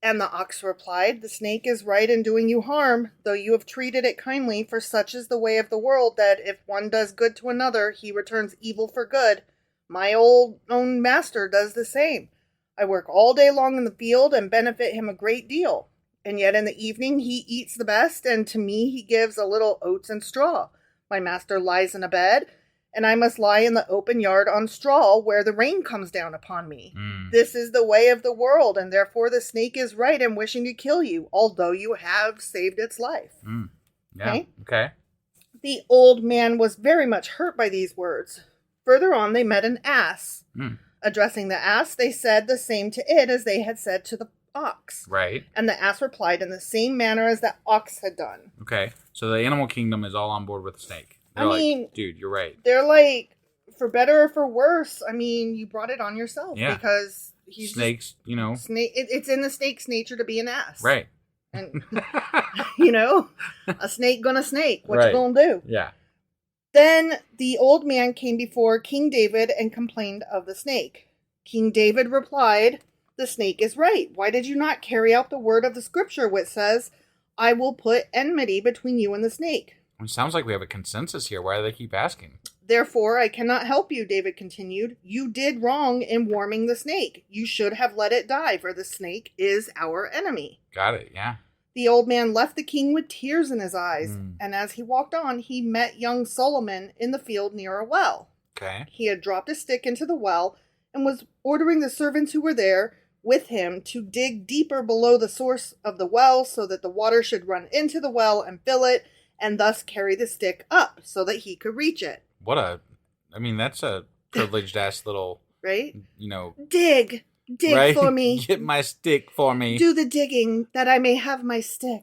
And the ox replied, "The snake is right in doing you harm, though you have treated it kindly, for such is the way of the world, that if one does good to another, he returns evil for good. My own master does the same. I work all day long in the field and benefit him a great deal. And yet in the evening he eats the best, and to me he gives a little oats and straw. My master lies in a bed, and I must lie in the open yard on straw where the rain comes down upon me. This is the way of the world, and therefore the snake is right in wishing to kill you, although you have saved its life." Yeah. Okay. The old man was very much hurt by these words. Further on, they met an ass. Addressing the ass, they said the same to it as they had said to the ox. Right. And the ass replied in the same manner as the ox had done. Okay. So the animal kingdom is all on board with the snake. They're like, dude, you're right. They're like, for better or for worse, I mean, you brought it on yourself. Yeah. Because he's snakes, it's in the snake's nature to be an ass. Right. And, a snake gonna snake. What you gonna do? Yeah. Then the old man came before King David and complained of the snake. King David replied, "The snake is right. Why did you not carry out the word of the scripture which says, 'I will put enmity between you and the snake'?" It sounds like we have a consensus here. Why do they keep asking? "Therefore, I cannot help you," David continued. "You did wrong in warming the snake. You should have let it die, for the snake is our enemy." Got it, yeah. The old man left the king with tears in his eyes, and as he walked on, he met young Solomon in the field near a well. Okay. He had dropped a stick into the well and was ordering the servants who were there with him to dig deeper below the source of the well so that the water should run into the well and fill it, and thus carry the stick up so that he could reach it. That's a privileged ass little, right? Dig right? For me. Get my stick for me. Do the digging that I may have my stick.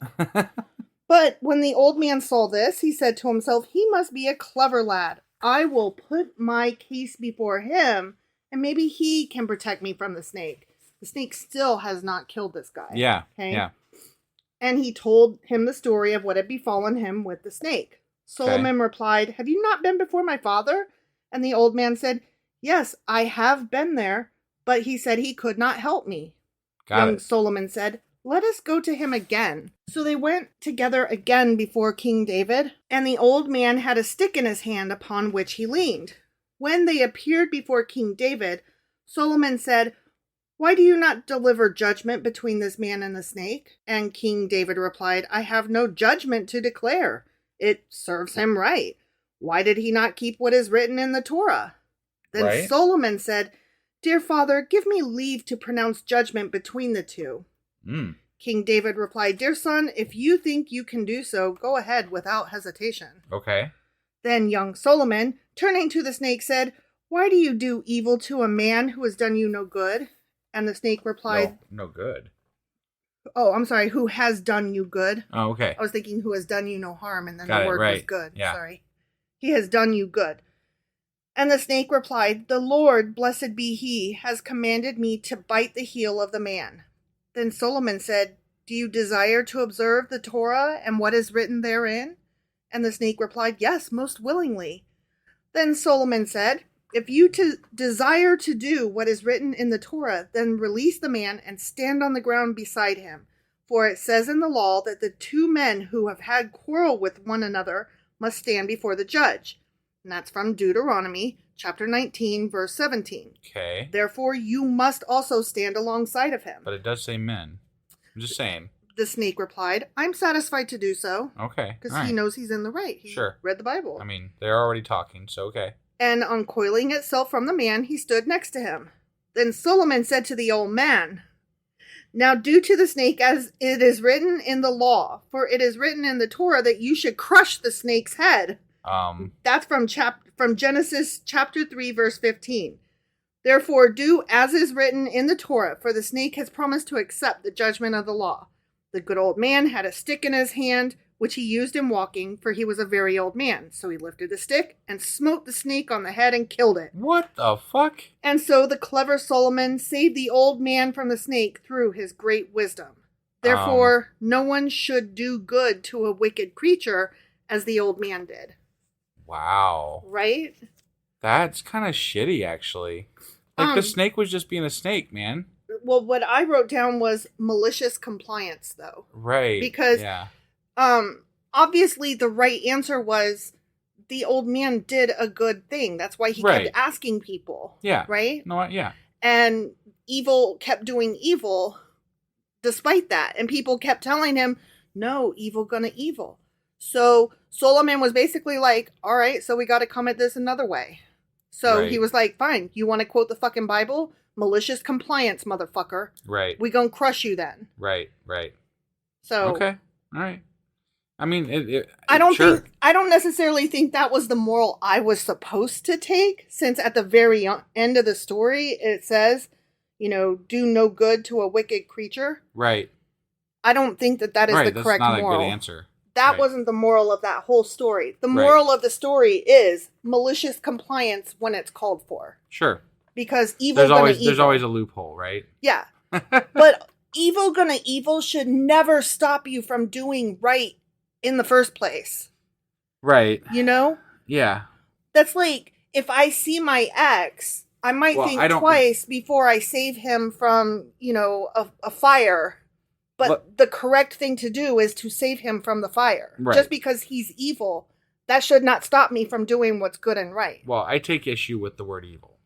But when the old man saw this, he said to himself, "He must be a clever lad. I will put my case before him, and maybe he can protect me from the snake." The snake still has not killed this guy. Yeah. Okay? Yeah. And he told him the story of what had befallen him with the snake. Solomon replied, "Have you not been before my father?" And the old man said, "Yes, I have been there, but he said he could not help me." Young Solomon said, "Let us go to him again." So they went together again before King David, and the old man had a stick in his hand upon which he leaned. When they appeared before King David, Solomon said, "Why do you not deliver judgment between this man and the snake?" And King David replied, "I have no judgment to declare. It serves him right. Why did he not keep what is written in the Torah?" Then Solomon said, "Dear father, give me leave to pronounce judgment between the two." King David replied, "Dear son, if you think you can do so, go ahead without hesitation." Okay. Then young Solomon, turning to the snake, said, "Why do you do evil to a man who has done you no good?" And the snake replied, No good. Oh, I'm sorry, "Who has done you good." Oh, okay. I was thinking "who has done you no harm," and then Got the word right. was good. Yeah. Sorry. "He has done you good." And the snake replied, "The Lord, blessed be he, has commanded me to bite the heel of the man." Then Solomon said, "Do you desire to observe the Torah and what is written therein?" And the snake replied, "Yes, most willingly." Then Solomon said, "If you desire to do what is written in the Torah, then release the man and stand on the ground beside him. For it says in the law that the two men who have had quarrel with one another must stand before the judge." And that's from Deuteronomy chapter 19, verse 17. Okay. "Therefore, you must also stand alongside of him." But it does say men. I'm just saying. The snake replied, "I'm satisfied to do so." Okay. Because he knows he's in the right. He read the Bible. They're already talking, so okay. And uncoiling itself from the man, he stood next to him. Then Solomon said to the old man, "Now do to the snake as it is written in the law, for it is written in the Torah that you should crush the snake's head." That's from Genesis chapter 3, verse 15. "Therefore do as is written in the Torah, for the snake has promised to accept the judgment of the law." The good old man had a stick in his hand, which he used in walking, for he was a very old man. So he lifted the stick and smote the snake on the head and killed it. What the fuck? And so the clever Solomon saved the old man from the snake through his great wisdom. Therefore, no one should do good to a wicked creature as the old man did. Wow. Right? That's kind of shitty, actually. The snake was just being a snake, man. Well, what I wrote down was malicious compliance, though. Right. Because, obviously the right answer was the old man did a good thing. That's why he kept asking people. Yeah. Right? No, yeah. And evil kept doing evil despite that. And people kept telling him, no, evil gonna evil. So Solomon was basically like, all right, so we got to come at this another way. So he was like, fine, you want to quote the fucking Bible? Malicious compliance, motherfucker. Right. We gonna crush you then. Right. So. Okay. All right. I mean, I don't necessarily think that was the moral I was supposed to take, since at the very end of the story, it says, do no good to a wicked creature. Right. I don't think that is the correct moral. That's not a good answer. That wasn't the moral of that whole story. The moral of the story is malicious compliance when it's called for. Sure. Because evil there's always a loophole, right? Yeah. But evil gonna evil should never stop you from doing right in the first place. Right. You know? Yeah. That's like, if I see my ex I might think twice before I save him from, a fire. But the correct thing to do is to save him from the fire. Right. Just because he's evil, that should not stop me from doing what's good and right. Well, I take issue with the word evil.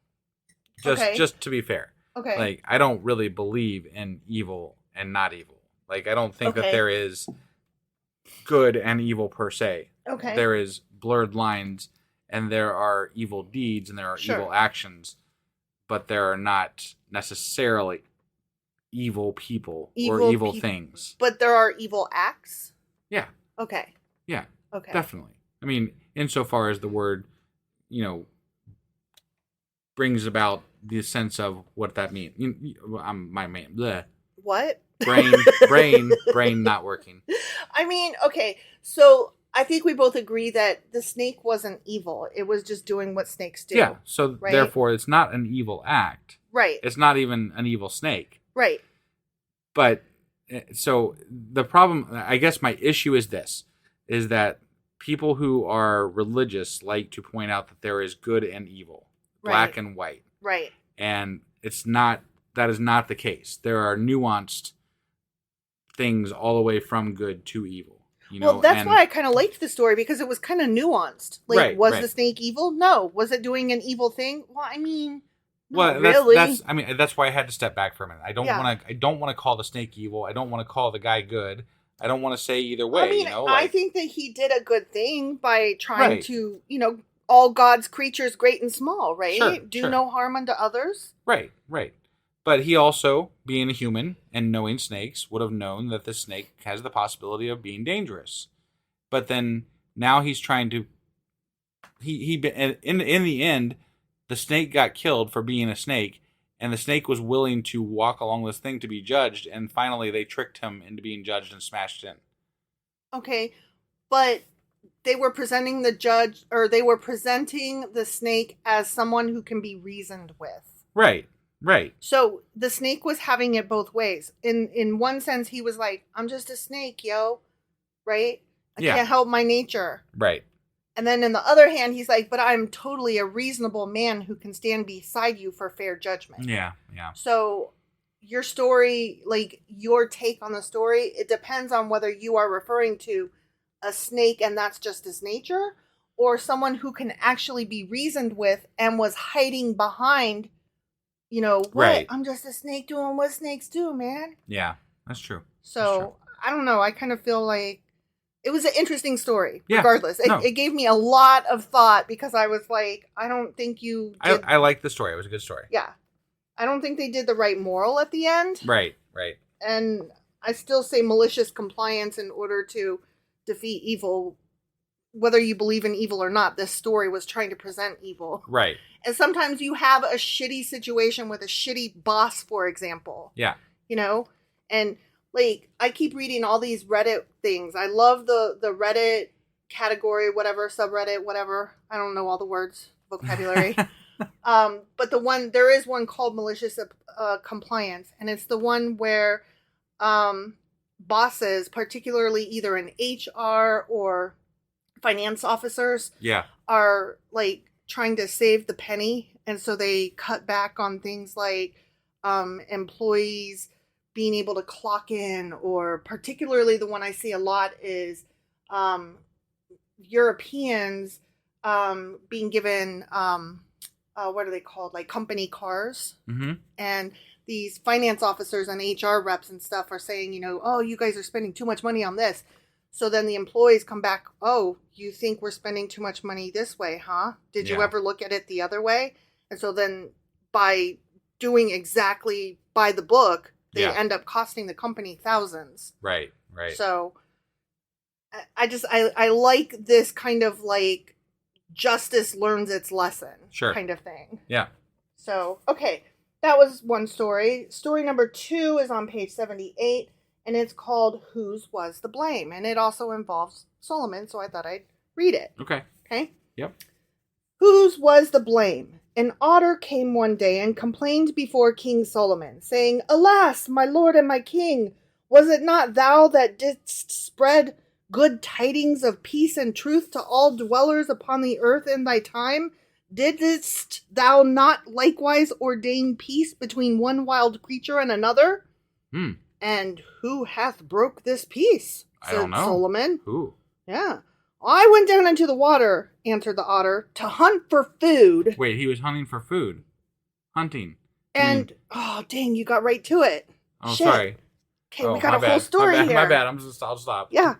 Just to be fair. Okay. Like, I don't really believe in evil and not evil. Like, I don't think that there is good and evil per se. Okay. There is blurred lines, and there are evil deeds, and there are evil actions. But there are not necessarily evil people or evil things. But there are evil acts? Yeah. Okay. Yeah. Okay. Definitely. I mean, insofar as the word, brings about the sense of what that means. My man. Bleh. What? Brain not working. I mean, okay. So I think we both agree that the snake wasn't evil. It was just doing what snakes do. Yeah. So therefore, it's not an evil act. Right. It's not even an evil snake. Right. But so the problem, I guess my issue is this, is that people who are religious like to point out that there is good and evil, black and white. Right. And that is not the case. There are nuanced things all the way from good to evil. Well, that's why I kind of liked the story, because it was kind of nuanced. Like, was the snake evil? No. Was it doing an evil thing? Well, I mean, really. That's why I had to step back for a minute. I don't want to call the snake evil. I don't want to call the guy good. I don't want to say either way. I mean, I think that he did a good thing by trying to, all God's creatures, great and small, right? Sure, do no harm unto others. Right. But he also, being a human and knowing snakes, would have known that the snake has the possibility of being dangerous. But then now he's trying to. In the end, the snake got killed for being a snake, and the snake was willing to walk along this thing to be judged, and finally they tricked him into being judged and smashed in. Okay, but they were presenting the snake as someone who can be reasoned with. Right. So the snake was having it both ways. In one sense, he was like, I'm just a snake, yo. Right? I can't help my nature. Right. And then in the other hand, he's like, but I'm totally a reasonable man who can stand beside you for fair judgment. Yeah. So your story, like your take on the story, it depends on whether you are referring to a snake and that's just his nature, or someone who can actually be reasoned with and was hiding behind, right. I'm just a snake doing what snakes do, man. Yeah, that's true. So, I don't know. I kind of feel like it was an interesting story, regardless. It gave me a lot of thought, because I was like, I don't think you did... I liked the story. It was a good story. Yeah. I don't think they did the right moral at the end. Right. And I still say malicious compliance in order to defeat evil. Whether you believe in evil or not, this story was trying to present evil. Right. And sometimes you have a shitty situation with a shitty boss, for example. Yeah. And like, I keep reading all these Reddit things. I love the Reddit category, whatever, subreddit, whatever. I don't know all the words, vocabulary. But there is one called malicious compliance. And it's the one where bosses, particularly either in HR or finance officers, are like trying to save the penny, and so they cut back on things like employees being able to clock in, or particularly the one I see a lot is Europeans being given what are they called, like company cars. Mm-hmm. And these finance officers and HR reps and stuff are saying, oh, you guys are spending too much money on this. So then the employees come back, oh, you think we're spending too much money this way, huh? Did you ever look at it the other way? And so then by doing exactly by the book, they end up costing the company thousands. Right. So I like this kind of like justice learns its lesson kind of thing. Yeah. So, okay, that was one story. Story number 2 is on page 78. And it's called Whose Was the Blame? And it also involves Solomon, so I thought I'd read it. Okay. Yep. Whose was the blame? An otter came one day and complained before King Solomon, saying, Alas, my lord and my king, was it not thou that didst spread good tidings of peace and truth to all dwellers upon the earth in thy time? Didst thou not likewise ordain peace between one wild creature and another? And who hath broke this peace? I don't know. Solomon. Who? Yeah. I went down into the water, answered the otter, to hunt for food. Wait, he was hunting for food. Hunting. And, oh, dang, you got right to it. Oh, Shit. Sorry. Okay, we got a whole story here. My bad. I'll stop. Yeah.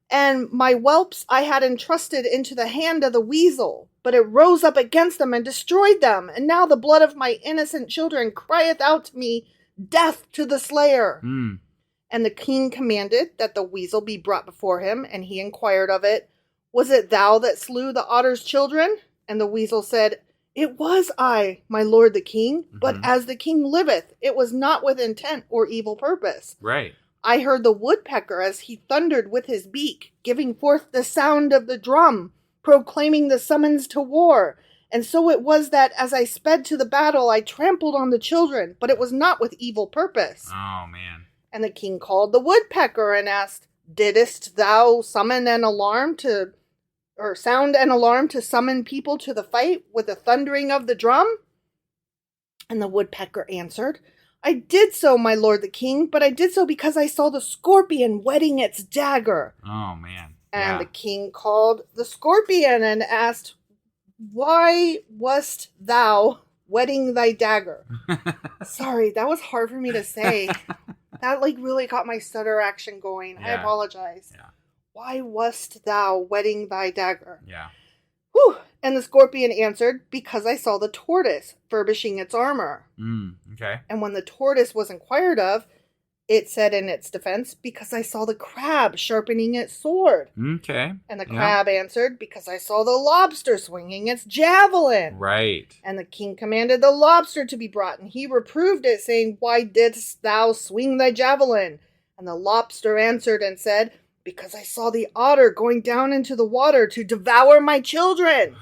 And my whelps I had entrusted into the hand of the weasel, but it rose up against them and destroyed them. And now the blood of my innocent children crieth out to me, death to the slayer. And the king commanded that the weasel be brought before him, and he inquired of it, was it thou that slew the otter's children? And the weasel said, it was I, my lord the king, but as the king liveth, it was not with intent or evil purpose. Right. I heard the woodpecker as he thundered with his beak, giving forth the sound of the drum, proclaiming the summons to war. And so it was that as I sped to the battle, I trampled on the children, but it was not with evil purpose. Oh, man. And the king called the woodpecker and asked, didst thou sound an alarm to summon people to the fight with the thundering of the drum? And the woodpecker answered, I did so, my lord the king, but I did so because I saw the scorpion whetting its dagger. Oh, man. And the king called the scorpion and asked, why wast thou whetting thy dagger? Sorry, that was hard for me to say. That really got my stutter action going. Yeah. I apologize. Yeah. Why wast thou whetting thy dagger? Yeah. Whew. And the scorpion answered, because I saw the tortoise furbishing its armor. Okay. And when the tortoise was inquired of, it said in its defense, because I saw the crab sharpening its sword. Okay. And the crab answered, because I saw the lobster swinging its javelin. Right. And the king commanded the lobster to be brought, and he reproved it, saying, why didst thou swing thy javelin? And the lobster answered and said, because I saw the otter going down into the water to devour my children.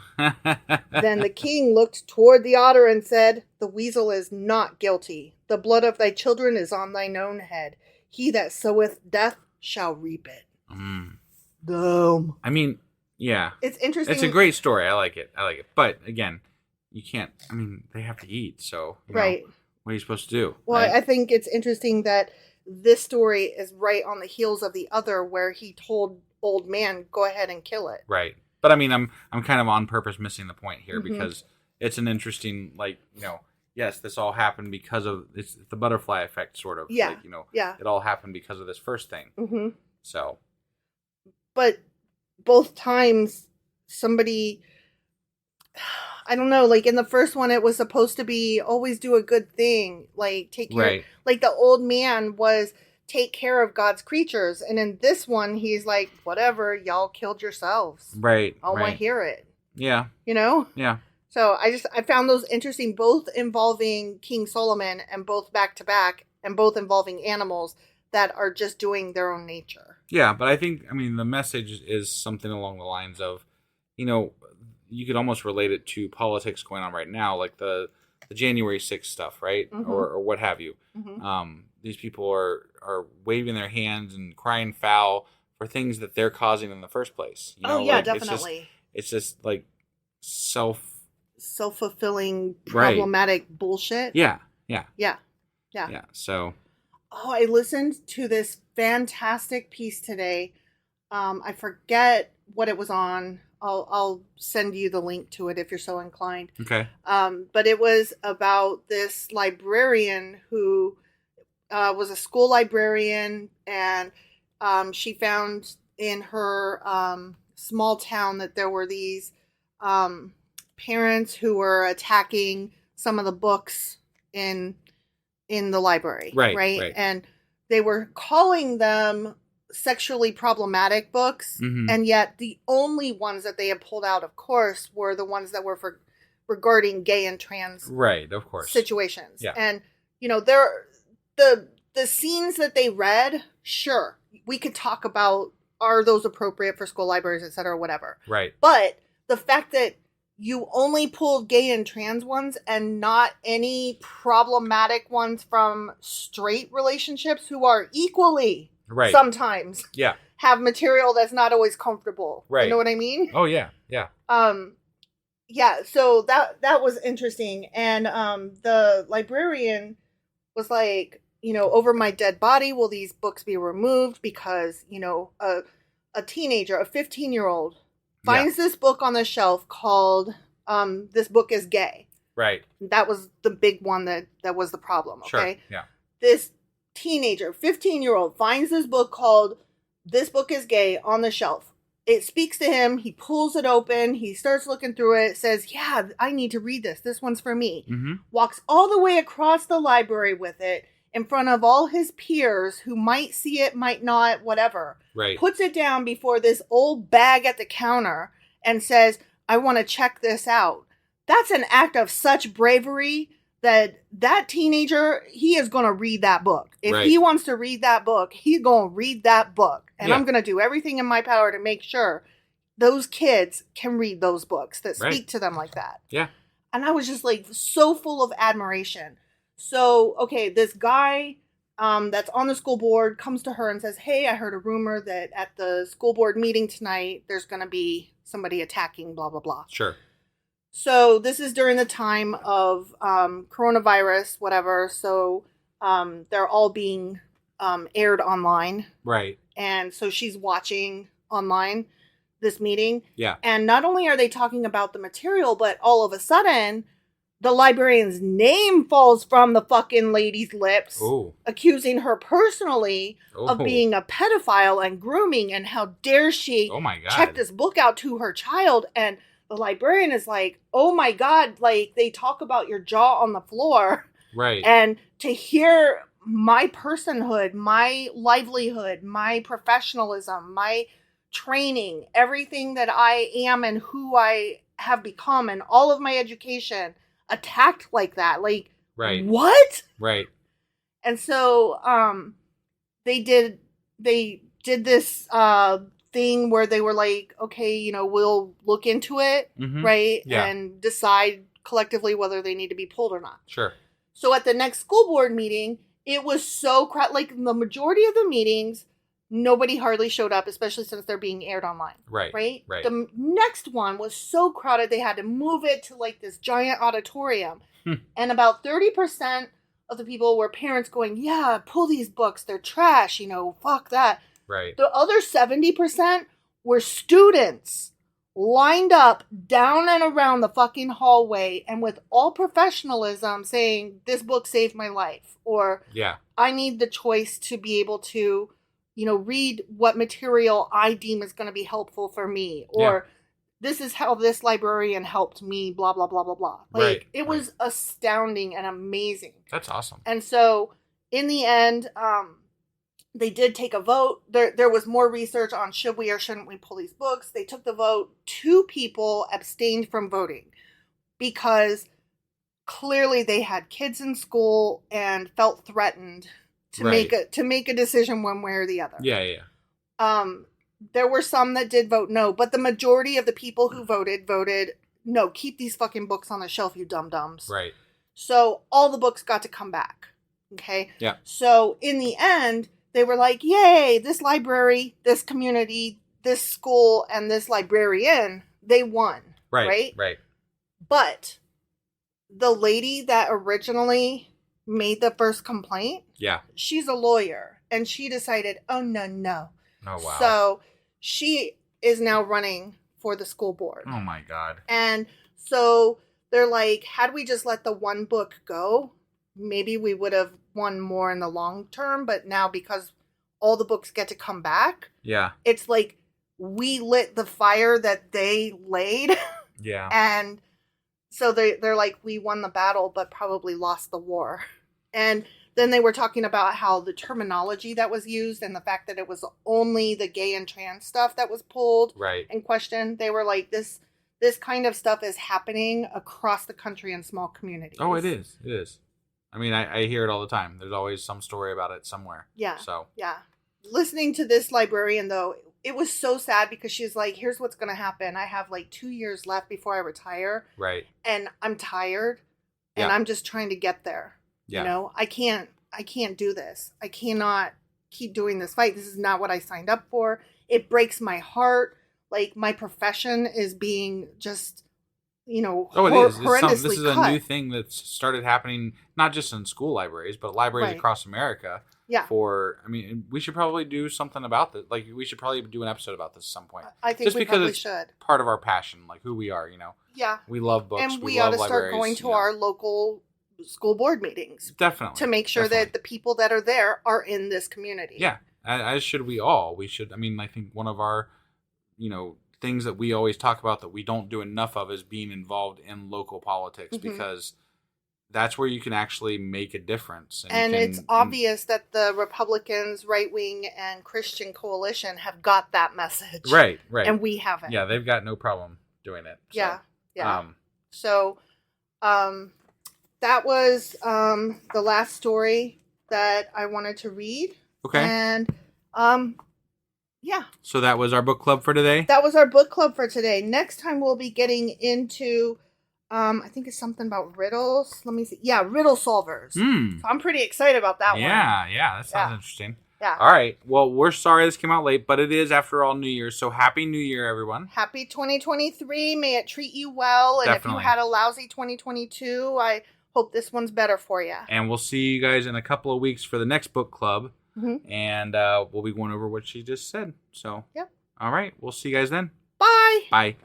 Then the king looked toward the otter and said, the weasel is not guilty. The blood of thy children is on thine own head. He that soweth death shall reap it. Dumb. I mean, yeah. It's interesting. It's a great story. I like it. But again, you can't, they have to eat. So, right. What are you supposed to do? Well, right? I think it's interesting that this story is right on the heels of the other where he told old man, go ahead and kill it. Right. But I'm kind of on purpose missing the point here because it's an interesting, yes, this all happened because of it's the butterfly effect, sort of. Yeah. It all happened because of this first thing. Mm-hmm. So. But both times somebody, I don't know, in the first one, it was supposed to be always do a good thing, take care. Right. The old man was take care of God's creatures. And in this one, he's like, whatever, y'all killed yourselves. Right. I want to hear it. Yeah. Yeah. So I found those interesting, both involving King Solomon and both back to back and both involving animals that are just doing their own nature. Yeah. But I think, the message is something along the lines of, you could almost relate it to politics going on right now, like the January 6th stuff, right? Mm-hmm. Or what have you. Mm-hmm. These people are waving their hands and crying foul for things that they're causing in the first place. Definitely. It's just self-fulfilling problematic bullshit. Yeah. So. Oh, I listened to this fantastic piece today. I forget what it was on. I'll send you the link to it if you're so inclined. Okay. But it was about this librarian who was a school librarian, and she found in her small town that there were these parents who were attacking some of the books in the library. Right. And they were calling them sexually problematic books, and yet the only ones that they had pulled out, of course, were the ones that were regarding gay and trans of course situations. Yeah. And there the scenes that they read, sure, we could talk about, are those appropriate for school libraries, etc., whatever. Right. But the fact that you only pulled gay and trans ones and not any problematic ones from straight relationships who are equally sometimes have material that's not always comfortable. Right. You know what I mean? Oh, yeah. Yeah. Yeah, so that was interesting. And the librarian was like, over my dead body will these books be removed because, a teenager, a 15-year-old finds this book on the shelf called This Book is Gay. Right. That was the big one that was the problem, okay? Sure. Yeah. This teenager, 15-year-old, finds this book called This Book is Gay on the shelf. It speaks to him. He pulls it open. He starts looking through it. Says, yeah, I need to read this. This one's for me. Mm-hmm. Walks all the way across the library with it in front of all his peers who might see it, might not, whatever. Right. Puts it down before this old bag at the counter and says, I want to check this out. That's an act of such bravery that teenager, he is going to read that book. If he wants to read that book, he's going to read that book. And I'm going to do everything in my power to make sure those kids can read those books that speak to them like that. Yeah. And I was just like so full of admiration. So, okay, this guy that's on the school board comes to her and says, hey, I heard a rumor that at the school board meeting tonight, there's going to be somebody attacking, blah, blah, blah. Sure. So this is during the time of coronavirus, whatever. So they're all being aired online. Right. And so she's watching online this meeting. Yeah. And not only are they talking about the material, but all of a sudden, the librarian's name falls from the fucking lady's lips, accusing her personally of being a pedophile and grooming. And how dare she check this book out to her child. And the librarian is like, oh my God, like they talk about your jaw on the floor. Right. And to hear my personhood, my livelihood, my professionalism, my training, everything that I am and who I have become and all of my education attacked like that. Like, what? Right. And so they did this thing where they were like, okay, we'll look into it, right? Yeah. And decide collectively whether they need to be pulled or not. Sure. So at the next school board meeting, it was so like the majority of the meetings, nobody hardly showed up, especially since they're being aired online. Right. Right? The next one was so crowded, they had to move it to like this giant auditorium. And about 30% of the people were parents going, yeah, pull these books. They're trash. Fuck that. Right. The other 70% were students lined up down and around the fucking hallway and with all professionalism saying, this book saved my life. Or I need the choice to be able to, read what material I deem is going to be helpful for me. Or this is how this librarian helped me, blah, blah, blah, blah, blah. Like, it was astounding and amazing. That's awesome. And so in the end, they did take a vote. There was more research on should we or shouldn't we pull these books. They took the vote. 2 people abstained from voting because clearly they had kids in school and felt threatened to make a decision one way or the other. Yeah. There were some that did vote no, but the majority of the people who voted no, keep these fucking books on the shelf, you dum-dums. Right. So all the books got to come back. Okay? Yeah. So in the end, they were like, yay, this library, this community, this school, and this librarian, they won. Right? Right. But the lady that originally made the first complaint, she's a lawyer, and she decided, oh, no. Oh, wow. So she is now running for the school board. Oh, my God. And so they're like, had we just let the one book go, maybe we would have won more in the long term. But now because all the books get to come back, it's like we lit the fire that they laid. Yeah. And so they're like, we won the battle, but probably lost the war. And then they were talking about how the terminology that was used and the fact that it was only the gay and trans stuff that was pulled in question. They were like, this kind of stuff is happening across the country in small communities. Oh, it is. It is. I mean, I hear it all the time. There's always some story about it somewhere. Yeah. So. Yeah. Listening to this librarian, though, it was so sad because she's like, here's what's going to happen. I have like 2 years left before I retire. Right. And I'm tired. And I'm just trying to get there. Yeah. I can't do this. I cannot keep doing this fight. This is not what I signed up for. It breaks my heart. Like, my profession is being just horrendously this is a new thing that's started happening, not just in school libraries, but libraries across America. Yeah. We should probably do something about this. Like, we should probably do an episode about this at some point. I think we probably should. Part of our passion, like who we are, Yeah. We love books. And we ought to start going to our local school board meetings. Definitely. To make sure that the people that are there are in this community. Yeah. As should we all. We should, I think one of our, things that we always talk about that we don't do enough of is being involved in local politics, because that's where you can actually make a difference. And it's obvious that the Republicans, right-wing, and Christian coalition have got that message. Right. And we haven't. Yeah, they've got no problem doing it. So, yeah. That was the last story that I wanted to read. Okay. And, yeah. So that was our book club for today? That was our book club for today. Next time we'll be getting into... I think it's something about riddles. Let me see. Yeah, riddle solvers. So I'm pretty excited about that one. Yeah, that sounds interesting. Yeah. All right. Well, we're sorry this came out late, but it is, after all, New Year. So Happy New Year, everyone. Happy 2023. May it treat you well. And Definitely. If you had a lousy 2022, I hope this one's better for you. And we'll see you guys in a couple of weeks for the next book club. And we'll be going over what she just said. So, yep. All right. We'll see you guys then. Bye. Bye.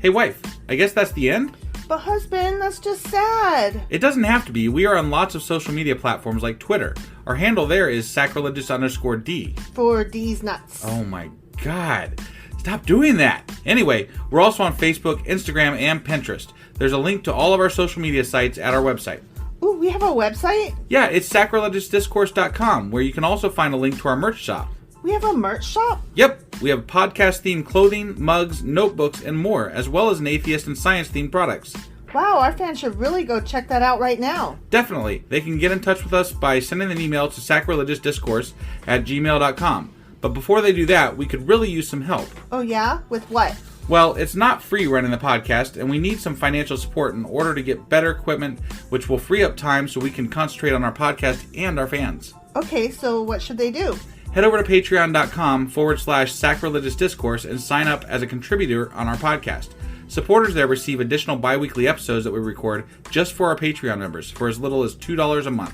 Hey, wife, I guess that's the end? But husband, that's just sad. It doesn't have to be. We are on lots of social media platforms like Twitter. Our handle there is sacrilegious_D. For D's nuts. Oh my God. Stop doing that. Anyway, we're also on Facebook, Instagram, and Pinterest. There's a link to all of our social media sites at our website. Ooh, we have a website? Yeah, it's sacrilegiousdiscourse.com, where you can also find a link to our merch shop. We have a merch shop? Yep. We have podcast-themed clothing, mugs, notebooks, and more, as well as an atheist and science-themed products. Wow, our fans should really go check that out right now. Definitely. They can get in touch with us by sending an email to sacrilegiousdiscourse@gmail.com. But before they do that, we could really use some help. Oh yeah? With what? Well, it's not free running the podcast, and we need some financial support in order to get better equipment, which will free up time so we can concentrate on our podcast and our fans. Okay, so what should they do? Head over to patreon.com/sacrilegiousdiscourse and sign up as a contributor on our podcast. Supporters there receive additional bi-weekly episodes that we record just for our Patreon members for as little as $2 a month.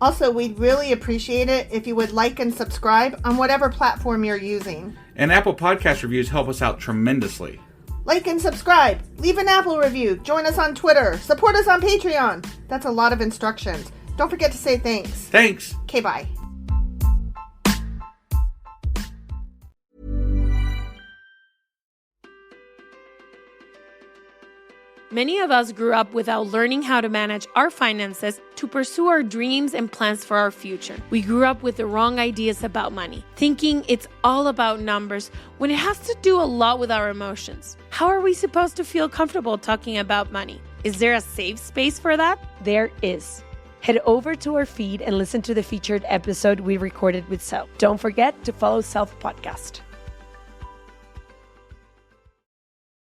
Also, we'd really appreciate it if you would like and subscribe on whatever platform you're using. And Apple Podcast reviews help us out tremendously. Like and subscribe. Leave an Apple review. Join us on Twitter. Support us on Patreon. That's a lot of instructions. Don't forget to say thanks. Thanks. Okay, bye. Many of us grew up without learning how to manage our finances to pursue our dreams and plans for our future. We grew up with the wrong ideas about money, thinking it's all about numbers when it has to do a lot with our emotions. How are we supposed to feel comfortable talking about money? Is there a safe space for that? There is. Head over to our feed and listen to the featured episode we recorded with Self. Don't forget to follow Self Podcast.